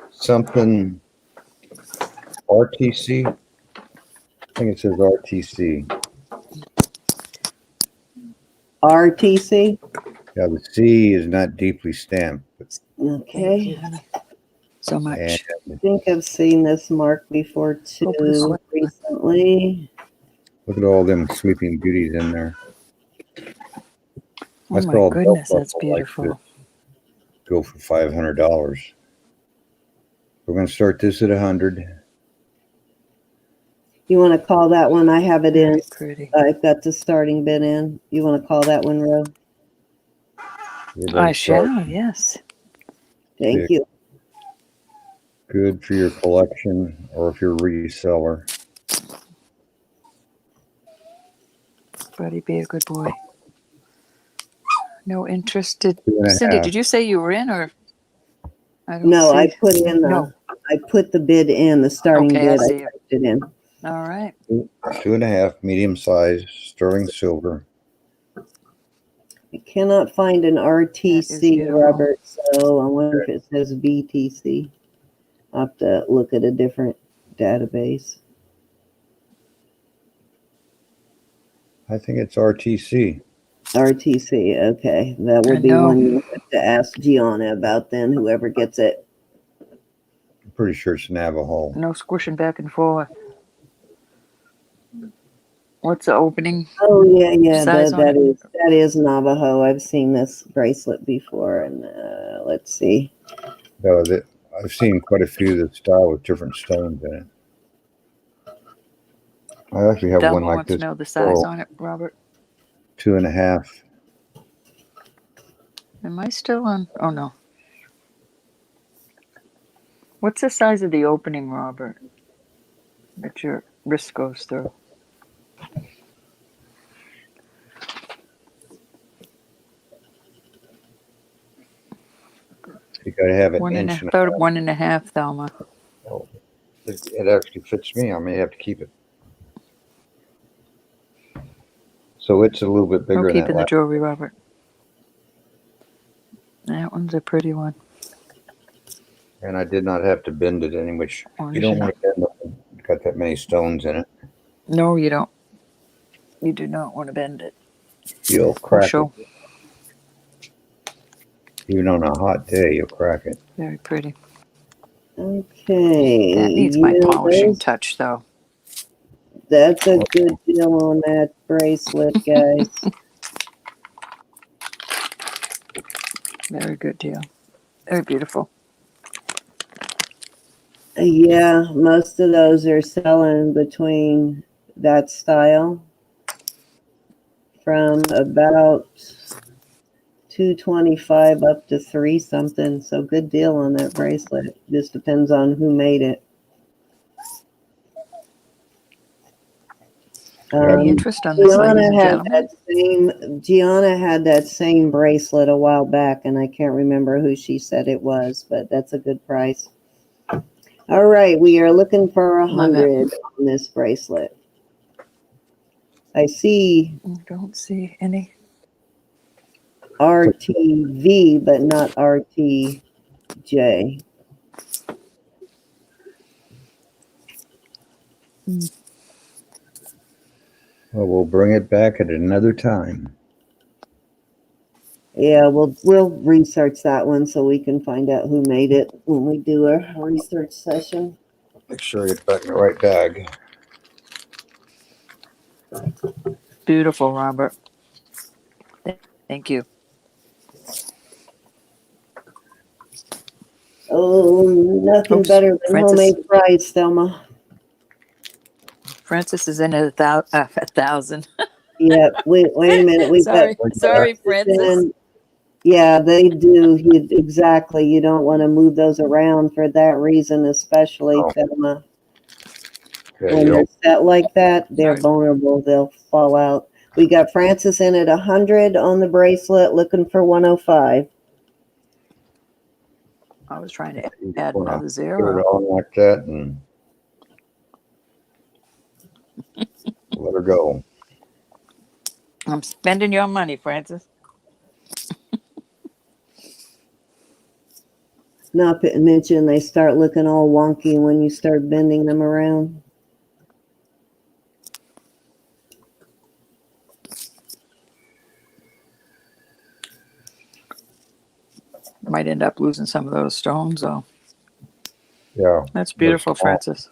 something RTC. I think it says RTC. RTC. Yeah, the C is not deeply stamped. Okay. so much. And I think I've seen this mark before Hope this too one- recently. look at all them sleeping beauties in there. Oh I my saw a belt goodness, that's buckle like beautiful. go for $500. We're going to start this at 100. You want to call that one? I have it in. Very pretty. I've got the starting bid in. You want to call that one, Ro? We're I going to start shall, yes. Thank you. good for your collection or if you're a reseller. Buddy, be a good boy. No interested. 2.5. Cindy, did you say you were in or? I don't No, I see. put in the. No. I put the bid in, the starting Okay, I bid. I see it. typed it in. All right. 2.5, medium size, sterling silver. I cannot find an That is RTC, beautiful. Robert, so I wonder if it says BTC. I'll have to look at a different database. I think it's RTC. RTC, okay. That I will be know. one you have to ask Gianna about then, whoever gets it. I'm pretty sure it's Navajo. No squishing back and forth. What's the opening? Oh, yeah, Size on it? that is Navajo. I've seen this bracelet before, and let's see. No, I've seen quite a few that style with different stones in it. I actually have Thelma one like wants to this. know the size on it, Robert. 2.5. Am I still on? Oh, no. What's the size of the opening, Robert, that your wrist goes through? You got to have an One and inch. about 1.5, Thelma. It actually fits me. I may have to keep it. So it's a little bit bigger No than keeping the that. jewelry, Robert. That one's a pretty one. And I did not have to bend it any, which Or you is don't it? want to bend it. It's got that many stones in it. No, you don't. You do not want to bend it. You'll Or crack show. it. Even on a hot day, you'll crack it. Very pretty. Okay. That needs my polishing yes, touch, though. That's a good deal on that bracelet, guys. Very good deal. Very beautiful. Yeah, most of those are selling between that style from about 225 up to 3 something. So good deal on that bracelet. Just depends on who made it. Any interest on this, ladies and gentlemen? Gianna had that same bracelet a while back, and I can't remember who she said it was, but that's a good price. All right, we are looking for 100 on this bracelet. I see I don't see any. RTV, but not RTJ. Well, we'll bring it back at another time. Yeah, we'll research that one so we can find out who made it when we do our research session. Make sure I get back in the right bag. Beautiful, Robert. Thank you. Oh, nothing Oops, better than Francis. homemade fries, Thelma. Francis is in at 1,000. Yeah, wait a minute. Sorry, Francis. Yeah, they do. Exactly. You don't want to move those around for that reason, especially Thelma. When they're set like that, they're vulnerable. They'll fall out. We got Francis in at 100 on the bracelet, looking for 105. I was trying to add Put another it 0. on like that and let her go. I'm spending your money, Francis. Not to mention they start looking all wonky when you start bending them around. Might end up losing some of those stones, though. Yeah. That's beautiful, Small. Francis.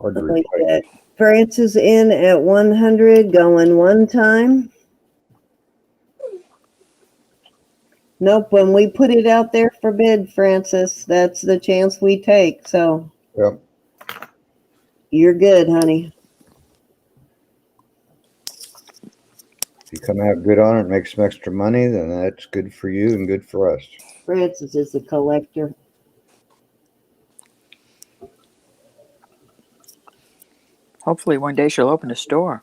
Hard to Like replace. that. Francis in at 100, going one time. Nope, when we put it out there for bid, Francis, that's the chance we take. So Yep. you're good, honey. If you come out good on it, make some extra money, then that's good for you and good for us. Francis is a collector. Hopefully one day she'll open a store.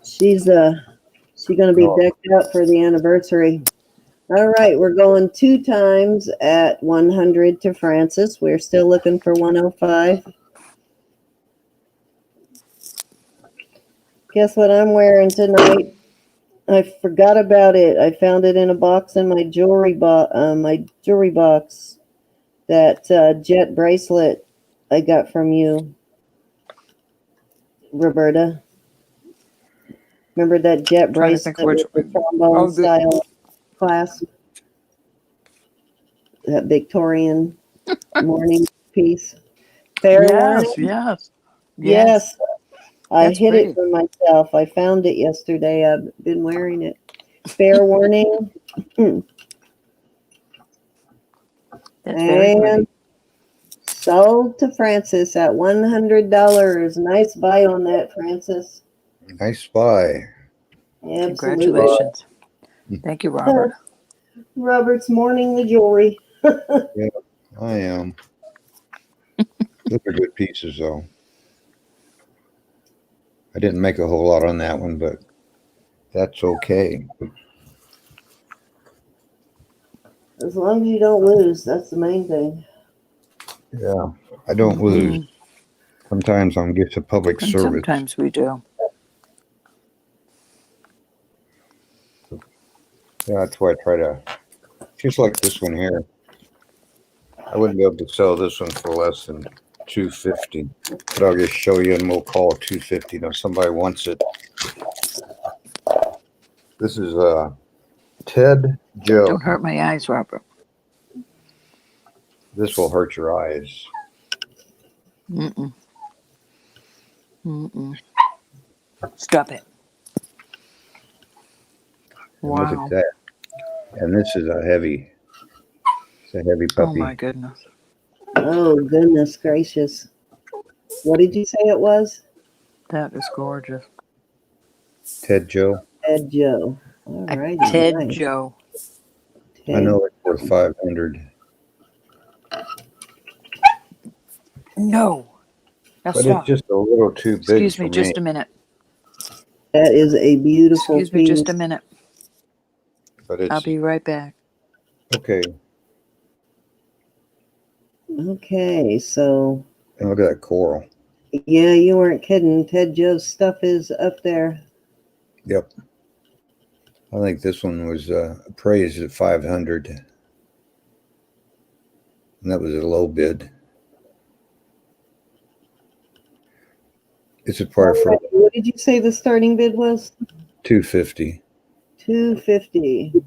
She's gonna be Oh. decked out for the anniversary. All right, we're going two times at 100 to Francis. We're still looking for 105. Guess what I'm wearing tonight? I forgot about it. I found it in a box in my jewelry box. That jet bracelet I got from you, Roberta. Remember that jet Trying to think bracelet which. with the trombone Oh, style clasp? That Victorian morning piece. Fair warning? Yes. Yes. I That's hid pretty. it from myself. I found it yesterday. I've been wearing it. Fair warning. That's very pretty. And sold to Francis at $100. Nice buy on that, Francis. Nice buy. Absolutely. Congratulations. Thank you, Robert. Robert's mourning the jewelry. Yeah, I am. Those are good pieces, though. I didn't make a whole lot on that one, but that's okay. As long as you don't lose, that's the main thing. Yeah, I don't lose. Sometimes I'm get to public And service. sometimes we do. Yeah, that's why I try to, just like this one here. I wouldn't be able to sell this one for less than $250, but I'll just show you and we'll call it $250. Now somebody wants it. This is Ted Joe. Don't hurt my eyes, Robert. This will hurt your eyes. Mm-mm. Stop it. And Wow. look at that. And this is a heavy. It's a heavy Oh puppy. my goodness. Oh, goodness gracious. What did you say it was? That is gorgeous. Ted Joe. Ted Joe. All right. Ted nice. Joe. I know it's worth $500, No. Now but stop. it's just a little too big. Excuse me for just a minute. That is a beautiful Excuse me piece. just a minute. But it's I'll be right back. okay. Okay, so And look at that coral. yeah, you weren't kidding. Ted Joe's stuff is up there. Yep. I think this one was appraised at $500, and that was a low bid. It's a part for All right, what did you say the starting bid was? $250. $250.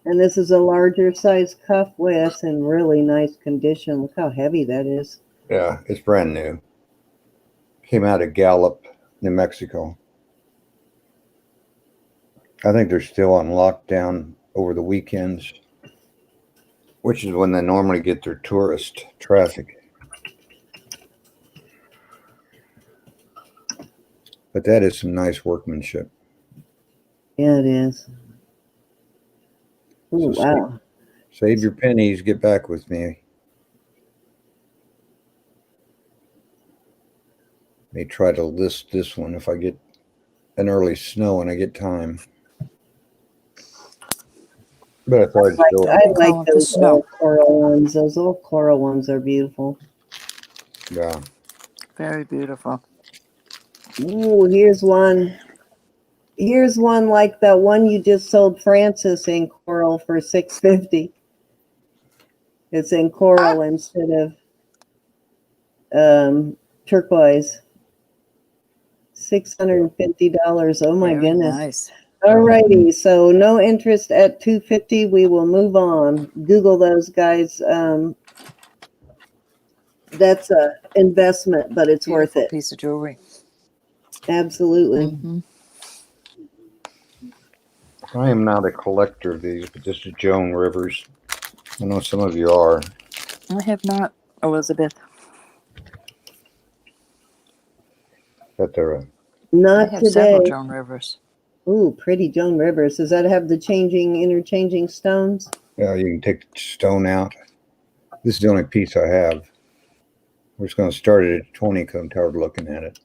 And this is a larger size cuff with in really nice condition. Look how heavy that is. Yeah, it's brand new. Came out of Gallup, New Mexico. I think they're still on lockdown over the weekends, which is when they normally get their tourist traffic. But that is some nice workmanship. Yeah, it is. Oh, So wow. Save your pennies, get back with me. May try to list this one if I get an early snow and I get time. But I thought I'd show I Call like it the those snow. old coral ones. Those old coral ones are beautiful. Yeah. Very beautiful. Ooh, here's one. Here's one like the one you just sold Francis in coral for $650. It's in coral instead of turquoise. $650. Oh my Very goodness. nice. All righty. So no interest at 250. We will move on. Google those guys. That's a investment, but it's worth Beautiful it. piece of jewelry. Absolutely. Mhm. I am not a collector of these, but this is Joan Rivers. I know some of you are. I have not, Elizabeth. But they're I Not have several today. Joan Rivers. Ooh, pretty Joan Rivers. Does that have the interchanging stones? you can take the stone out. This is the only piece I have. We're just going to start it at 20 because I'm tired of looking at it.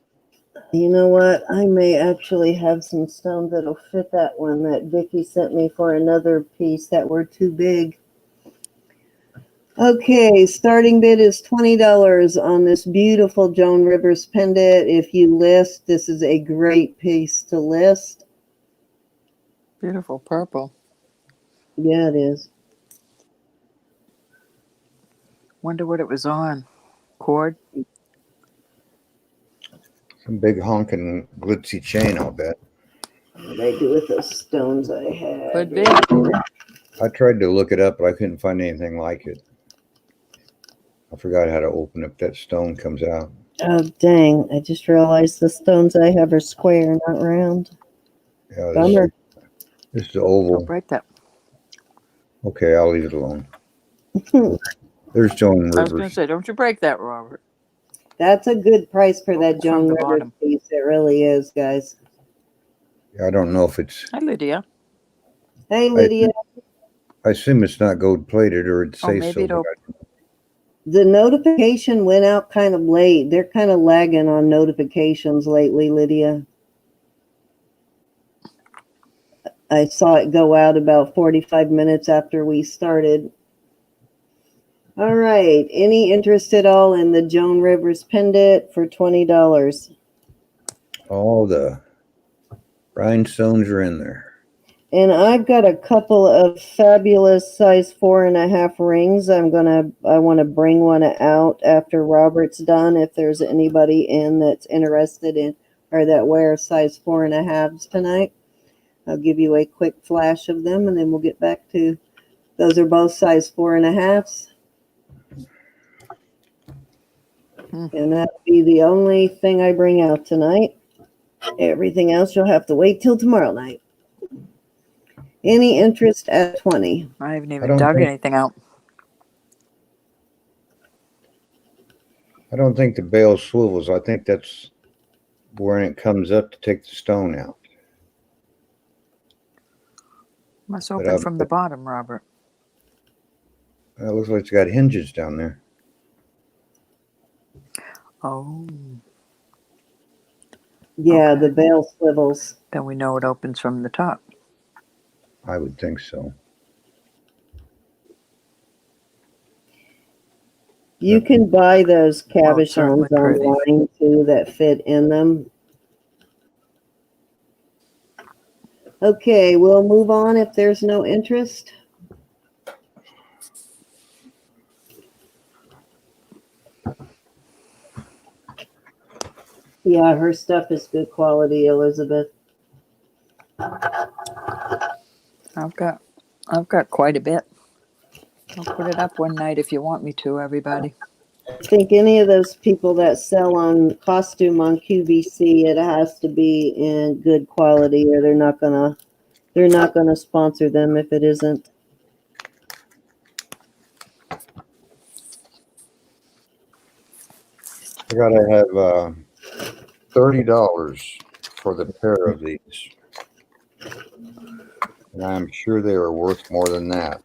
You know what? I may actually have some stones that'll fit that one that Vicki sent me for another piece that were too big. Okay, starting bid is $20 on this beautiful Joan Rivers pendant. If you list, this is a great piece to list. Beautiful purple. Yeah, it is. Wonder what it was on. Cord? Some big honking glitzy chain, I'll bet. What did I do with those stones I had? Could be. I tried to look it up, but I couldn't find anything like it. I forgot how to open it. That stone comes out. Oh, dang. I just realized the stones I have are square, not round. Yeah, Bummer. this is the Don't oval. break that. Okay, I'll leave it alone. There's Joan I was going to Rivers. say, don't you break that, Robert. That's a good price for that Opens from Joan the Rivers bottom. piece. It really is, guys. I don't know if it's. Hi, Lydia. Hey, Lydia. I assume it's not gold plated, or it'd Oh, say maybe so. it'll. The notification went out kind of late. They're kind of lagging on notifications lately, Lydia. I saw it go out about 45 minutes after we started. All right. Any interest at all in the Joan Rivers pendant for $20? All the rhinestones are in there. And I've got a couple of fabulous size 4.5 rings. I want to bring one out after Robert's done. If there's anybody in that's interested in or that wears size 4.5s tonight, I'll give you a quick flash of them, and then we'll get back to. Those are both size 4.5s, and that'll be the only thing I bring out tonight. Everything else you'll have to wait till tomorrow night. Any interest at 20? I haven't I even don't dug think- anything out. I don't think the bale swivels. I think that's when it comes up to take the stone out. Must But, open from the bottom, Robert. It looks like it's got hinges down there. Oh, Yeah, Okay. the bale swivels. then we know it opens from the top. I would think so. You can buy those Well, it's certainly cabochons pretty. online too that fit in them. Okay, we'll move on if there's no interest. Yeah, her stuff is good quality, Elizabeth. I've got quite a bit. I'll put it up one night if you want me to, everybody. I think any of those people that sell on costume on QVC, it has to be in good quality, or they're not gonna sponsor them if it isn't. I gotta have $30 for the pair of these, and I'm sure they are worth more than that.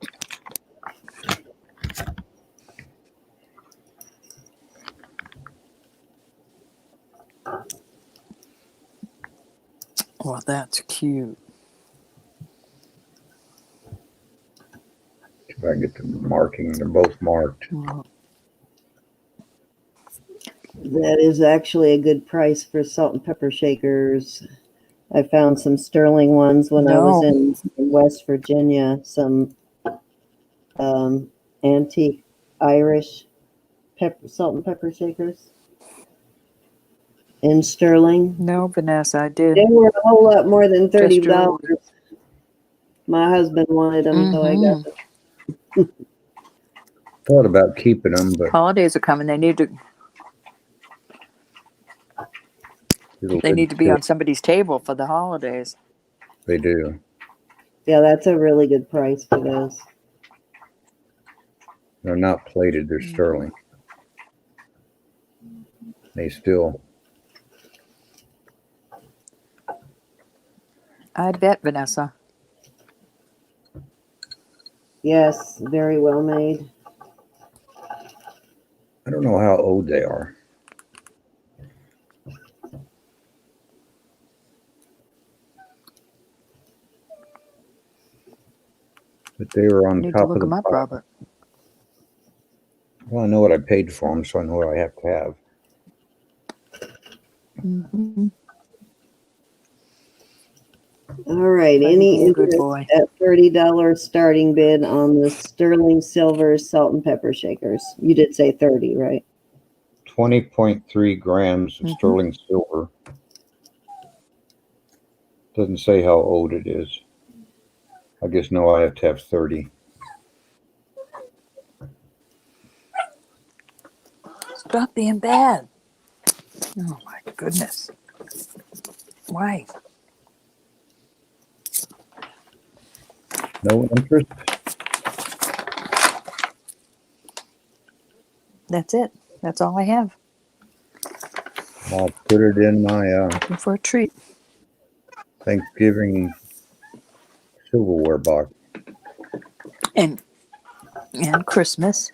Well, that's cute. If I get the marking, they're both marked. Well, That is actually a good price for salt and pepper shakers. I found some sterling ones when I was No. in West Virginia, some antique Irish salt and pepper shakers. in sterling. No, Vanessa, I did. They were a whole lot more than $30. jewelry. My husband wanted them, so I got them. Thought about keeping them, but Holidays are coming. They need to be on somebody's table for the holidays. They do. Yeah, that's a really good price for those. They're not plated. They're sterling. They still. I bet, Vanessa. Yes, very well made. I don't know how old they are. But they were on Need top to look of the them up, pile. Robert. Well, I know what I paid for them, so I know what I have to have. Mm-hmm. All right. Buddy, Any be a good interest boy. at $30 starting bid on the sterling silver salt and pepper shakers? You did say 30, right? 20.3 grams of sterling silver. Doesn't say how old it is. I guess no, I have to have 30. Stop being bad. Oh my goodness. Why? No interest? That's it. That's all I have. I'll put it in my Looking for a treat. Thanksgiving silverware box. And Christmas.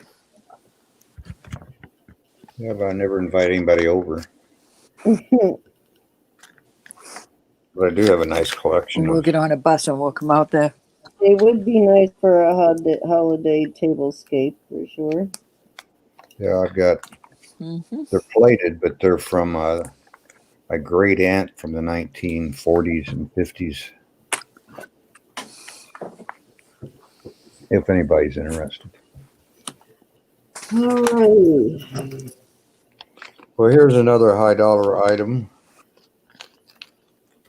Yeah, but I never invite anybody over. But I do have a nice collection. We'll get on a bus and we'll come out there. It would be nice for a holiday tablescape for sure. Yeah, I've got. They're plated, but they're from a great aunt from the 1940s and 50s. If anybody's interested. All right. Well, here's another high dollar item.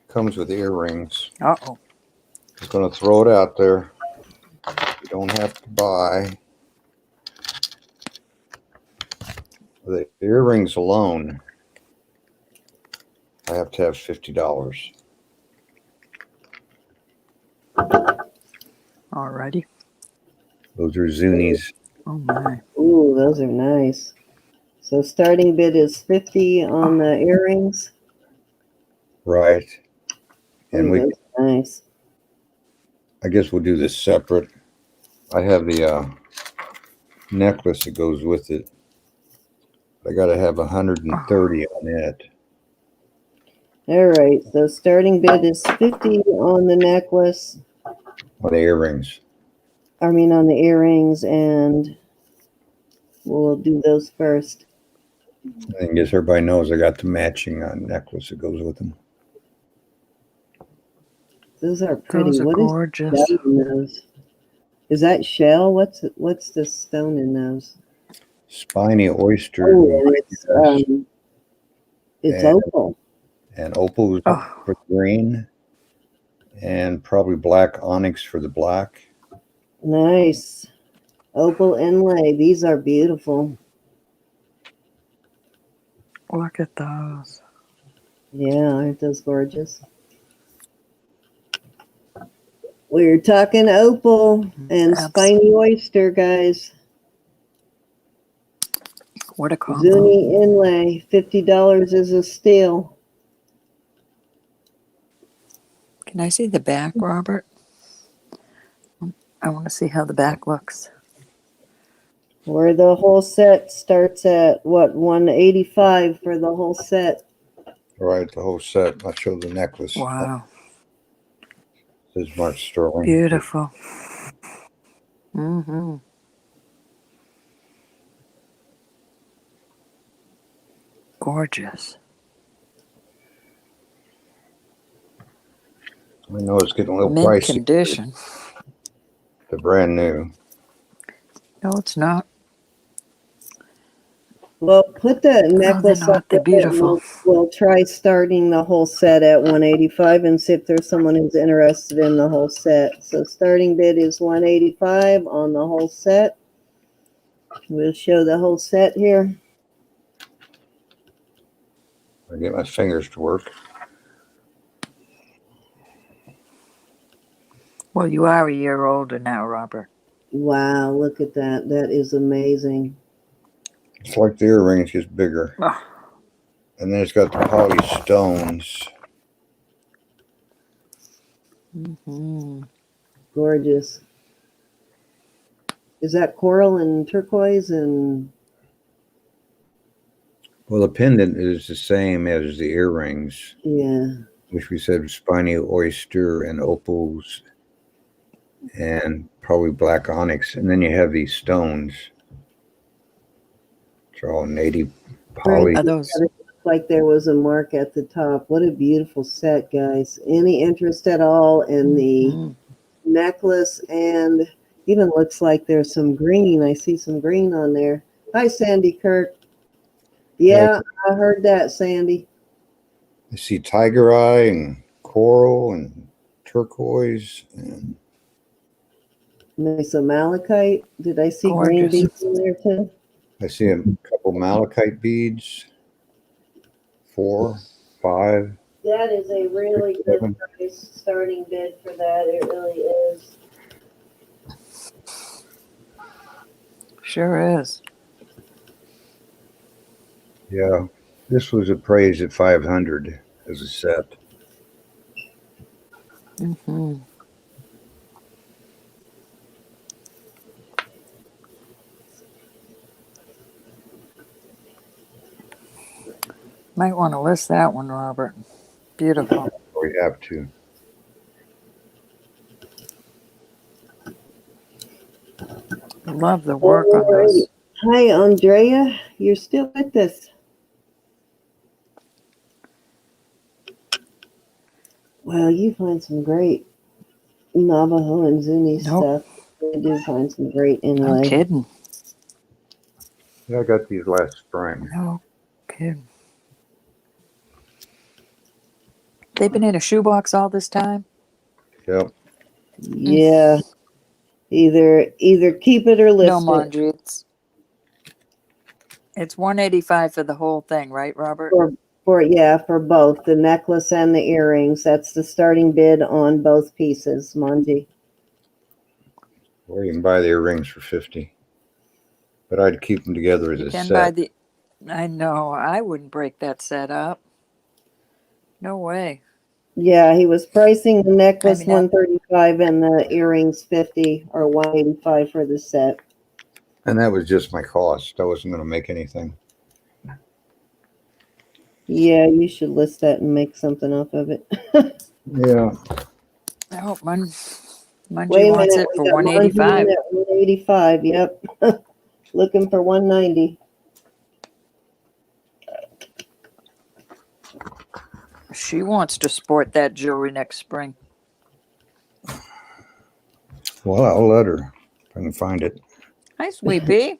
Comes with earrings. Uh-oh. Just going to throw it out there. You don't have to buy. The earrings alone, I have to have $50. Alrighty. Those are Zunis. Oh my. Ooh, those are nice. So starting bid is 50 on the earrings. Right. And Ooh, those are nice. I guess we'll do this separate. I have the necklace that goes with it. I got to have 130 on it. All right. So starting bid is 50 on the necklace. On the earrings. I mean, on the earrings, and we'll do those first. I guess everybody knows I got the matching necklace that goes with them. Those are pretty. Those are What gorgeous. is in those? Is that shell? What's the stone in those? Spiny oyster. Oh, it's opal. And opal for green. And probably black onyx for the black. Nice. Opal inlay. These are beautiful. Look at those. Yeah, aren't those gorgeous? We're talking opal and spiny oyster, guys. What a combo. Zuni inlay. $50 is a steal. Can I see the back, Robert? I want to see how the back looks. Where the whole set starts at, what, $185 for the whole set. Right, the whole set. I'll show the necklace. Wow. This is Mark Sterling. Beautiful. Mm-hmm. Gorgeous. I know it's getting a little Mint pricey. condition. They're brand new. No, it's not. Well, put the Oh, they're necklace up not. They're there, and beautiful. we'll try starting the whole set at 185 and see if there's someone who's interested in the whole set. So starting bid is 185 on the whole set. We'll show the whole set here. I get my fingers to work. Well, you are a year older now, Robert. Wow, look at that. That is amazing. It's like the earrings get bigger. Oh, And then it's got the poly stones. mhm. Gorgeous. Is that coral and turquoise and Well, the pendant is the same as the earrings, yeah. which we said was spiny oyster and opals and probably black onyx. And then you have these stones. It's all native poly. Are those? It looked like there was a mark at the top. What a beautiful set, guys. Any interest at all in the Mhm. necklace? And even looks like there's some green. I see some green on there. Hi, Sandy Kirk. Yeah, I heard that, Sandy. You see tiger eye and coral and turquoise. And There's some malachite. Did I see green Gorgeous. beads in there too? I see a couple malachite beads. 4, 5. That is a really good 7. price starting bid for that. It really is. Sure is. Yeah, this was appraised at 500 as a set. Mm-hmm. Might want to list that one, Robert. Beautiful. We have to. Love the work on those. Hi, Andrea. You're still with us. Wow, you find some great Navajo and Zuni Nope. stuff. You do find some great No inlay. kidding. Yeah, I got these last spring. No kidding. They've been in a shoebox all this time? Yep. Yeah. Either keep it or No, list it. Manji. It's $185 for the whole thing, right, Robert? For both the necklace and the earrings. That's the starting bid on both pieces, Manji. Or you can buy the earrings for 50. But I'd keep them together as You a can set. buy the. I know. I wouldn't break that set up. No way. Yeah, he was pricing the necklace I mean, $135 and the earrings $50 or $185 for the set. And that was just my cost. I wasn't going to make anything. Yeah, you should list that and make something off of it. Yeah. Oh, Manji Wait a wants minute, it for we got Manji in $185. at 185. Yep. Looking for 190. She wants to sport that jewelry next spring. Well, I'll let her if I can find it. Hi, Sweet Pea.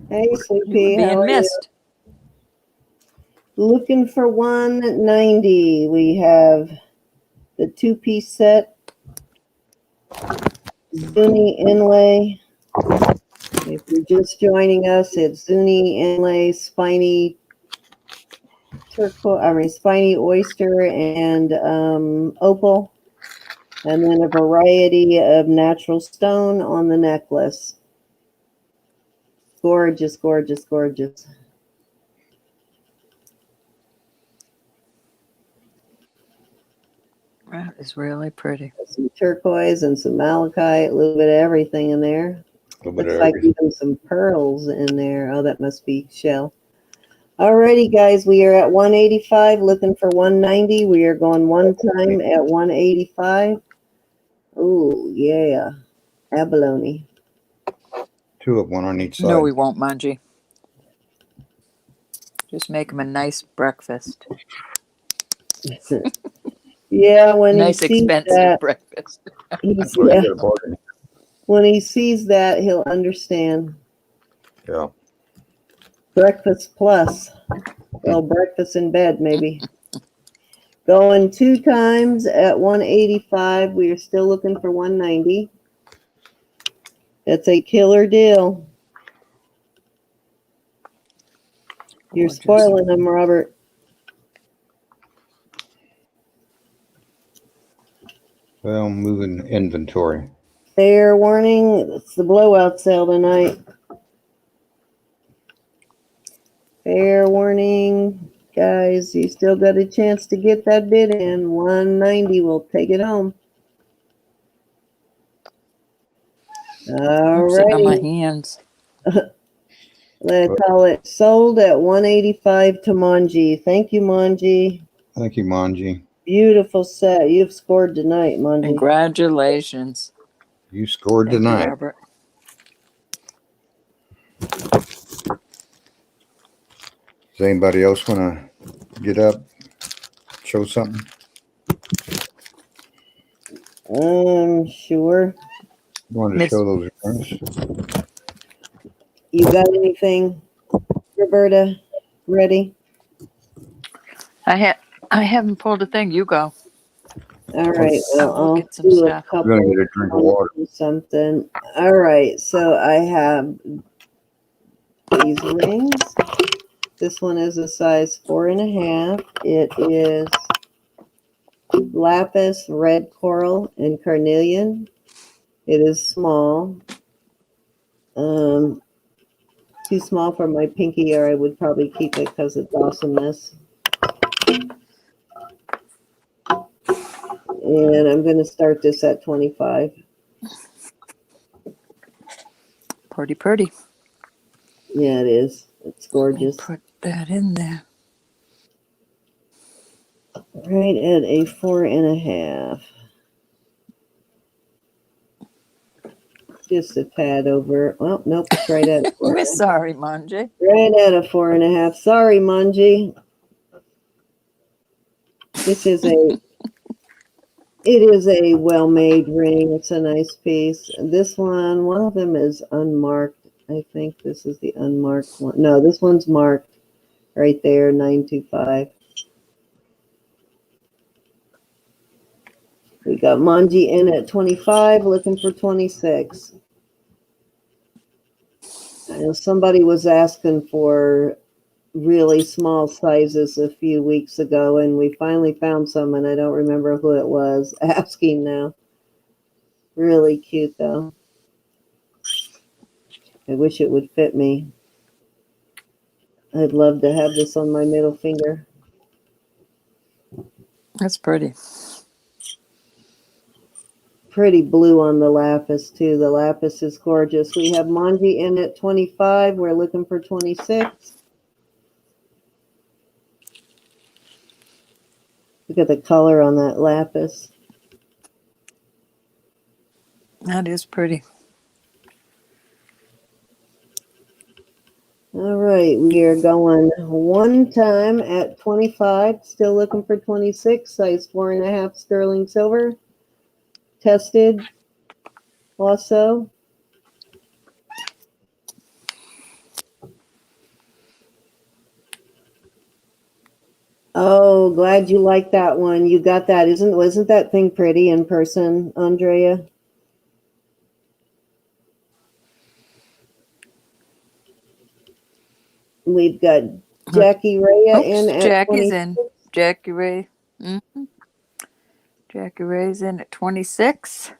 Hey, You Sleepy, were how being are missed. you? Looking for 190. We have the two-piece set, Zuni inlay. If you're just joining us, it's Zuni inlay, spiny spiny oyster and opal, and then a variety of natural stone on the necklace. Gorgeous, gorgeous, gorgeous. That is really pretty. Some turquoise and some malachite, a little bit of everything in there. A little bit Looks of like everything. even some pearls in there. Oh, that must be shell. Alrighty, guys, we are at 185, looking for 190. We are going one time at 185. Oh, yeah. Abalone. 2 of 1 on each side. No, we won't, Manji. Just make him a nice breakfast. Yeah, when Nice, he sees expensive that, breakfast. he's, Or you yeah, get a bargain. when he sees that, he'll understand. Yeah. Breakfast plus. Well, breakfast in bed, maybe. Going 2 times at 185. We are still looking for 190. That's a killer deal. You're Gorgeous. spoiling them, Robert. Well, moving inventory. Fair warning, it's the blowout sale tonight. Fair warning, guys, you still got a chance to get that bid in. 190 will take it home. All I'm sitting on my right. hands. Let's call it sold at 185 to Manji. Thank you, Manji. Thank you, Manji. Beautiful set. You've scored tonight, Manji. Congratulations. You scored Thank you, tonight. Robert. Does anybody else want to get up, show something? Sure. You want to Miss- show those rings? You got anything, Roberta? Ready? I haven't pulled a thing. You go. All right. Well, I'll I'll get some do a stuff. couple. You're going to get a drink of water. Something. All right. So I have these rings. This one is a size 4.5. It is lapis, red coral, and carnelian. It is small. Too small for my pinky, or I would probably keep it because it's awesomeness. And I'm going to start this at 25. Pretty. Yeah, it is. It's gorgeous. Put that in there. Right at a 4.5. Just a tad over. Well, nope, it's right at 4. We're sorry, Manji. Right at a 4.5. Sorry, Manji. It is a well-made ring. It's a nice piece. This one of them is unmarked. I think this is the unmarked one. No, this one's marked right there, 925. We got Manji in at 25, looking for 26. I know somebody was asking for really small sizes a few weeks ago, and we finally found some, and I don't remember who it was asking now. Really cute, though. I wish it would fit me. I'd love to have this on my middle finger. That's pretty. Pretty blue on the lapis, too. The lapis is gorgeous. We have Manji in at 25. We're looking for 26. Look at the color on that lapis. That is pretty. All right, we are going 1 time at 25. Still looking for 26. Size 4.5 sterling silver. Tested. Also. Oh, glad you like that one. You got that. Wasn't that thing pretty in person, Andrea? We've got Jackie Rhea in at Jackie's 26. in. Jackie Ray. Mm-hmm. Jackie Ray's in at 26.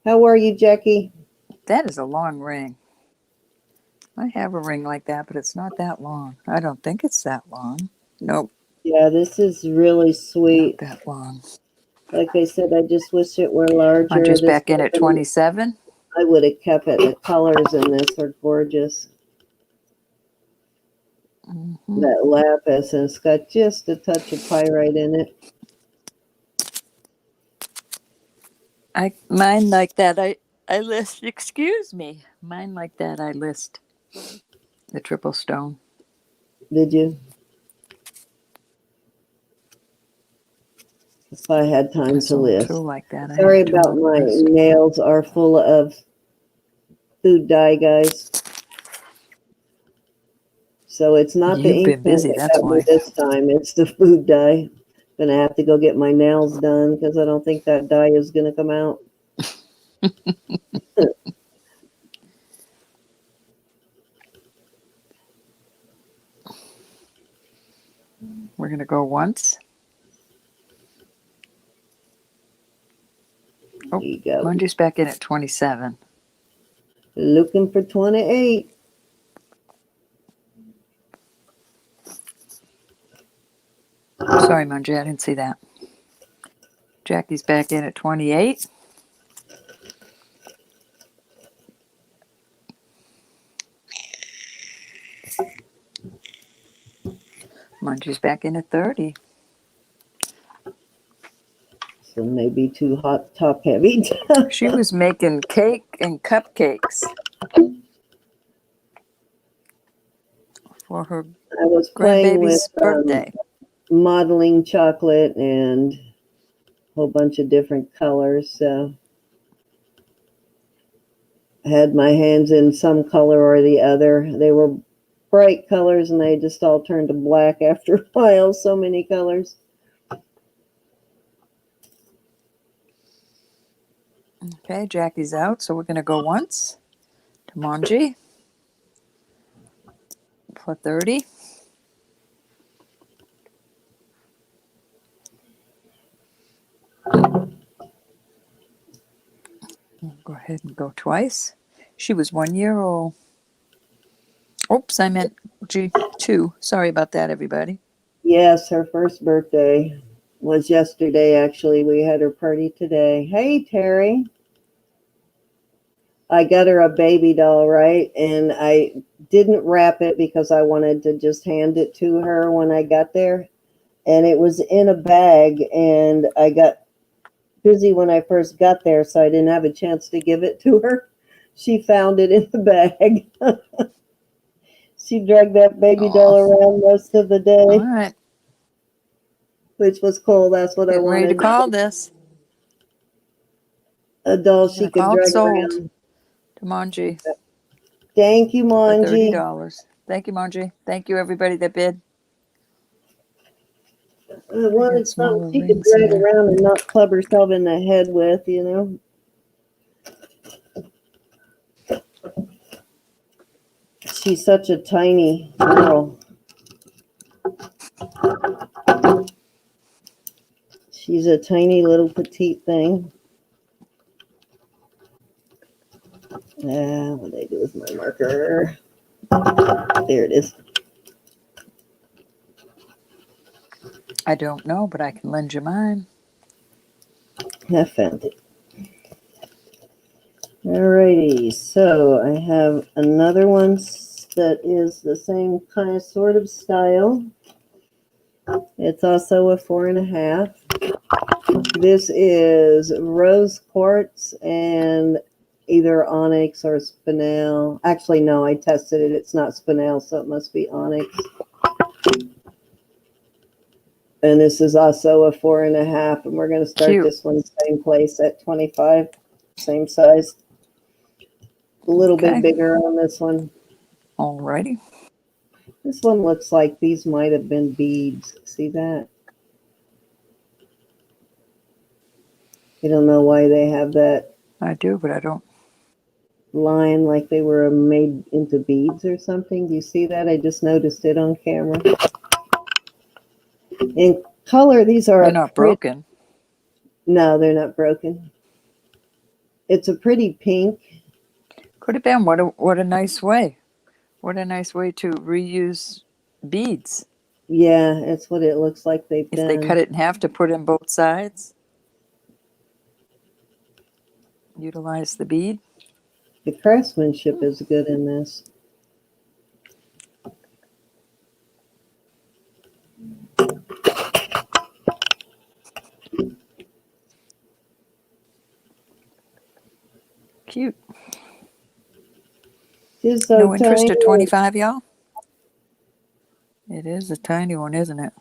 How are you, Jackie? That is a long ring. I have a ring like that, but it's not that long. I don't think it's that long. Nope. Yeah, this is really sweet. Not that long. Like I said, I just wish it were larger. I'm just This back in at 27. I would have kept it. The colors in this are gorgeous. Mm-hmm. That lapis, and it's got just a touch of pyrite in it. Mine like that. I list. Excuse me. Mine like that. I list the triple stone. Did you? If I had time to list. Two like that. Sorry about my nails are full of food dye, guys. So it's not the You've ink been pen busy, that that's got me why. this time. It's the food dye. Gonna have to go get my nails done because I don't think that dye is gonna come out. We're going to go once. There you go. Monday's back in at 27. Looking for 28. Sorry, Monday, I didn't see that. Jackie's back in at 28. Monday's back in at 30. So maybe too hot, top heavy. She was making cake and cupcakes for her I was playing with grandbaby's birthday. modeling chocolate and a whole bunch of different colors. So I had my hands in some color or the other. They were bright colors and they just all turned to black after a while. So many colors. Okay, Jackie's out, so we're going to go once to Monji for 30. Go ahead and go twice. She was 1 year old. Oops, I meant G2. Sorry about that, everybody. Yes, her first birthday was yesterday, actually. We had her party today. Hey, Terry. I got her a baby doll, right? And I didn't wrap it because I wanted to just hand it to her when I got there. And it was in a bag, and I got busy when I first got there, so I didn't have a chance to give it to her. She found it in the bag. She dragged that baby doll around most of the day, All right, which was cool. That's what I getting ready to wanted. call this. A doll I'm she gonna could call it drag sold around. to Monji Thank you, for Manji. $30. Thank you, Monji. Thank you, everybody that bid. I I wanted got something smaller she could rings drag here. around and not club herself in the head with, you know. She's such a tiny girl. She's a tiny little petite thing. What did I do with my marker? There it is. I don't know, but I can lend you mine. I found it. Alrighty, so I have another one that is the same kind of sort of style. It's also a 4.5. This is rose quartz and either onyx or spinel. Actually, no, I tested it. It's not spinel, so it must be onyx. And this is also a 4.5, and we're going to start Cute. this one same place at 25, same size. A little Okay. bit bigger on this one. Alrighty. This one looks like these might have been beads. See that? I don't know why they have that I do, but I don't. line like they were made into beads or something. Do you see that? I just noticed it on camera. In color, these are They're not broken. No, they're not broken. It's a pretty pink. Could have been. What a nice way. What a nice way to reuse beads. Yeah, it's what it looks like they've If done. they cut it in half to put in both sides. Utilize the bead. The craftsmanship is good in this. Cute. It's so No interest tiny. at 25, y'all? It is a tiny one, isn't it?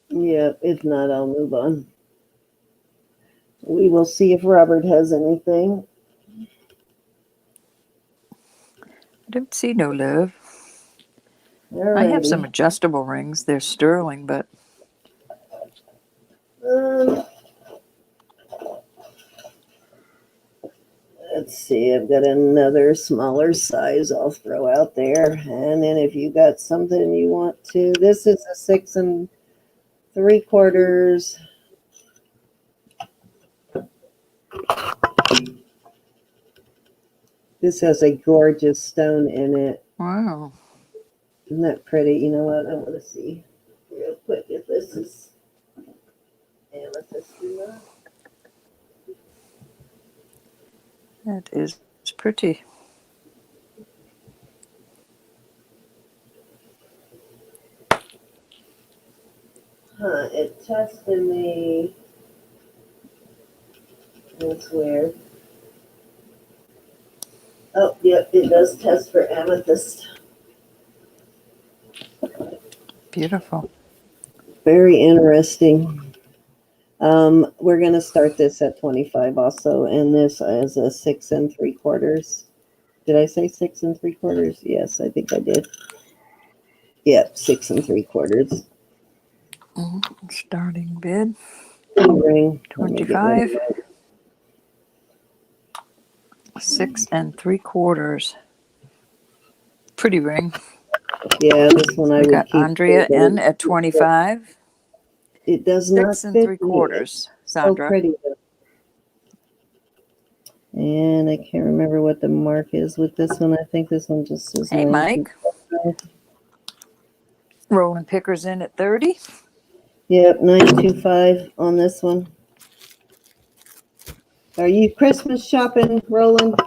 Yeah, if not, I'll move on. We will see if Robert has anything. I don't see no love. I I have some Alrighty. adjustable rings. They're sterling, but Um, let's see. I've got another smaller size I'll throw out there. And then if you got something you want to, this is a 6 3/4. This has a gorgeous stone in it. wow. Isn't that pretty? You know what? I want to see real quick if this is amethyst or not. That is pretty. It tested me. That's weird. Oh, yep, it does test for amethyst. Beautiful. Very interesting. We're going to start this at 25 also, and this is a 6 3/4. Did I say 6 3/4? Yes, I think I did. Yep, 6 3/4. Starting bid Ring. Let me get rid of 25. 6 3/4. Pretty ring. Yeah, this one I We would got keep. Andrea N at 25. It does 6 not fit me. 3/4. It's so Sandra. pretty though. And I can't remember what the mark is with this one. I think this one just says Hey, 9. Mike. Rolling Pickers in at 30. Yep, 925 on this one. Are you Christmas shopping, Roland?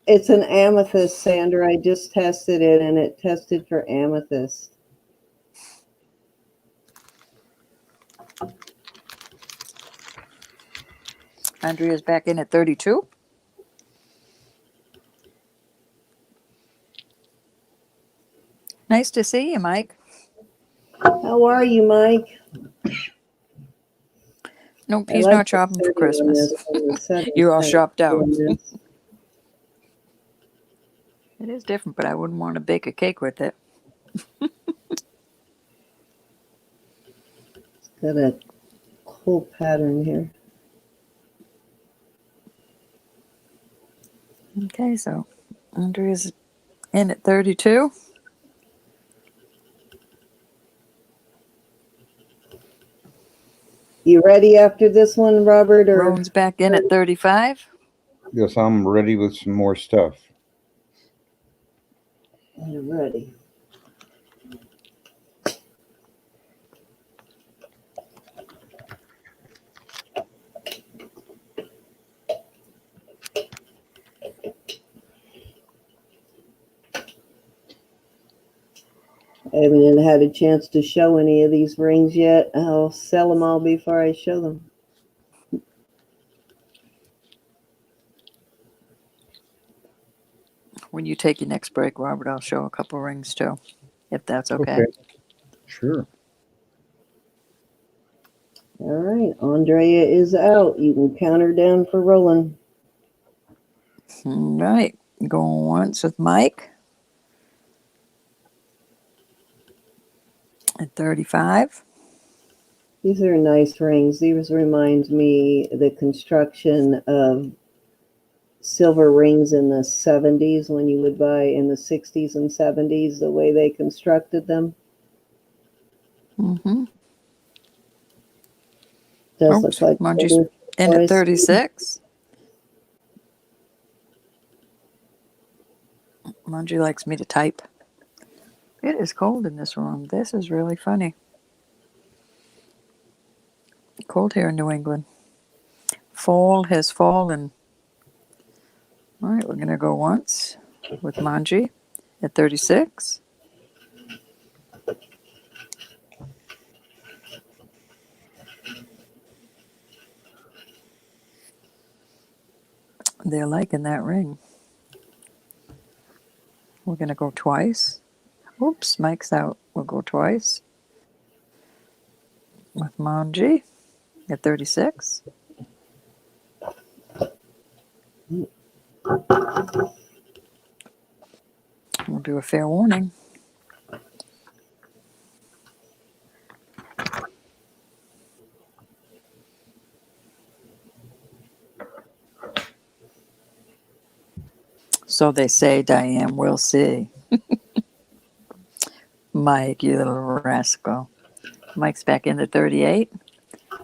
It's an amethyst, Sandra. I just tested it, and it tested for amethyst. Andrea's back in at 32. Nice to see you, Mike. How are you, Mike? Nope, I he's like not the shopping for setting on Christmas. this one. The setting's You're all kind of shopped out. cool on this. It is different, but I wouldn't want to bake a cake with it. It's got a cool pattern here. Okay, so Andrea's in at 32. You ready after this one, Robert? Or Roan's back in at 35. Yes, I'm ready with some more stuff. you're ready? I haven't had a chance to show any of these rings yet. I'll sell them all before I show them. When you take your next break, Robert, I'll show a couple rings too, if that's okay. Okay. Sure. All right, Andrea is out. You can count her down for Roland. All right, going once with Mike at 35. These are nice rings. These remind me the construction of silver rings in the 70s when you would buy in the 60s and 70s, the way they constructed them. Mm-hmm. Does look like Munchie's in at 36. Munchie likes me to type. It is cold in this room. This is really funny. Cold here in New England. Fall has fallen. All right, we're going to go once with Manji at 36. They're liking that ring. We're going to go twice. Oops, Mike's out. We'll go twice with Manji at 36. We'll do a fair warning. So they say, Diane. We'll see. Mike, you little rascal. Mike's back in the 38.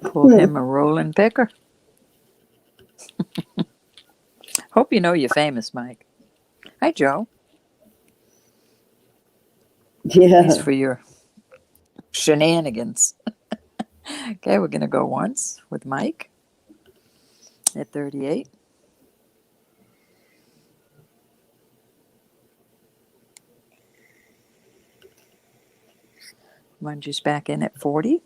Pull him a rolling picker. Hope you know you're famous, Mike. Hi, Joe. At Yeah. least for your shenanigans. Okay, we're going to go once with Mike at 38. Munchie's back in at 40.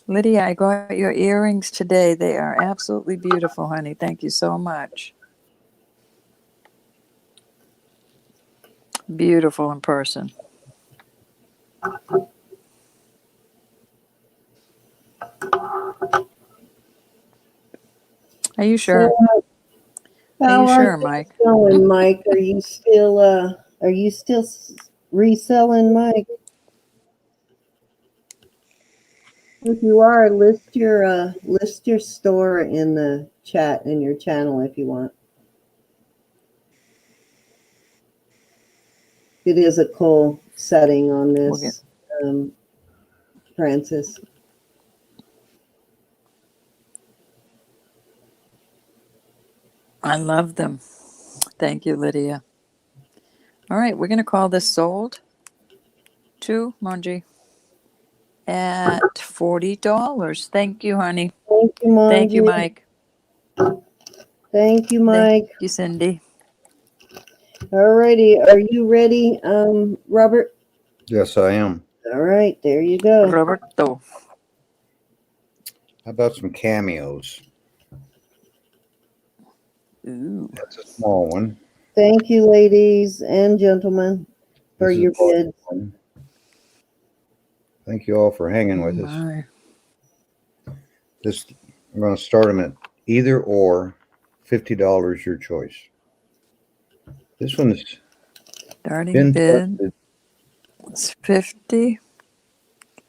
Lydia, I got your earrings today. They are absolutely beautiful, honey. Thank you so much. Beautiful in person. Are you sure? So, how Are you sure, are Mike? things going, Mike? Are you still reselling, Mike? If you are, list your store in the chat in your channel if you want. It is a cool setting on this, Francis. I love them. Thank you, Lydia. All right, we're going to call this sold to Mungie at $40. Thank you, honey. Thank you, Monji. Thank you, Mike. Thank you, Mike. Thank you, Cindy. Alrighty, are you ready, Robert? Yes, I am. All right, there you go. Roberto. How about some cameos? Ooh. That's a small one. Thank you, ladies and gentlemen, for This is your a large bids. one. Thank you all for hanging with us. My. I'm going to start them at either or, $50 your choice. This one's Starting been bid. tested, It's 50.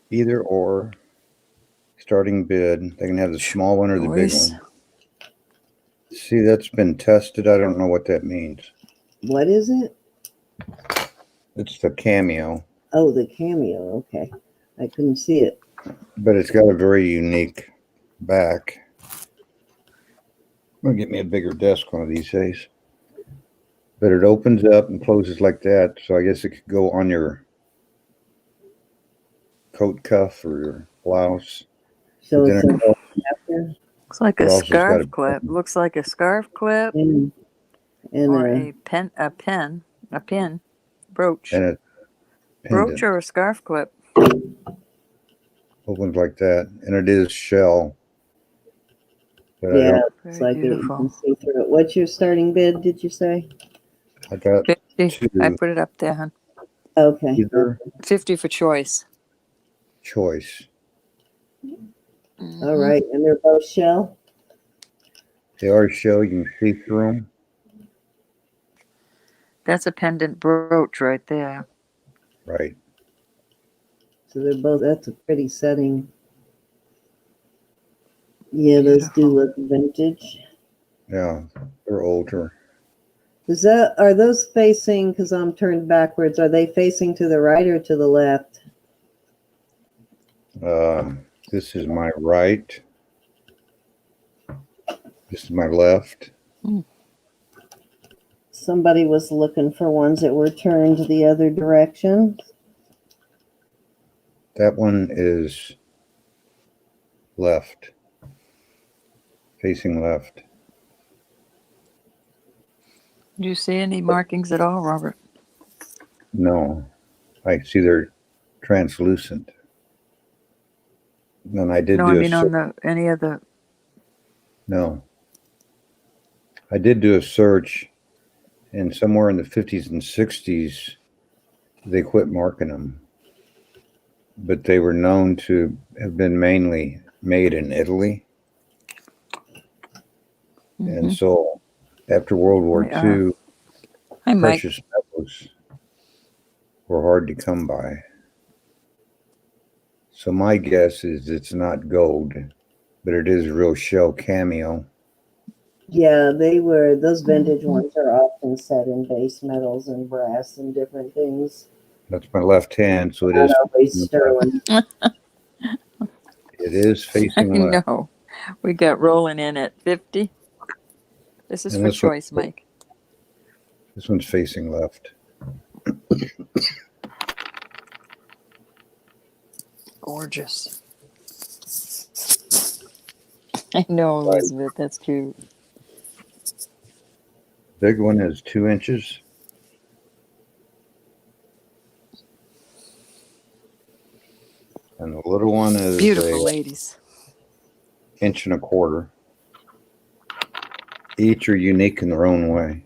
either or, starting bid. They can have the small one or the big Choice. one. See, that's been tested. I don't know what that means. What is it? It's the cameo, Oh, the cameo. Okay. I couldn't see it. but it's got a very unique back. I'm going to get me a bigger desk one of these days. But it opens up and closes like that, so I guess it could go on your coat cuff or your blouse. So But it's then after Looks like it a also has got scarf a clip. Looks like a scarf clip and or a a pin, brooch. and a Brooch pendant. or a scarf clip. Opens like that, and it is shell. But yeah, Very it's like it, you can beautiful. see through it. What's your starting bid? Did you say? I got 50. I two, put it up there, hon. Okay. either 50 for choice. choice. All right, and they're both shell. They are shell. You can see through them. That's a pendant brooch right there. Right. So they're both. That's a pretty setting. Yeah, those do look vintage. Yeah, they're older. Are those facing? Because I'm turned backwards. Are they facing to the right or to the left? This is my right. This is my left. Somebody was looking for ones that were turned the other direction. That one is left. Facing left. Do you see any markings at all, Robert? No. I see they're translucent. And I did No, do I a mean on any of the. No. I did do a search, and somewhere in the 50s and 60s, they quit marking them. But they were known to have been mainly made in Italy. And so after World War II, Hi, Mike. precious metals were hard to come by. So my guess is it's not gold, but it is real shell cameo. Yeah, those vintage ones are often set in base metals and brass and different things. That's my left hand, so it Not is. always sterling. It is I facing left. know. We got rolling in at 50. This is And for this one- choice, Mike. This one's facing left. Gorgeous. I know, Elizabeth. That's cute. Big one is 2 inches. And the little one is Beautiful a ladies. 1.25 inches. Each are unique in their own way.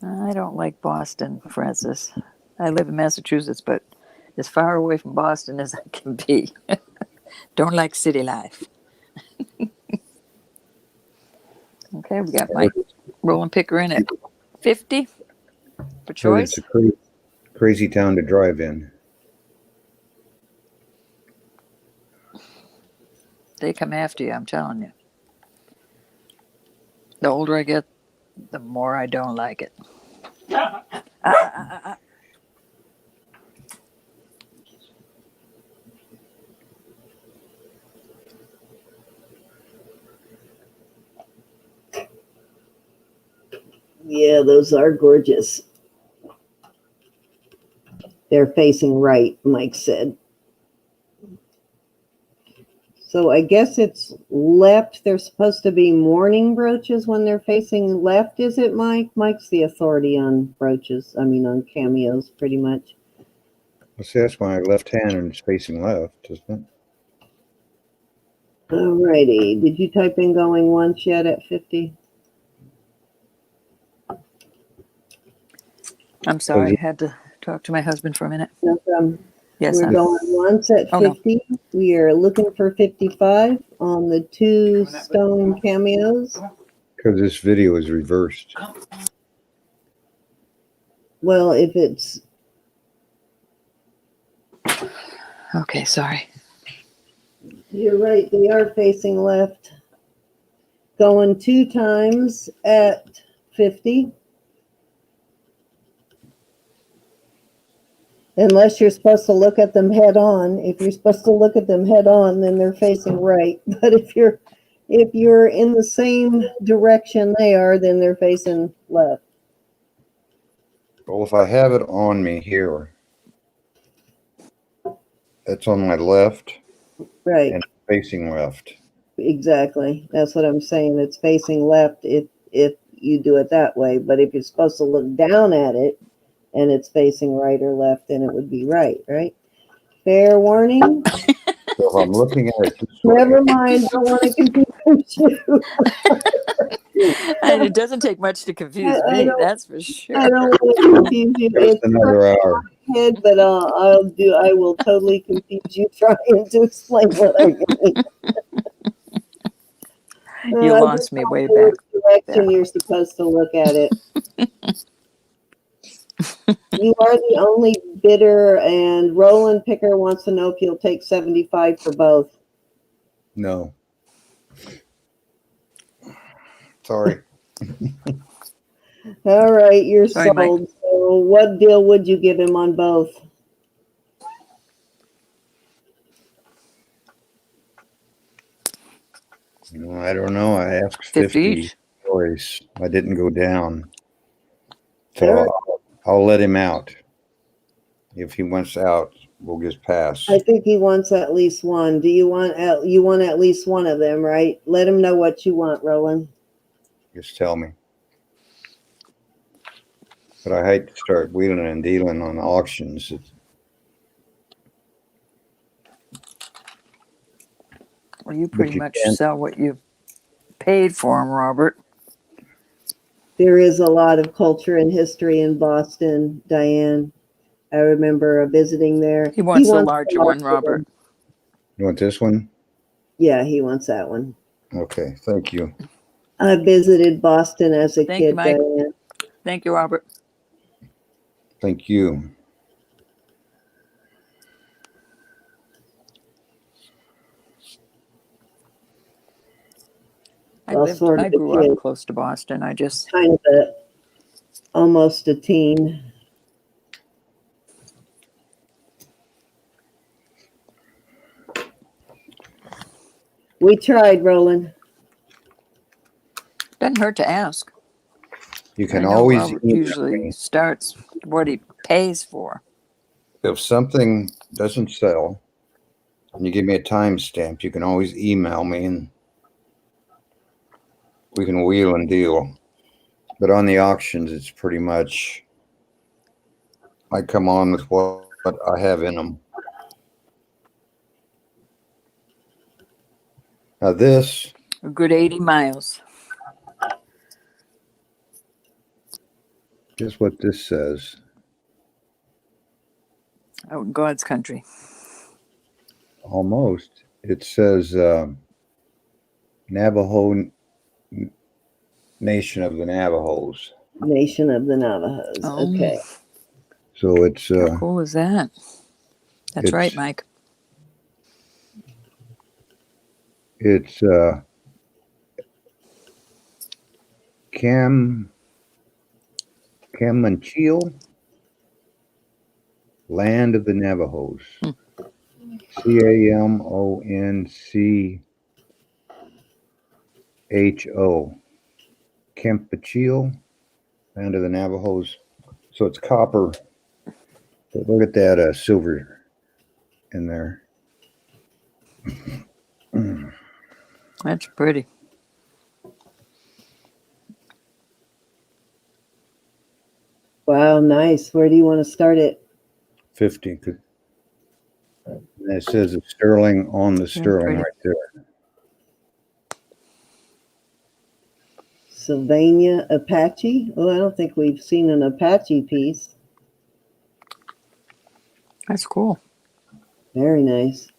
I don't like Boston, Francis. I live in Massachusetts, but as far away from Boston as I can be. Don't like city life. Okay, we got Mike rolling picker in at 50 for choice. It's a crazy town to drive in. They come after you, I'm telling you. The older I get, the more I don't like it. Yeah, those are gorgeous. They're facing right, Mike said. So I guess it's left. They're supposed to be morning brooches when they're facing left, is it, Mike? Mike's the authority on brooches. I mean, on cameos, pretty much. Let's see, that's my left hand and it's facing left, isn't it? Alrighty. Did you type in going once yet at 50? I'm sorry, I had to talk to my husband for a minute. No problem. Yes, We're hon. going once at 50. Oh, no. We are looking for 55 on the 2 stone cameos. Because this video is reversed. Well, if it's Okay, sorry. You're right, they are facing left. Going 2 times at 50. Unless you're supposed to look at them head on. If you're supposed to look at them head on, then they're facing right. But if you're in the same direction they are, then they're facing left. Well, if I have it on me here, it's on my left Right. and facing left. Exactly. That's what I'm saying. It's facing left if you do it that way. But if you're supposed to look down at it and it's facing right or left, then it would be right, right? Fair warning. So if I'm looking at it this way, Never mind. Don't want to confuse you. And it doesn't take much to confuse I me, don't- that's for sure. I don't want to confuse you. just It's another hour. head, but I will totally confuse you trying to explain what I'm doing. You I lost just me don't way know back which direction there. you're supposed to look at it. You are the only bidder, and Roland Picker wants to know if you'll take 75 for both. No. Sorry. All right, you're Sorry, Mike. sold. So what deal would you give him on both? No, I don't know. I asked 50 50 each. choice. I didn't go down. All So right. I'll let him out. If he wants out, we'll just pass. I think he wants at least one. Do you want at least one of them, right? Let him know what you want, Roland. Just tell me. But I hate to start wheeling and dealing on auctions. Well, you But pretty you much can't- sell what you paid for him, Robert. There is a lot of culture and history in Boston, Diane. I remember visiting there. He wants the larger one, Robert. You want this one? Yeah, he wants that one. Okay, thank you. I visited Boston as a Thank you, kid, Mike. Diane. Thank you, Robert. Thank you. Well, sort of I a grew kid, up close to Boston. I just, kind of almost a teen. We tried, Roland. doesn't hurt to ask. You I can know always Robert email usually me. starts what he pays for. If something doesn't sell and you give me a timestamp, you can always email me and we can wheel and deal. But on the auctions, it's pretty much I come on with what I have in them. Now this, A good 80 miles. is what this says. Out in God's country. Almost. It says Navajo Nation of the Navajos. Nation of the Navajos. Okay. So it's How cool is that? That's right, Mike. It's Camanchil, Land of the Navajos. CAMONCHO. Campeche, Land of the Navajos. So it's copper. But look at that silver in there. That's pretty. Wow, nice. Where do you want to start it? 50. And it says it's sterling on the sterling pretty. right there. Sylvania Apache? Oh, I don't think we've seen an Apache piece. That's cool. Very nice.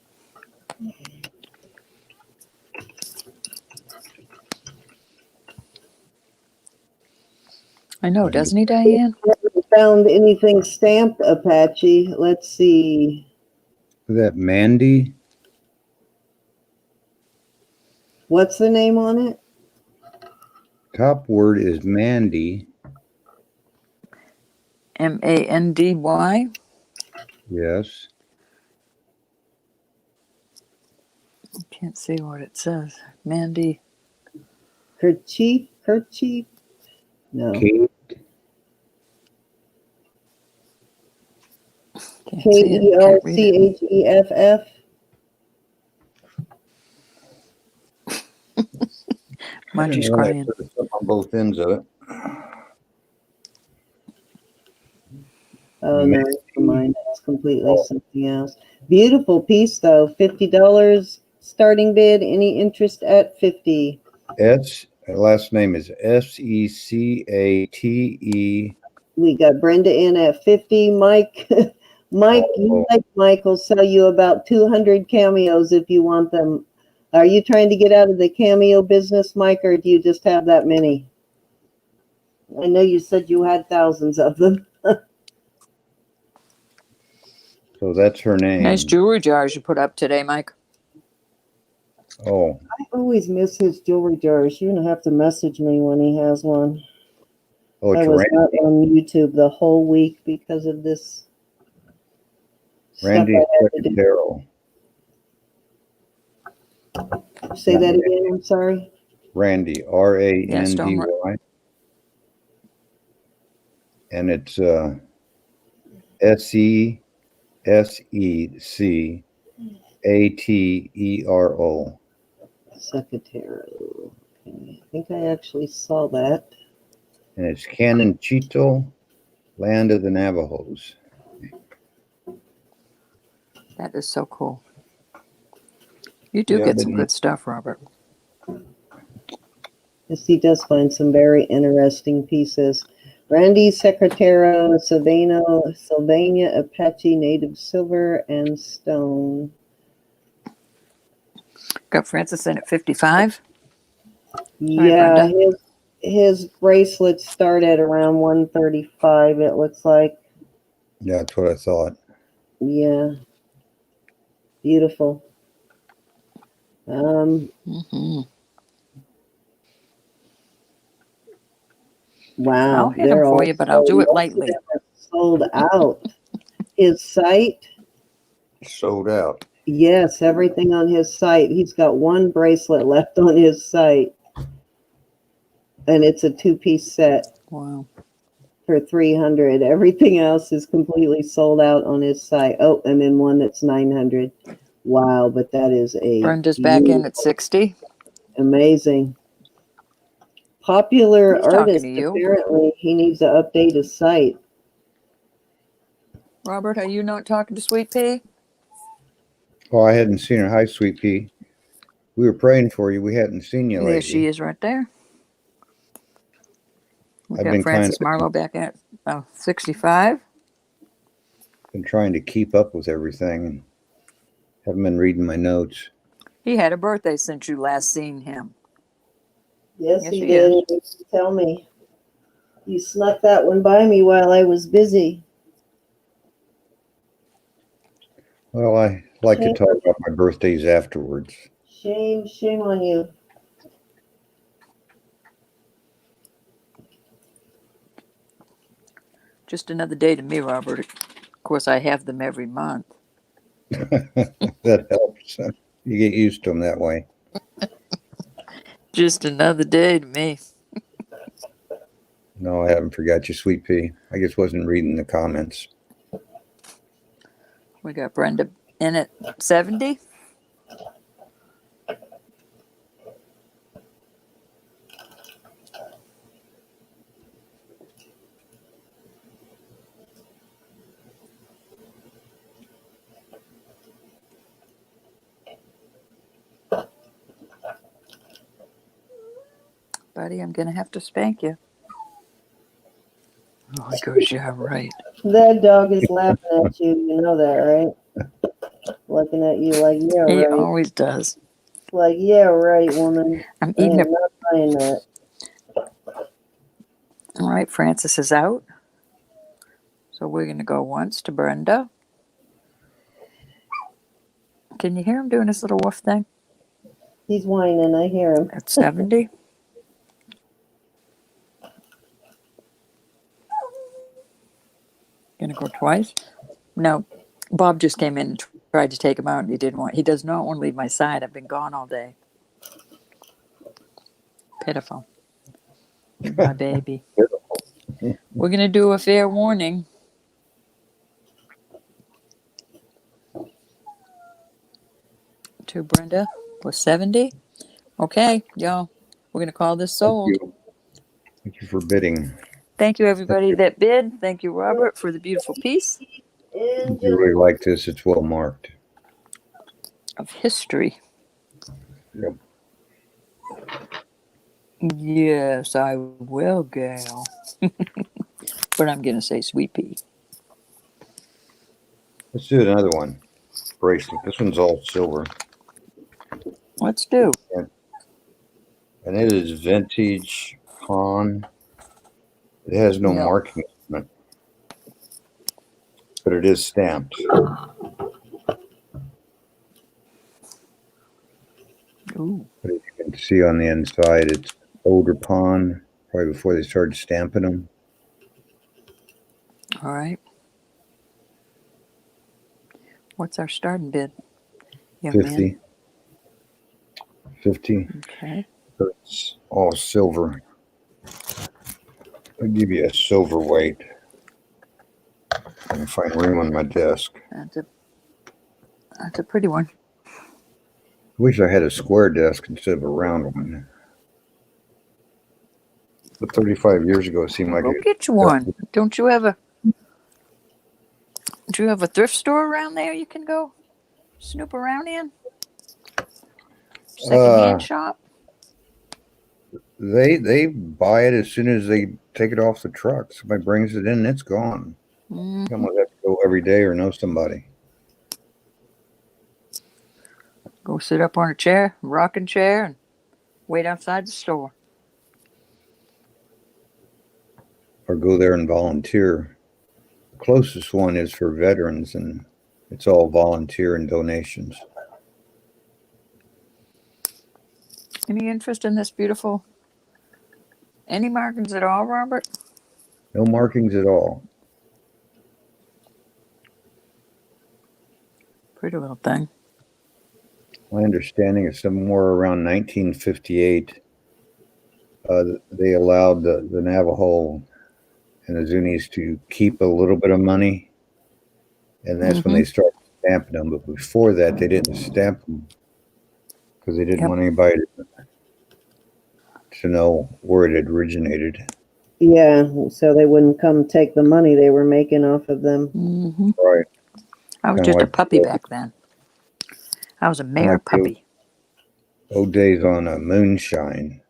I know, doesn't he, Diane? Haven't found anything stamped Apache. Let's see. Is that Mandy? What's the name on it? Top word is Mandy. MANDY? Yes. Can't see what it says. Mandy. Kerchief? No. Kate. Can't see it. Can't read it. Kelcheff? Margie's crying. On both ends of it. Oh, no, never mind. That's completely something else. Beautiful piece, though. $50 starting bid. Any interest at 50? Last name is Secate. We got Brenda in at 50. Mike, Mike will sell you about 200 cameos if you want them. Are you trying to get out of the cameo business, Mike, or do you just have that many? I know you said you had thousands of them. So that's her name. Nice jewelry jars you put up today, Mike. Oh. I always miss his jewelry jars. You're going to have to message me when he has one. Oh, it's I was Randy. not on YouTube the whole week because of this. Randy Secretero. Say that again. I'm sorry. Randy, Randy. And it's SECATERO. Secretero. Okay. I think I actually saw that. And it's Canonchito, Land of the Navajos. That is so cool. You do get some good stuff, Robert. Yes, he does find some very interesting pieces. Randy Secretero, Sylvania Apache, Native Silver and Stone. Got Francis in at 55. Sorry, Yeah, Brenda. his bracelets start at around 135, it looks like. Yeah, that's what I thought. Yeah. Beautiful. Mm-hmm. I'll Wow, hit them they're for all you, but I'll sold. do it Most of lightly. them are sold out. His site, Sold out. yes, everything on his site. He's got one bracelet left on his site, and it's a two-piece set Wow. for 300. Everything else is completely sold out on his site. Oh, and then one that's 900. Wow, but that is a Brenda's back in at beautiful, 60. amazing. Popular He's talking artist, to you. apparently. He needs to update his site. Robert, are you not talking to Sweet Pea? Oh, I hadn't seen her. Hi, Sweet Pea. We were praying for you. We hadn't seen you There she lately. is right there. We I've got been Frances Marlowe back at 65. been trying to keep up with everything and haven't been reading my notes. He had a birthday since you last seen him. Yes, Yes, he he is. did. He used to tell me. You snuck that one by me while I was busy. Well, I like to Shame, talk about my birthdays afterwards. shame on you. Just another day to me, Robert. Of course, I have them every month. That helps. You get used to them that way. Just another day to me. No, I haven't forgot you, Sweet Pea. I just wasn't reading the comments. We got Brenda in at 70. Buddy, I'm going to have to spank you. Oh, he goes, yeah, right. That dog is laughing at you. You know that, right? Looking at you like, yeah, He right. always does. Like, yeah, right, woman. I'm I eating am a. not buying that. All right, Francis is out. So we're going to go once to Brenda. Can you hear him doing his little woof thing? He's whining. I hear him. At 70. Gonna go twice. No, Bob just came in and tried to take him out, and he does not want to leave my side. I've been gone all day. Pitiful. My baby. We're gonna do a fair warning. To Brenda for 70. Okay, y'all. We're gonna call this Thank sold. you. Thank you for bidding. Thank you, everybody that bid. Thank you, Robert, for the beautiful piece If you really like this, it's well marked. of history. Yep. Yes, I will, gal. But I'm gonna say Sweet Pea. Let's do another one. Bracelet. This one's all silver. Let's do. And it is vintage pawn. It has no Yep. marking on it, but it is stamped. Ooh. But as you can see on the inside, it's older pawn, probably before they started stamping them. All right. What's our starting bid? Young 50. man. 50. Okay. So it's all silver. I'll give you a silver weight. I can find room on my desk. That's a pretty one. Wish I had a square desk instead of a round one. But 35 years ago, it seemed like Go it. get you one. Don't you have a thrift store around there you can go snoop around in? Secondhand shop? They buy it as soon as they take it off the truck. Somebody brings it in, it's gone. Mm-hmm. Someone have to go every day or know somebody. Go sit up on a chair, rocking chair, and Wait outside the store. Or go there and volunteer. The closest one is for veterans, and it's all volunteer and donations. Any interest in this beautiful? Any markings at all, Robert? No markings at all. Pretty little thing. My understanding is somewhere around 1958, they allowed the Navajo and the Zunis to keep a little bit of money, and that's when they started stamping them. But before that, they didn't stamp them because they didn't want anybody to know where it had originated. Yeah, so they wouldn't come take the money they were making off of them. Right. I was Kinda just a like puppy back then. I was a mare like puppy. Old days on moonshine.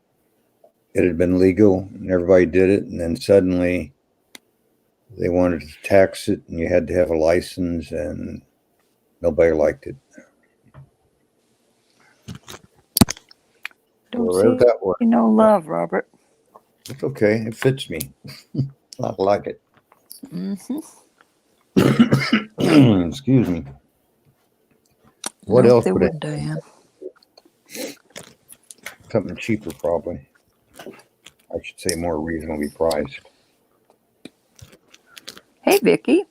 It had been legal and everybody did it, and then suddenly they wanted to tax it, and you had to have a license, and nobody liked it. Don't So that way. see no love, Robert. It's okay. It fits me. I like it. Excuse me. What Nope, else they would wouldn't, Diane. something cheaper, probably. I should say more reasonably priced. Hey, Vicki.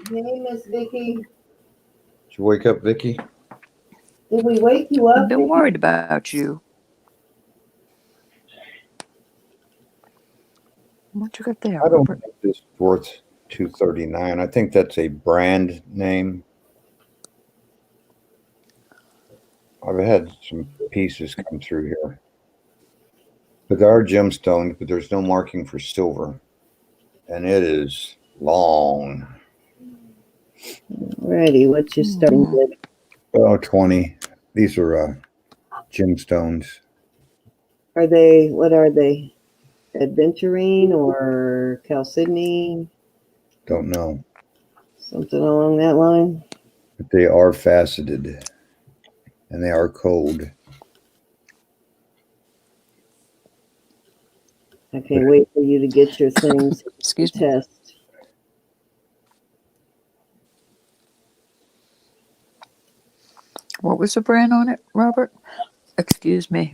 Hey, Miss Vicki. Did you wake up, Vicki? Did we wake you I've up? been worried about you. What you got there, I don't Robert? think this is worth $239. I think that's a brand name. I've had some pieces come through here. But there are gemstones, but there's no marking for silver. And it is long. Alrighty, what's your starting bid? Oh, 20. These are gemstones. Are they, what are they? Adventurine or chalcedony? Don't know. Something along that line? But they are faceted. And they are cold. I can't wait for you to get your things. Excuse me. Test. What was the brand on it, Robert? Excuse me.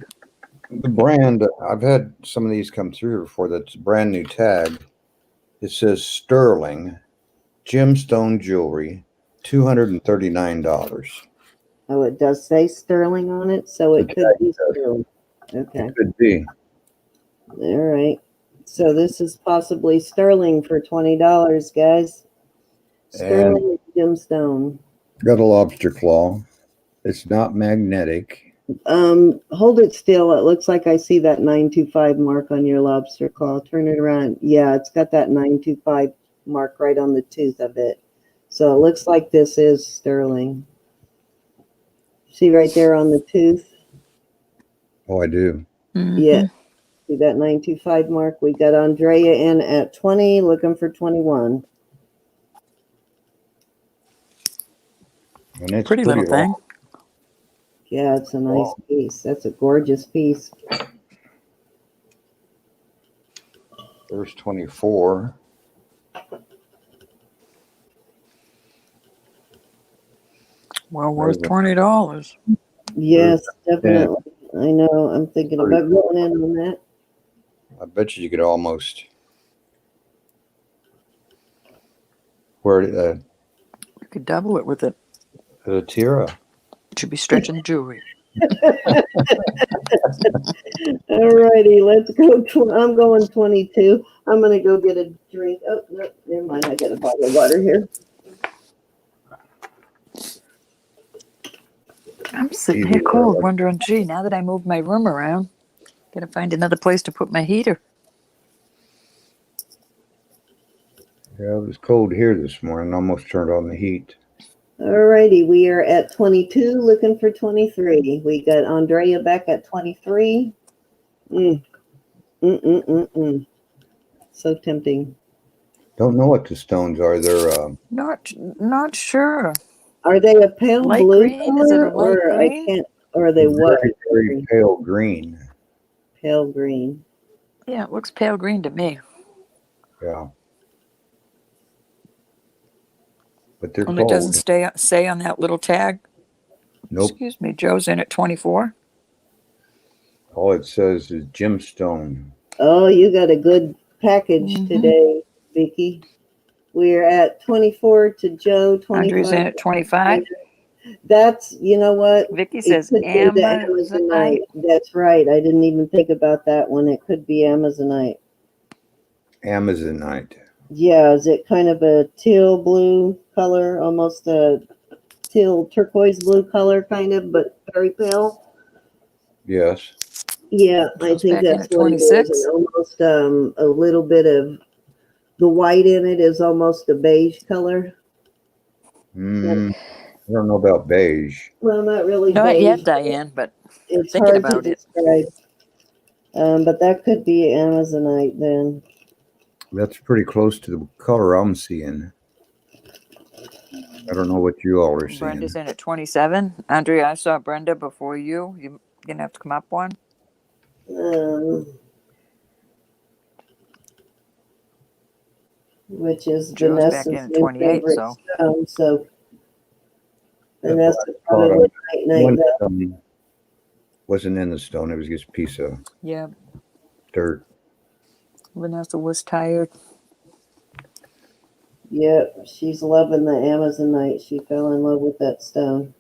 The brand, I've had some of these come through before. That's a brand new tag. It says Sterling Gemstone Jewelry, $239. Oh, it does say sterling on it, so it could be sterling. Okay. It could be. All right. So this is possibly sterling for $20, guys. Sterling gemstone. Got a lobster claw. It's not magnetic. Hold it still. It looks like I see that 925 mark on your lobster claw. Turn it around. Yeah, it's got that 925 mark right on the tooth of it. So it looks like this is sterling. See right there on the tooth? Oh, I do. Yeah. See that 925 mark? We got Andrea in at 20, looking for 21. And it's Pretty little long. thing. Yeah, it's a nice piece. That's a gorgeous piece. There's 24. Well worth $20. Yes, definitely. I know. I'm thinking about going in on that. I bet you could almost wear it You could double it with it. at a tiara. Should be stretching the jewelry. All righty, let's go. I'm going 22. I'm going to go get a drink. Oh, no, never mind. I got a bottle of water here. I'm sitting here cold, wondering, gee, now that I moved my room around, gotta find another place to put my heater. Yeah, it was cold here this morning. Almost turned on the heat. All righty, we are at 22, looking for 23. We got Andrea back at 23. So tempting. Don't know what the stones are. They're Not sure. Are they a pale Light blue green? Is it color, a light or green? I can't? Or are they what? Very, very pale green. Pale green. Yeah, it looks pale green to me. Yeah. But they're And it doesn't cold. say on that little tag. Nope. Excuse me, Joe's in at 24. All it says is gemstone. Oh, you got a good package Mhm. today, Vicki. We're at 24 to Joe, Andrea's 25. in at 25. That's, you know what? Vicky It says could be the Amazonite. Amazonite. That's right. I didn't even think about that one. It could be Amazonite. Amazonite. Yeah, is it kind of a teal blue color, almost a teal turquoise blue color, kind of, but very pale? Yes. Yeah, I Joe's think back in that's at what it is. 26. And almost a little bit of the white in it is almost a beige color. I don't know about beige. Well, not really Not beige. yet, Diane, but It's thinking hard to about it. describe. But that could be Amazonite then. That's pretty close to the color I'm seeing. I don't know what you all are seeing. Brenda's in at 27. Andrea, I saw Brenda before you. You're going to have to come up one. Which is Joe's back in Vanessa's at new 28, favorite so. stone. So That Vanessa black probably spot would on night one that. stone wasn't in the stone. It was just a piece of Yeah, dirt. Vanessa was tired. Yep, she's loving the Amazonite. She fell in love with that stone.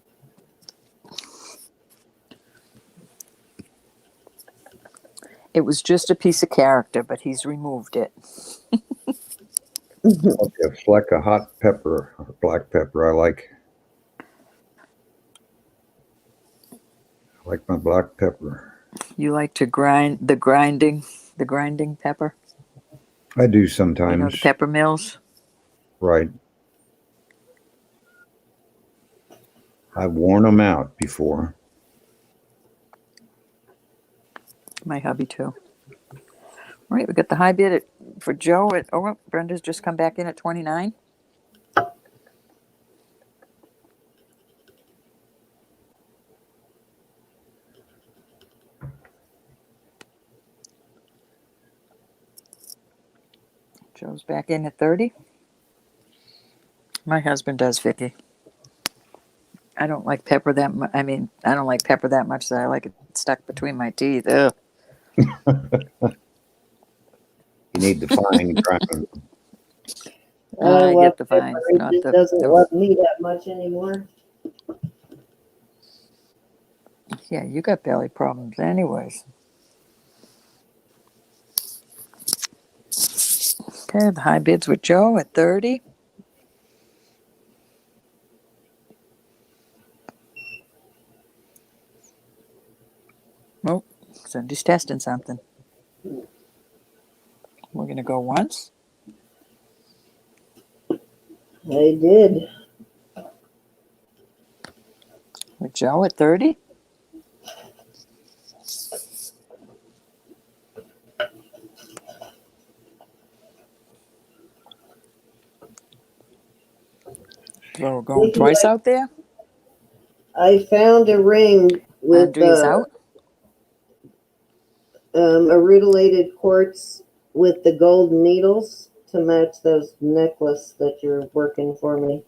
It was just a piece of character, but he's removed it. Okay, a fleck of hot pepper, or black pepper. I like my black pepper. You like to grind the grinding pepper? I do You know, sometimes. the pepper mills? Right. I've worn them out before. My hubby, too. All right, we got the high bid for Joe at, oh, Brenda's just come back in at 29. Joe's back in at 30. My husband does, Vicky. I don't like pepper that much. I mean, I don't like pepper that much that I like it stuck between my teeth. Ugh. You need the fine grind. I love get the pepper. vines, He not just the. doesn't love me that much anymore. Yeah, you got belly problems, anyways. Okay, the high bids with Joe at 30. Oh, Cindy's testing something. We're going to go once. I did. With Joe at 30. So we're going Vicky, twice out there. I found a ring with Andrea's out. a rutilated quartz with the gold needles to match those necklace that you're working for me.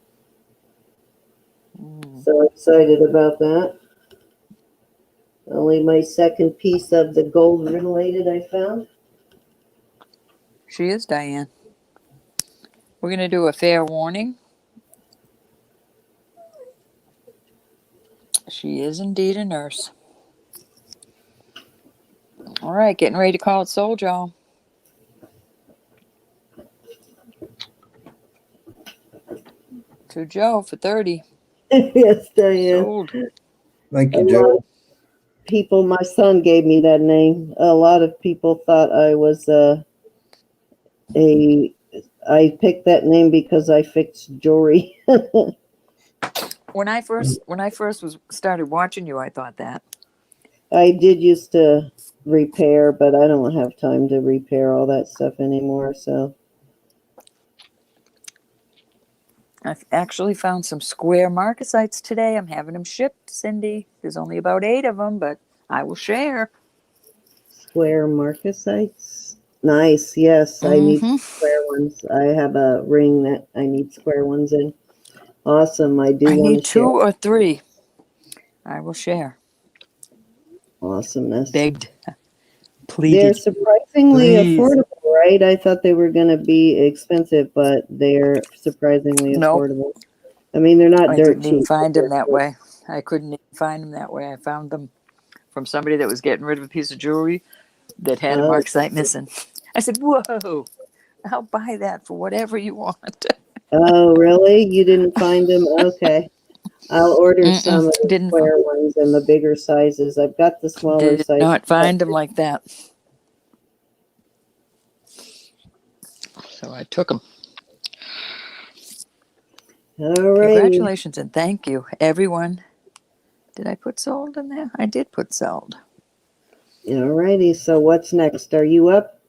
So excited about that. Only my second piece of the gold rutilated I found. She is Diane. We're going to do a fair warning. She is indeed a nurse. All right, getting ready to call it sold, y'all. To Joe for 30. Yes, Diane. Sold. Thank A you, lot Joe. of people, my son gave me that name. A lot of people thought I was I picked that name because I fixed jewelry. When I first started watching you, I thought that. I did used to repair, but I don't have time to repair all that stuff anymore. So I've actually found some square marcasites today. I'm having them shipped, Cindy. There's only about 8 of them, but I will share. Square marcasites. Nice. Yes, I need Mm-hmm. square ones. I have a ring that I need square ones in. Awesome. I do I want need to share. 2 or 3. I will share. Awesomeness. Begged, They're pleaded, surprisingly please. affordable, right? I thought they were going to be expensive, but they're surprisingly Nope, affordable. I mean, they're not I dirt didn't even cheap, but find them they're that good. way. I couldn't even find them that way. I found them from somebody that was getting rid of a piece of jewelry that had a Oh, marcasite missing. I said, whoa, I'll buy that for whatever you want. oh, really? You didn't find them? Okay. I'll order some of the Didn't square ones and the bigger sizes. I've got the smaller did sizes. not find them like that. So I took them. All righty. Congratulations and thank you, everyone. Did I put sold in there? I did put sold. All righty. So what's next? Are you up,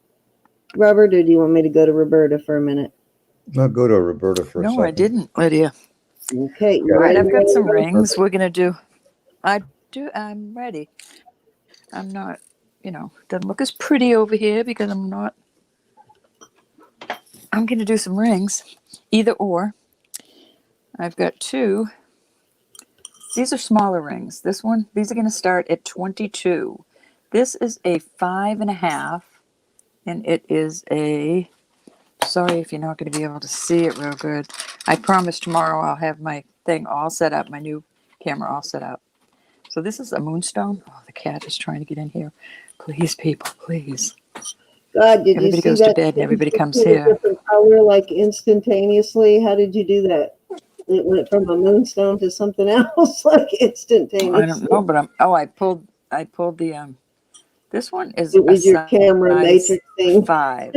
Robert, or do you want me to go to Roberta for a minute? I'll go to Roberta for a No, second. I didn't, Lydia. Okay. You All right, ready? I've got some Robert? rings. We're gonna do. I'm ready. I'm not. Doesn't look as pretty over here because I'm not. I'm gonna do some rings, either or. I've got 2. These are smaller rings. These are gonna start at 22. This is a 5.5, and it is a. Sorry if you're not going to be able to see it real good. I promise tomorrow I'll have my thing all set up, my new camera all set up. So this is a moonstone. Oh, the cat is trying to get in here. Please, people, please. God, did you Everybody see goes to that bed and change everybody comes to a here. different color like instantaneously? How did you do that? It went from a moonstone to something else like I don't instantaneously. know, but I pulled the this one is It a was your camera size matrix thing. 5.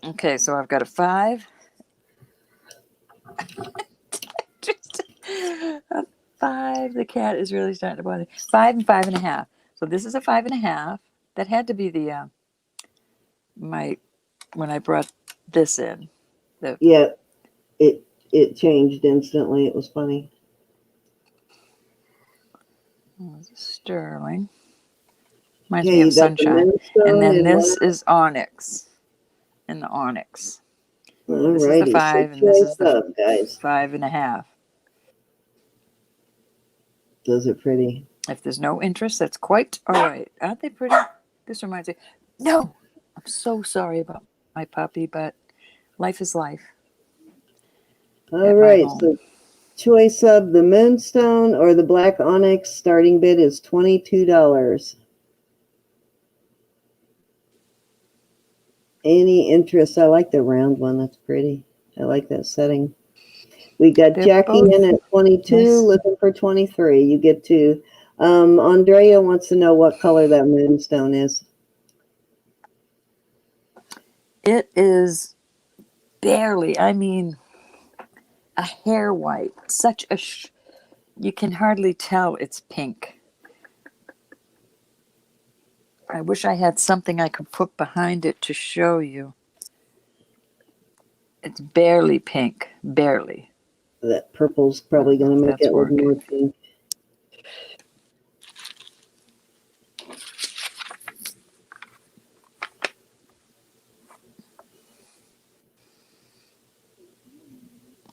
Okay, so I've got a 5. Just a 5. The cat is really starting to bother. 5 and 5.5. So this is a 5.5. That had to be the my when I brought this in. The Yeah, it changed instantly. It was funny. sterling. Reminds Okay, me you of got the sunshine. And moonstone then and this what? is onyx. And the onyx. All This is the righty, so 5 and this is choice the up, guys. 5.5. Those are pretty. If there's no interest, that's quite all right. Aren't they pretty? This reminds me. No, I'm so sorry about my puppy, but life is life All at my right, home. so choice of the moonstone or the black onyx. Starting bid is $22. Any interest? I like the round one. That's pretty. I like that setting. We got They're Jackie both in at 22, nice. looking for 23. You get to. Andrea wants to know what color that moonstone is. It is barely, I mean, a hair white. Such a, you can hardly tell it's pink. I wish I had something I could put behind it to show you. It's barely pink, barely. That purple's I probably don't know going if to make that's it look more working. pink.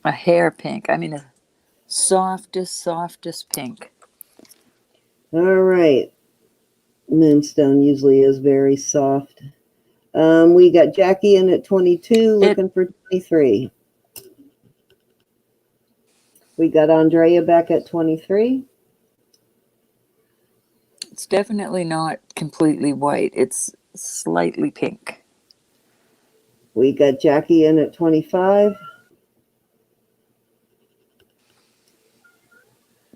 A hair pink. I mean, the softest pink. All right. Moonstone usually is very soft. We got Jackie in at 22, looking for 23. We got Andrea back at 23. It's definitely not completely white. It's slightly pink. We got Jackie in at 25.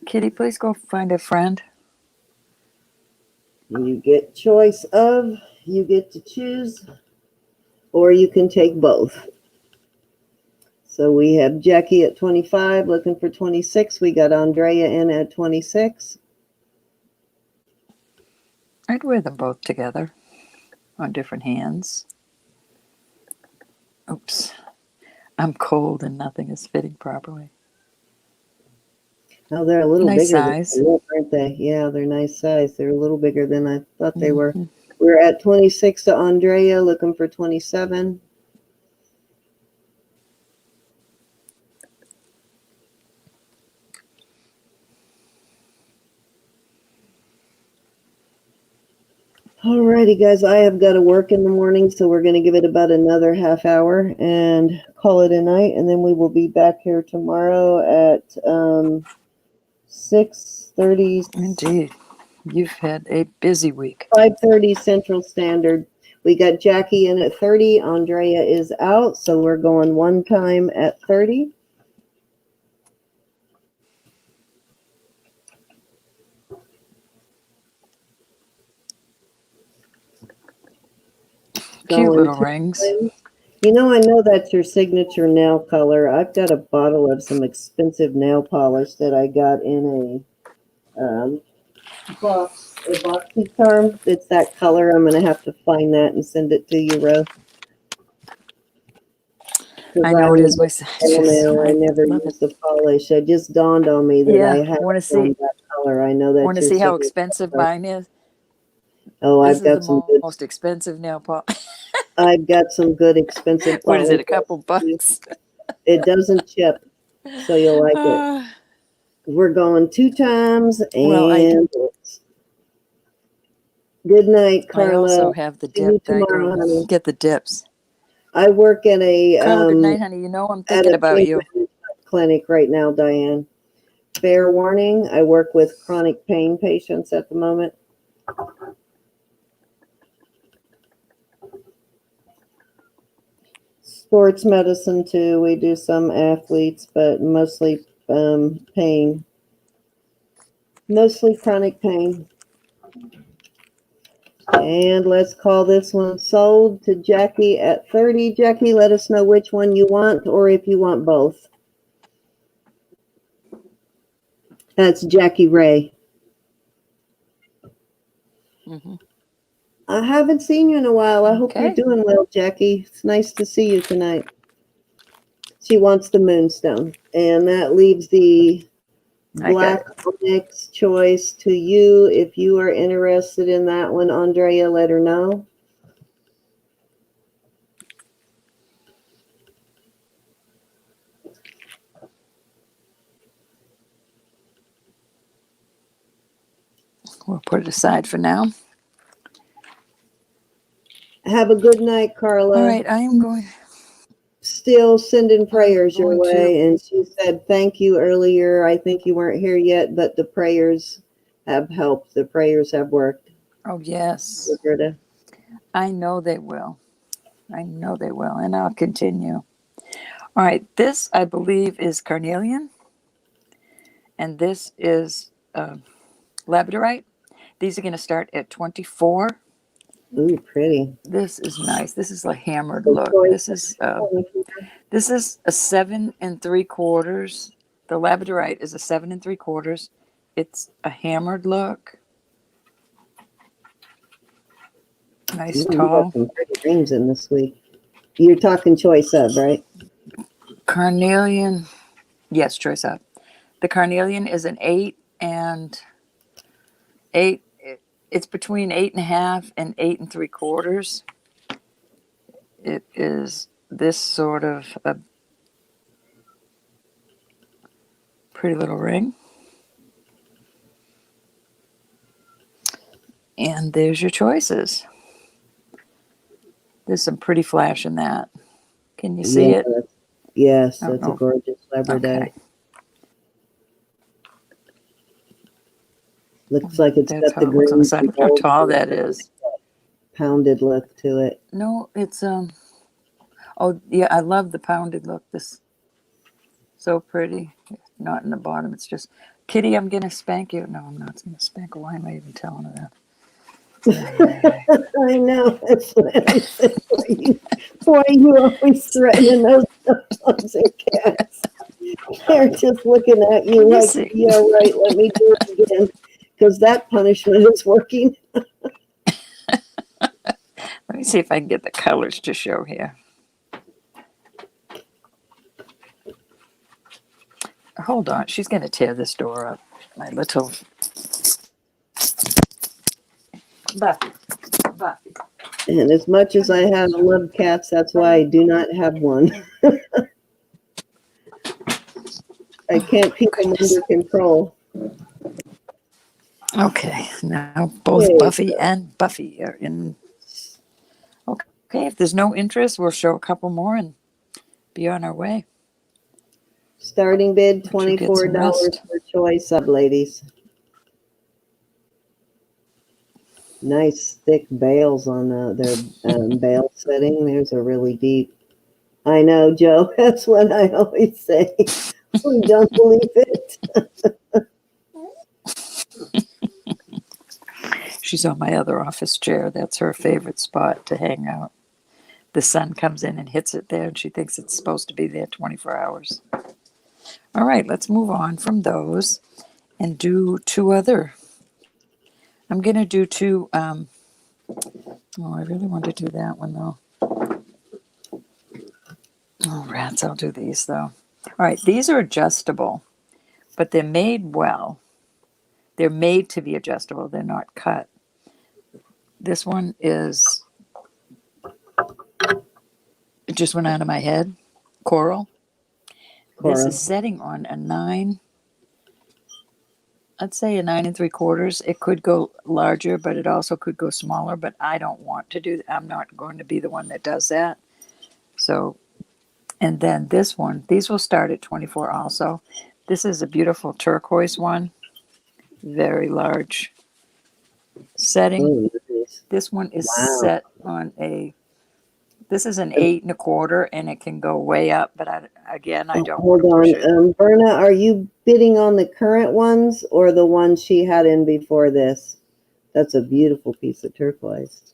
Kitty, please go find a friend. You get choice of, you get to choose, or you can take both. So we have Jackie at 25, looking for 26. We got Andrea in at 26. I'd wear them both together on different hands. Oops. I'm cold and nothing is fitting properly. Oh, they're a little Nice bigger than size. they look, aren't they? Yeah, they're nice size. They're a little bigger than I thought they were. Mhm. We're at 26 to Andrea, looking for 27. Alrighty, guys, I have got to work in the morning, so we're going to give it about another half hour and call it a night, and then we will be back here tomorrow at 6:30, Indeed. You've had a busy week. 5:30 Central Standard. We got Jackie in at 30. Andrea is out, so we're going one time at 30. Cute little Two rings. times. You know that's your signature nail color. I've got a bottle of some expensive nail polish that I got in a boxy charm. It's that color. I'm going to have to find that and send it to you, Ro. I know it is my Nail. I never love used it. the polish. It just dawned on me that I Yeah, have want to see that color. I know that's want to your see how signature expensive color. mine is? Oh, This I've is got the some good. most expensive nail polish. I've got some good expensive What is polish. it, a couple bucks? It doesn't chip, so you'll like it. We're going 2 times, Well, and good night, I Carla. also have the See you dip. I tomorrow, go honey. get the dips. I work at Carla, good night, a honey. You know I'm at thinking a about you. clinic right now, Diane. Fair warning, I work with chronic pain patients at the moment. Sports medicine too. We do some athletes, but mostly pain. Mostly chronic pain. And let's call this one sold to Jackie at 30. Jackie, let us know which one you want or if you want both. That's Jackie Ray. Mm-hmm. I haven't seen you in a while. I hope you're Okay. doing well, Jackie. It's nice to see you tonight. She wants the moonstone. And that leaves the black onyx choice to you. If you are interested in that one, Andrea, let her know. We'll put it aside for now. Have a good night, Carla. All right, I am going. Still sending prayers your going to- way. And she said thank you earlier. I think you weren't here yet, but the prayers have helped. The prayers have worked. Oh, yes. Roberta. I know they will. I know they will. And I'll continue. All right, this I believe is carnelian. And this is labradorite. These are going to start at 24. Ooh, pretty. This is nice. This is a hammered look. This is a 7 3/4. The labradorite is a 7 3/4. It's a hammered look. Nice, You tall. got some pretty rings in this week. You're talking choice of, right? Carnelian. Yes, choice up. The carnelian is an 8 and 8. It's between 8.5 and 8 3/4. It is this sort of a pretty little ring. And there's your choices. There's some pretty flash in that. Can you see it? Yes, that's a gorgeous labradorite. Okay. Looks like it's That's got how the it looks on the green. side. Look how tall that is. Pounded look to it. No, it's oh yeah, I love the pounded look. This so pretty. Not in the bottom. It's just Kitty, I'm gonna spank you. No, I'm not gonna spank her. Why am I even telling her that? I know. That's what I said. Why you always threatening those dogs and cats? They're just looking at you like, yeah, right, let me do it again. Because that punishment is working. Let me see if I can get the colors to show here. Hold on. She's going to tear this door up. My little Buffy. Buffy. And as much as I have loved cats, that's why I do not have one. I can't keep them under control. Okay. Now both Okay, Buffy and Buffy are in. Okay. If there's no interest, we'll show a couple more and be on our way. starting bid Let you get some $24 rest. per choice, sub ladies. Nice thick bales on their bale setting. There's a really deep. I know, Joe. That's what I always say. We don't believe it. She's on my other office chair. That's her favorite spot to hang out. The sun comes in and hits it there, and she thinks it's supposed to be there 24 hours. All right, let's move on from those and do two other. I'm going to do two. Oh, I really want to do that one, though. Oh, rats, I'll do these, though. All right, these are adjustable, but they're made well. They're made to be adjustable. They're not cut. This one is, it just went out of my head, coral. This is setting on a 9. I'd say a 9 3/4. It could go larger, but it also could go smaller, but I don't want to do that. I'm not going to be the one that does that. So, and then this one, these will start at 24 also. This is a beautiful turquoise one. Very large setting. Oh, nice. This one is Wow. set on this is an 8 1/4, and it can go way up, but I don't Hold want to push on. it. Berna, are you bidding on the current ones or the ones she had in before this? That's a beautiful piece of turquoise.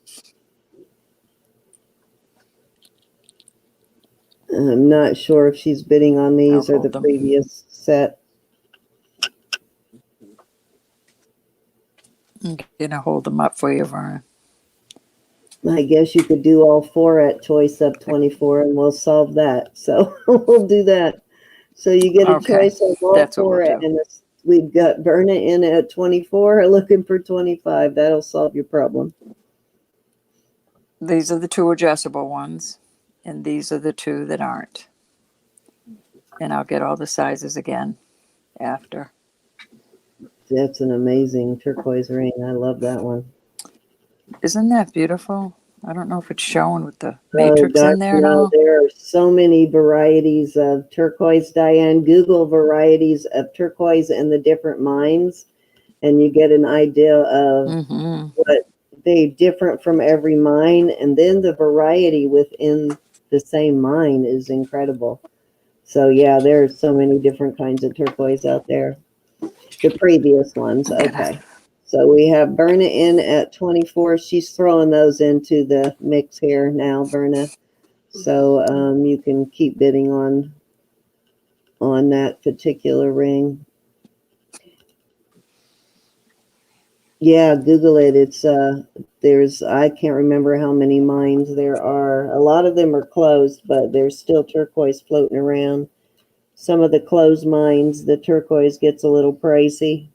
I'm not sure if she's bidding on these I'll or the hold them. previous set. I'm going to hold them up for you, Verna. I guess you could do all 4 at choice up 24 and we'll solve that. So we'll do that. So you get a Okay, choice of all that's what 4 we'll do. and we've got Berna in at 24 looking for 25. That'll solve your problem. These are the 2 adjustable ones, and these are the 2 that aren't. And I'll get all the sizes again after. That's an amazing turquoise ring. I love that one. Isn't that beautiful? I don't know if it's showing with the Oh, matrix gosh, in there and no, all. there are so many varieties of turquoise, Diane. Google varieties of turquoise and the different mines, and you get an idea of what they different from every mine. And then the variety within the same mine is incredible. So, yeah, there are so many different kinds of turquoise out there. The previous ones, okay. So we have Berna in at 24. She's throwing those into the mix here now, Berna. So you can keep bidding on that particular ring. Yeah, Google it. It's I can't remember how many mines there are. A lot of them are closed, but there's still turquoise floating around. Some of the closed mines, the turquoise gets a little pricey.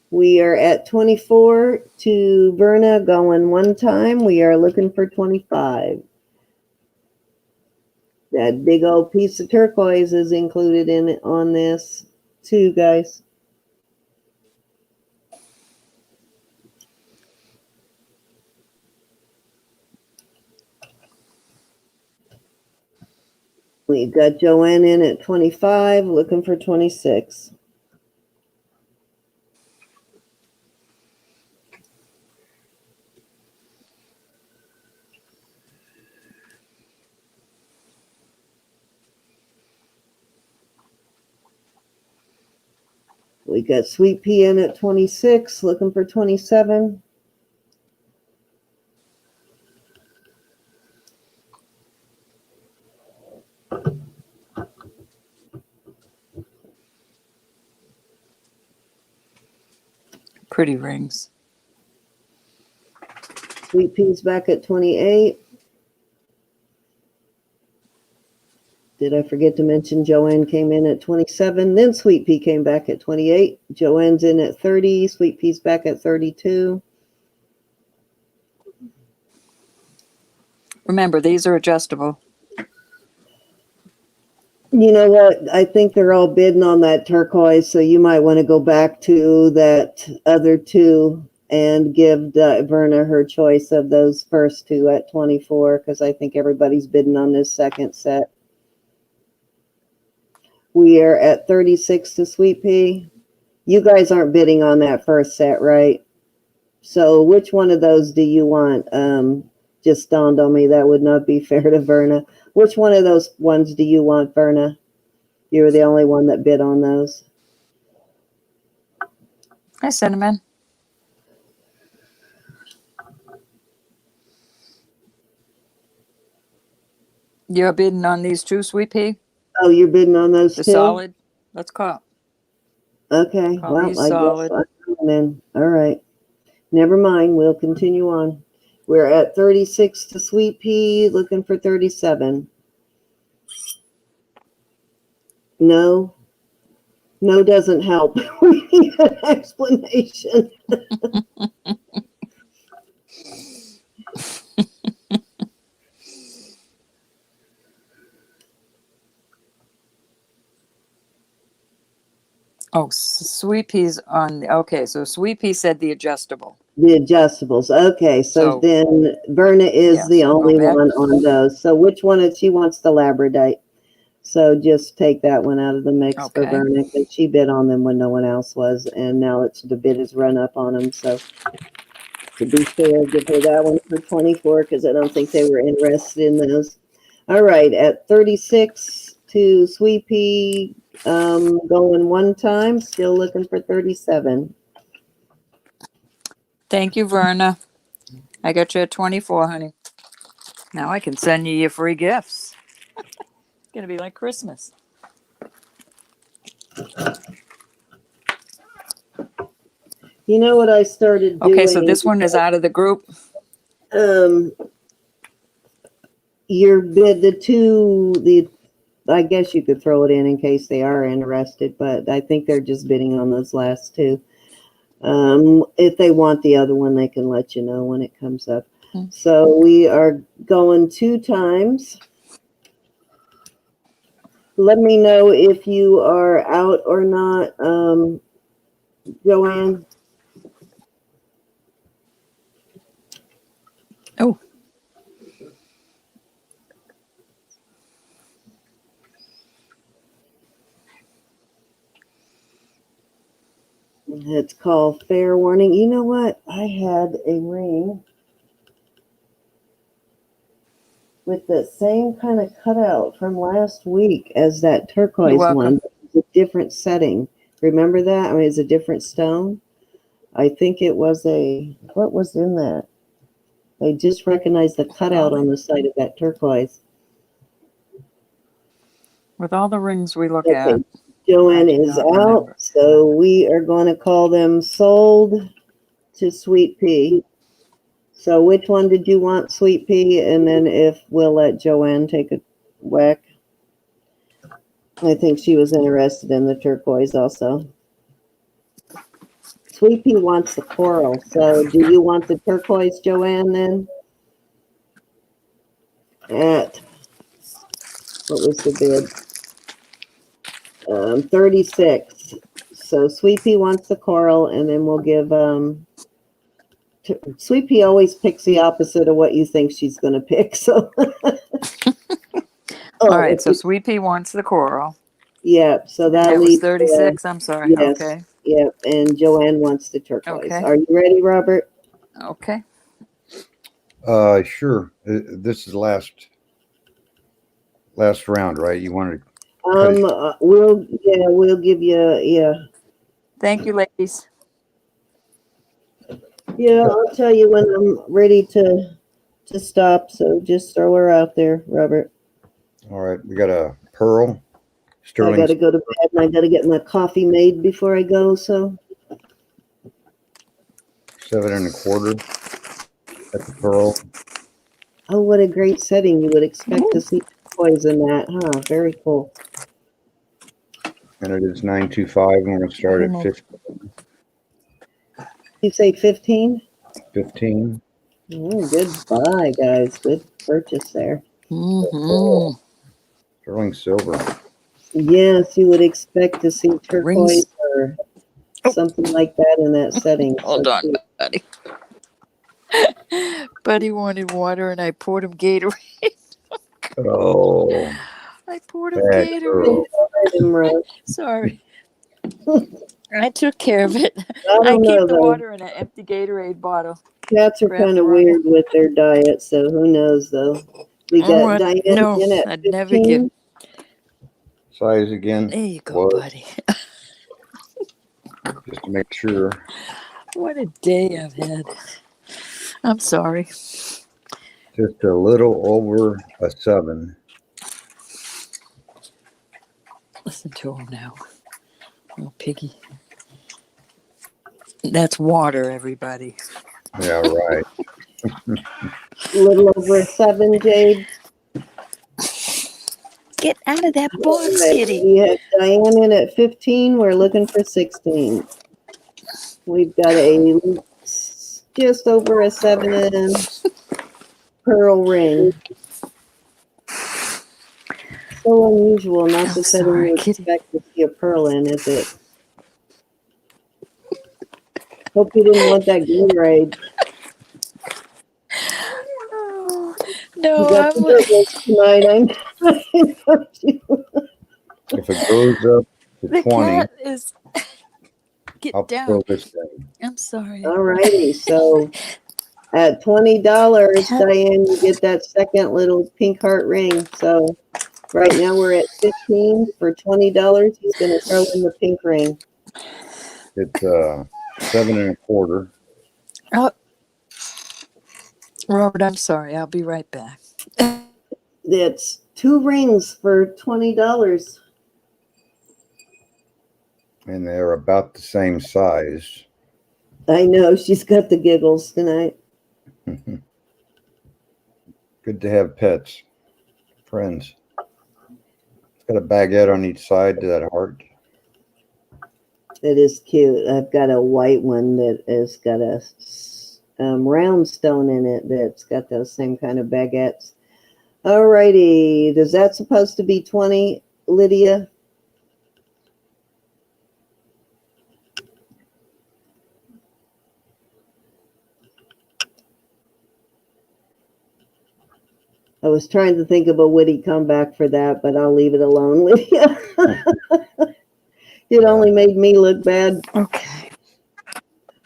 We are at 24 to Berna going one time. We are looking for 25. That big old piece of turquoise is included in it on this too, guys. We've got Joanne in at 25, looking for 26. We got Sweet Pea in at 26, looking for 27. Pretty rings. Sweet Pea's back at 28. Did I forget to mention Joanne came in at 27, then Sweet Pea came back at 28. Joanne's in at 30, Sweet Pea's back at 32. Remember, these are adjustable. You know what? I think they're all bidding on that turquoise, so you might want to go back to that other two and give Verna her choice of those first two at 24, because I think everybody's bidding on this second set. We are at 36 to Sweet Pea. You guys aren't bidding on that first set, right? So which one of those do you want? Just dawned on me that would not be fair to Verna. Which one of those ones do you want, Verna? You were the only one that bid on those. Hi, Cinnamon. You're bidding on these two, Sweet Pea? Oh, you're bidding on those The two? solid? Let's call. Okay. Call Well, these I solid. guess I'm in. All right. Never mind. We'll continue on. We're at 36 to Sweet Pea, looking for 37. No. No doesn't help. We need an explanation. Oh, Sweet Pea's on. Okay, so Sweet Pea said the adjustable. The adjustables. Okay, so then Verna is yeah, the so go only back. one on those. So which one is she wants the labradite? So just take that one out of the mix for Okay. Verna, because she bid on them when no one else was, and now it's the bid is run up on them. So to be fair, give her that one for 24, because I don't think they were interested in those. All right, at 36 to Sweet Pea, going one time, still looking for 37. Thank you, Verna. I got you at 24, honey. Now I can send you your free gifts. It's going to be like Christmas. You know what I started doing? Okay, so this one is out of the group. Your bid, I guess you could throw it in case they are interested, but I think they're just bidding on those last two. If they want the other one, they can let you know when it comes up. So we are going two times. Let me know if you are out or not, Joanne. Oh. It's called Fair Warning. You know what? I had a ring with the same kind of cutout from last week as that turquoise one. It's a different setting. Remember that? I mean, it's a different stone. I think it was what was in that? I just recognized the cutout on the side of that turquoise. With all the rings we look at. Joanne is out, so we are going to call them sold to Sweet Pea. So which one did you want, Sweet Pea? And then if we'll let Joanne take a whack. I think she was interested in the turquoise also. Sweet Pea wants the coral. So do you want the turquoise, Joanne, then? At, what was the bid? 36. So Sweet Pea wants the coral, and then we'll give, Sweet Pea always picks the opposite of what you think she's going to pick. So, all right. So Sweet Pea wants the coral. Yeah. So that was 36. I'm sorry. Yes. Okay. Yep. And Joanne wants the turquoise. Okay. Are you ready, Robert? Okay. Sure. This is last round, right? You wanted to we'll give you Thank you, ladies. Yeah, I'll tell you when I'm ready to stop. So just throw her out there, Robert. All right, we got a pearl. Sterling. I got to go to bed, and I got to get my coffee made before I go. So 7 1/4 at the pearl. Oh, what a great setting! You would expect to see turquoise in that, huh? Very cool. And it is 925. I'm going to start at 15. You say 15? 15. Good buy, guys. Good purchase there. Mm-hmm. Sterling silver. Yes, you would expect to see turquoise Rings. or something like that in that setting. Hold So on, cute. buddy. Buddy wanted water, and I poured him Gatorade. Oh, I poured him bad Gatorade. Emerald. Sorry. I took care of it. I I don't know, keep the though. water in an empty Gatorade bottle. Cats are Grab kind the of rubber. weird with their diet, so who knows, though. We Oh, got Diane no, in at I'd never give. 15. size again. There you go, Was, buddy. just to make sure. What a day I've had. I'm sorry. Just a little over a 7. Listen to him now. Oh, piggy. That's water, everybody. Yeah, right. A little over a 7, Jade. Get out of that box, Right. kitty. We have Diane in at 15. We're looking for 16. We've got a just over a 7 pearl ring. So unusual, not I'm the setting sorry, you would kitty. expect to see a pearl in, is it? Hope you didn't want that Gatorade. Oh, You no, got the giggles tonight. If it goes up to the 20, cat is. Get I'll down. throw this thing. I'm sorry. All righty, so at $20, Diane, you get that second little pink heart ring. So right now we're at 15 for $20. He's going to throw in the pink ring. It's 7 1/4. Oh, Robert, I'm sorry. I'll be right back. It's 2 rings for $20. And they're about the same size. I know she's got the giggles tonight. Good to have pets, friends. It's got a baguette on each side to that heart. It is cute. I've got a white one that has got a round stone in it that's got those same kind of baguettes. All righty. Is that supposed to be 20, Lydia? I was trying to think of a witty comeback for that, but I'll leave it alone, Lydia. It only made me look bad. Okay.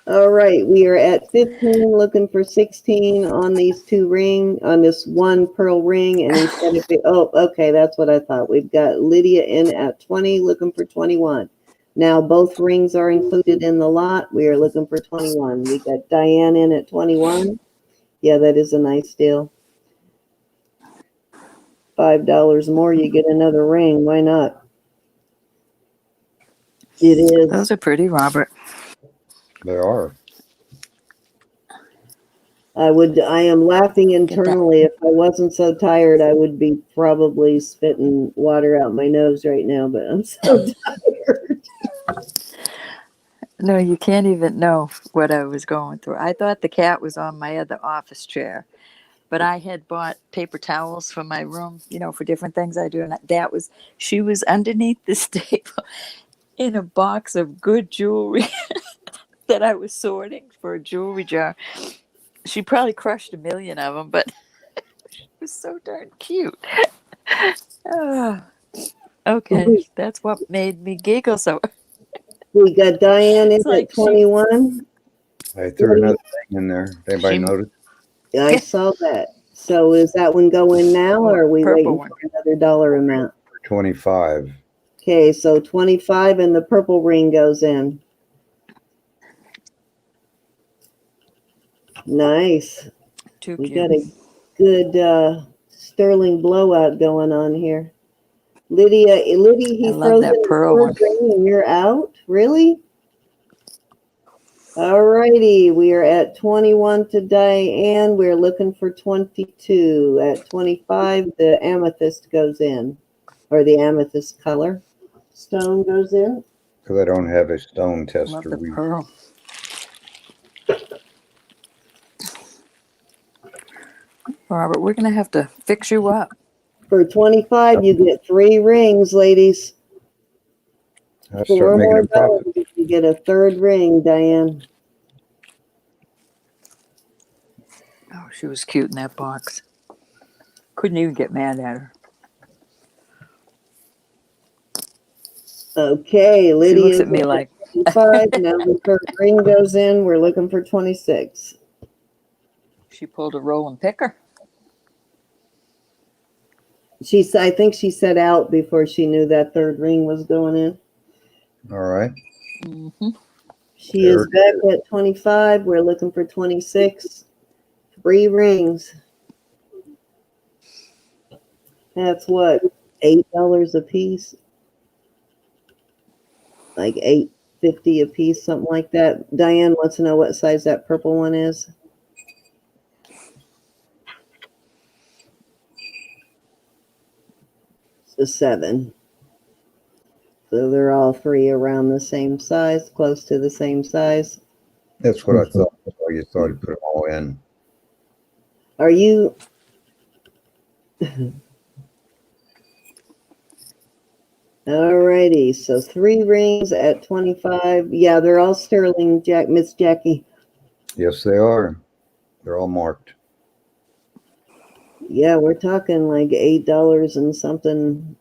All right, we are at 15, looking for 16 on these 2 on this 1 pearl ring, and he's got to be, oh, okay, that's what I thought. We've got Lydia in at 20, looking for 21. Now both rings are included in the lot. We are looking for 21. We got Diane in at 21. Yeah, that is a nice deal. $5 more, you get another ring. Why not? It is. Those are pretty, Robert. They are. I am laughing internally. If I wasn't so tired, I would be probably spitting water out my nose right now, but I'm so tired. No, you can't even know what I was going through. I thought the cat was on my other office chair, but I had bought paper towels for my room, for different things I do. And she was underneath this table in a box of good jewelry that I was sorting for a jewelry jar. She probably crushed 1 million of them, but it was so darn cute. Okay, that's what made me giggle. So We got Diane in like at 21. I threw another thing in there. Anybody notice? I saw that. So is that one going now, or are we waiting for another dollar amount? 25. Okay, so 25 and the purple ring goes in. Nice. We got a good sterling blowout going on here. Lydia, he I love throws that in pearl a one. ring and you're out? Really? All righty, we are at 21 to Diane. We're looking for 22. At 25, the amethyst goes in, or the amethyst color stone goes in. Because I don't have a stone tester. Love the pearl. Robert, we're going to have to fix you up. For 25, you get 3 rings, ladies. I 4 start making more a profit. dollars. You get a 3rd ring, Diane. Oh, she was cute in that box. Couldn't even get mad at her. Okay, Lydia. She looks at me like 25. Now the 3rd ring goes in. We're looking for 26. she pulled a roll and picker. I think she set out before she knew that 3rd ring was going in. All right. Mm-hmm. She is back at 25. We're looking for 26. 3 rings. That's what, $8 a piece? Like $8.50 a piece, something like that. Diane wants to know what size that purple one is. It's a 7. So they're all 3 around the same size, close to the same size. That's what I thought. That's why you thought you put them all in. Are you... Alrighty, so 3 rings at 25. Yeah, they're all sterling, Miss Jackie. Yes, they are. They're all marked. Yeah, we're talking like $8 and something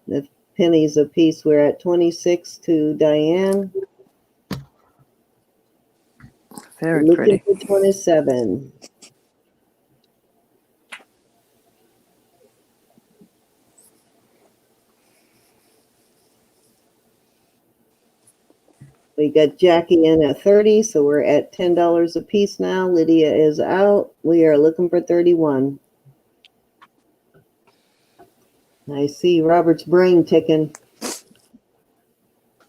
pennies a piece. We're at 26 to Diane. Very Looking pretty. for 27. We got Jackie in at 30, so we're at $10 a piece now. Lydia is out. We are looking for 31. I see Robert's brain ticking.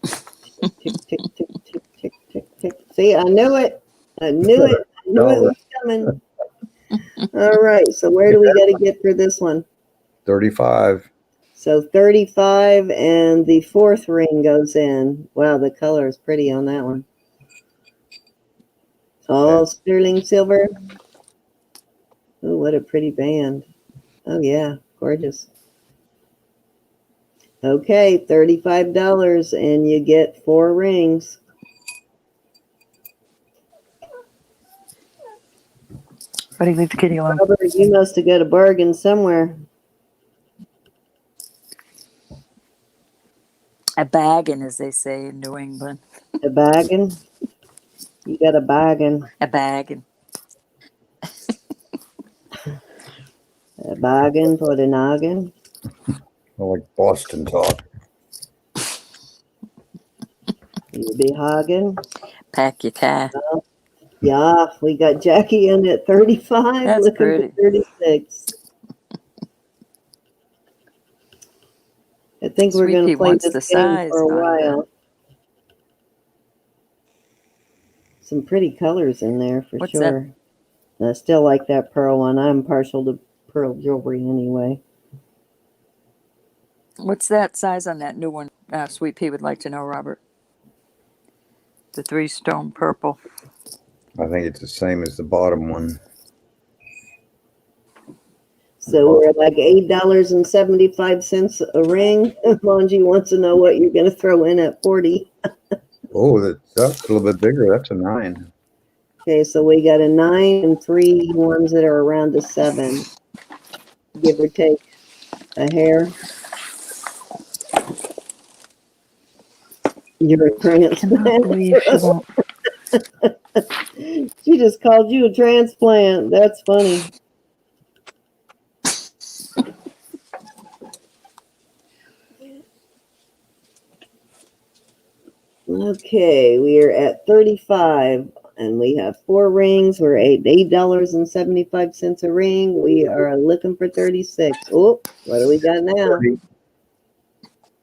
Tick, tick, tick, tick, tick, tick, tick. See, I knew it. I knew it. I knew it was coming. All right, so where do we got to get for this one? 35. So 35, and the 4th ring goes in. Wow, the color is pretty on that one. All sterling silver. Oh, what a pretty band. Oh, yeah, gorgeous. Okay, $35, and you get 4 rings. Buddy, leave the kitty alone. Robert, you must have got a bargain somewhere. A baggin', as they say in New England. A bargain? You got a bargain. A baggin'. A bargain for the noggin. I like Boston talk. You be hogging. Pack your tie. Yeah, we got Jackie in at 35. That's looking pretty. for 36. I think we're Sweet going Pea to play wants this the game size for a on while. Some pretty colors in there for What's sure. I still like that pearl one. I'm partial to pearl jewelry anyway. What's that size on that new one? Sweet Pea would like to know, Robert. The 3-stone purple. I think it's the same as the bottom one. So we're at like $8.75 a ring. Longy wants to know what you're going to throw in at 40. Oh, that's a little bit bigger. That's a 9. Okay, so we got a 9 and 3 ones that are around a 7. Give or take a hair. You're a Cannot transplant. believe she won't. She just called you a transplant. That's funny. Okay, we are at 35, and we have 4 rings. We're at $8.75 a ring. We are looking for 36. Oh, what do we got now? 30.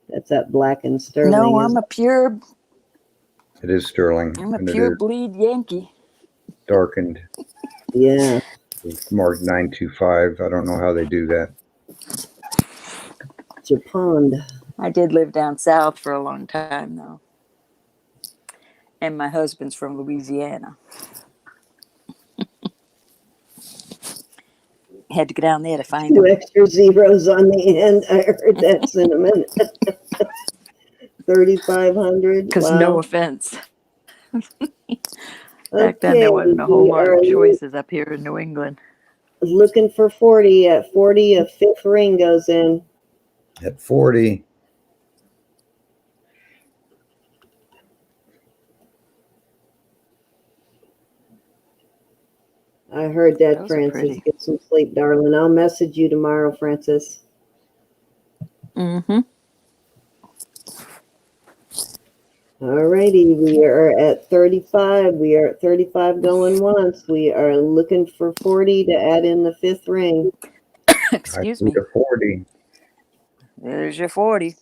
That's that black and sterling. No, I'm a pure It is sterling. I'm a And it pure is bleed Yankee. darkened. Yeah. It's marked 925. I don't know how they do that. Japon. I did live down south for a long time, though. And my husband's from Louisiana. Had to go down there to find 2 him. extra zeros on the end. I heard that cinnamon. 3,500. Because no Wow. offense. Back then, there Okay, wasn't a whole we lot are of choices up here in New England. looking for 40. At 40, a 5th ring goes in. At 40, I heard that, Those are Francis. pretty. Get some sleep, darling. I'll message you tomorrow, Francis. Mm-hmm. All righty, we are at 35. We are at 35 going once. We are looking for 40 to add in the 5th ring. I Excuse see me. a 40. There's your 40.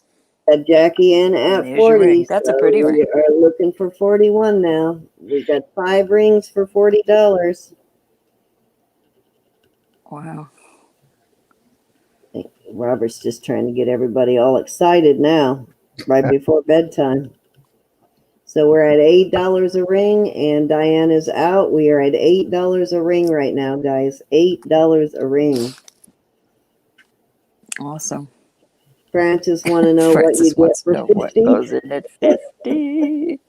Jackie in And at there's your 40. ring. That's a So pretty we ring. are looking for 41 now. We got 5 rings for $40. Wow. Robert's just trying to get everybody all excited now, right before bedtime. So we're at $8 a ring, and Diane is out. We are at $8 a ring right now, guys. $8 a ring. Awesome. Francis want to know what you Francis get wants to for know what 50. goes in at 50.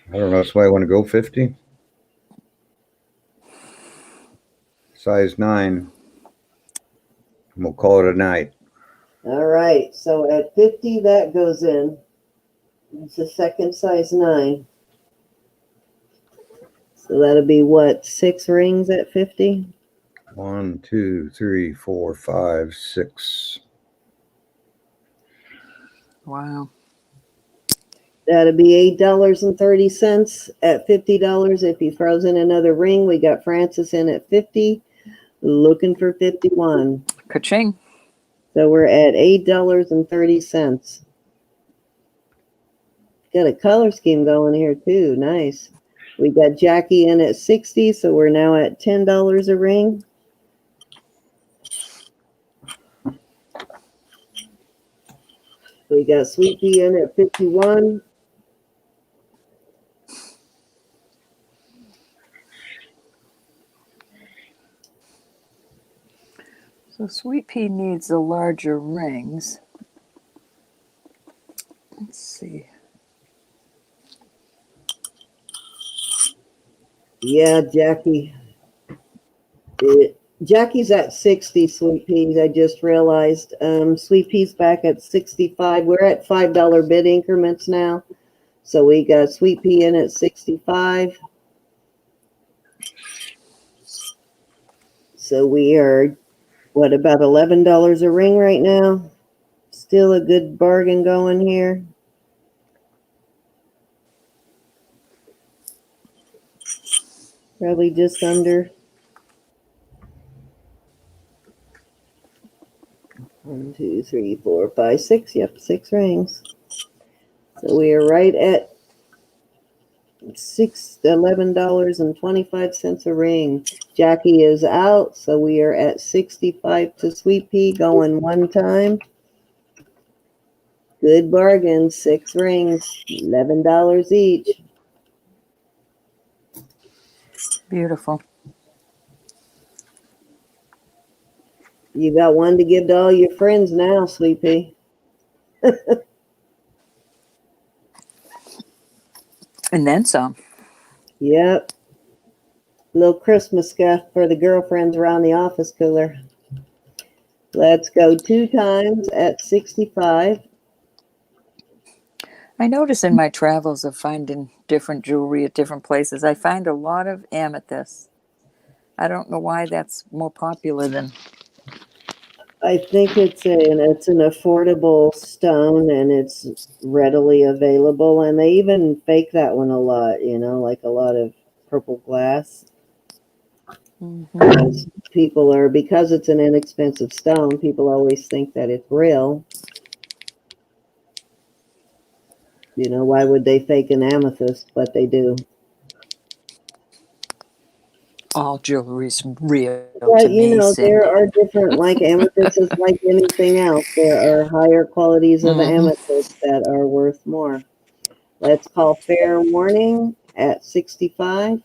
I don't know. That's why I want to go 50. Size 9. And we'll call it a night. All right, so at 50, that goes in. It's a second size 9. So that'll be what, 6 rings at 50? 1, 2, 3, 4, 5, 6. Wow. That'll be $8.30 at $50. If he throws in another ring, we got Francis in at 50, looking for 51. Ka-ching. So we're at $8.30. Got a color scheme going here too. Nice. We got Jackie in at 60, so we're now at $10 a ring. We got Sweet Pea in at 51. So Sweet Pea needs the larger rings. Let's see. Yeah, Jackie. Jackie's at 60, Sweet Peas. I just realized. Sweet Peas back at 65. We're at $5 bid increments now. So we got Sweet Pea in at 65. So we are, what, about $11 a ring right now? Still a good bargain going here. Probably just under. 1, 2, 3, 4, 5, 6. Yep, 6 rings. So we are right at $11.25 a ring. Jackie is out, so we are at 65 to Sweet Pea going one time. Good bargain, 6 rings, $11 each. Beautiful. You got one to give to all your friends now, Sweet Pea. And then some. Yep. Little Christmas gift for the girlfriends around the office cooler. Let's go 2 times at 65. I notice in my travels of finding different jewelry at different places, I find a lot of amethyst. I don't know why that's more popular than. I think it's an affordable stone and it's readily available, and they even fake that one a lot, like a lot of purple glass. Because because it's an inexpensive stone, people always think that it's real. You know, why would they fake an amethyst? But they do. All jewelry's real But, to you me, know, there Cindy. are different, like amethyst is like anything else. There are higher qualities of Mhm. amethyst that are worth more. Let's call fair warning at 65.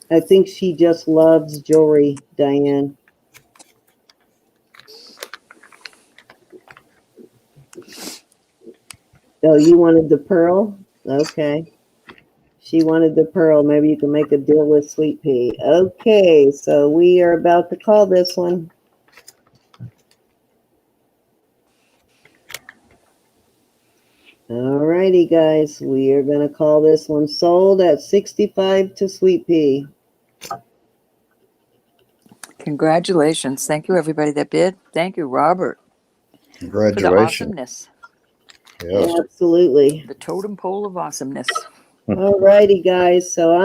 I think she just loves jewelry, Diane. Oh, you wanted the pearl? Okay. She wanted the pearl. Maybe you can make a deal with Sweet Pea. Okay, so we are about to call this one. Alrighty, guys. We are going to call this one sold at 65 to Sweet Pea. Congratulations. Thank you, everybody that bid. Thank you, Robert, for the Congratulations. awesomeness. Yes. Absolutely. The totem pole of awesomeness. Alrighty, guys. So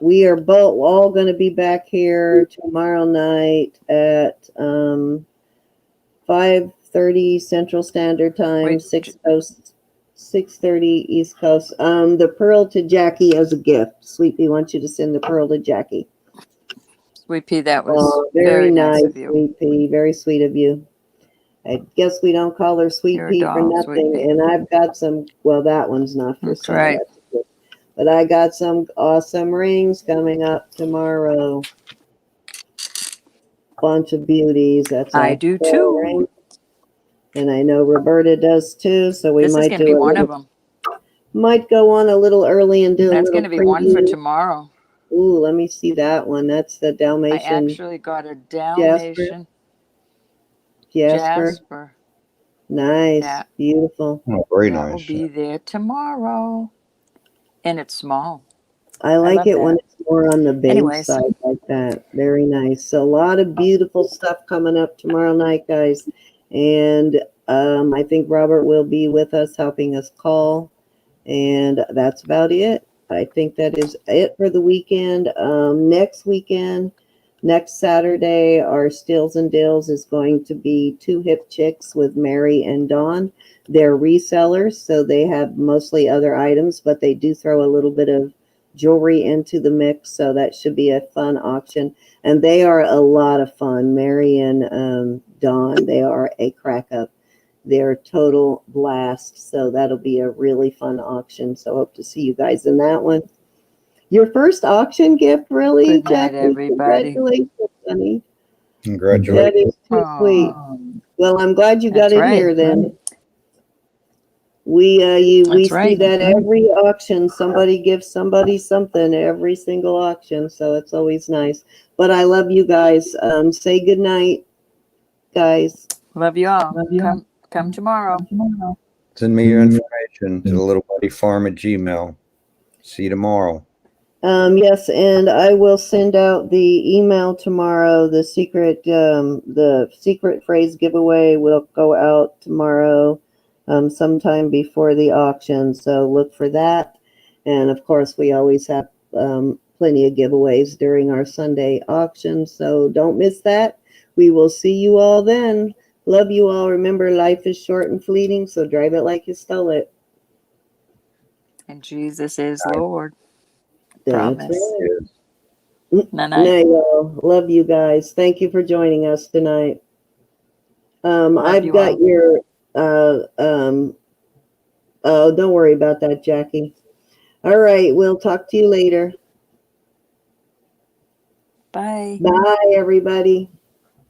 we are both all gonna be back here tomorrow night at 5:30 Central Standard Time, Wait, 6:30 East Coast. The pearl to Jackie as a gift. Sweetie wants you to send the pearl to Jackie. Sweet Pea, that was Very very nice nice, of you. Sweet Pea. Very sweet of you. I guess we don't call her Sweet You're a Pea for doll, Sweet nothing. Pea. And I've got some, well, that one's not for That's sale. right. That's good. But I got some awesome rings coming up tomorrow. Bunch of beauties. That's I a do pearl too. ring. And I know Roberta does too. So we This is might going to do be a one little, of them. might go on a little early and do a That's little going to be one for preview. tomorrow. Ooh, let me see that one. That's the I Dalmatian actually got a Jasper. Dalmatian Jasper. Jasper. Nice. That, Oh, very that will nice. be there tomorrow. And it's small. I like love it when that. it's more on the beige Anyways. side like that. Very nice. So a lot of beautiful stuff coming up tomorrow night, guys. And I think Robert will be with us, helping us call. And that's about it. I think that is it for the weekend. Next weekend, next Saturday, our Steals and Deals is going to be Two Hip Chicks with Mary and Dawn. They're resellers, so they have mostly other items, but they do throw a little bit of jewelry into the mix, so that should be a fun auction. And they are a lot of fun. Mary and Dawn, they are a crack up. They're total blast, so that'll be a really fun auction. So hope to see you guys in that one. Your first auction gift, really, Good night, Jackie? everybody. Congratulations, honey. Congratulations. That is too sweet. Well, I'm glad you got That's it right. here then. We That's see right. that every auction. Somebody gives somebody something every single auction, so it's always nice. But I love you guys. Say good night, guys. Love you all. Come tomorrow. Send me your information to the littlemuddyfarm at Gmail. See you tomorrow. Yes, and I will send out the email tomorrow. The secret phrase giveaway will go out tomorrow, sometime before the auction. So look for that. And of course, we always have plenty of giveaways during our Sunday auction. So don't miss that. We will see you all then. Love you all. Remember, life is short and fleeting, so drive it like you stole it. And Jesus is Lord. That's Promise. right. Night Now, night. y'all. Love you guys. Thank you for joining us tonight. I've you got all. your oh, don't worry about that, Jackie. All right, we'll talk to you later. Bye. Bye, everybody.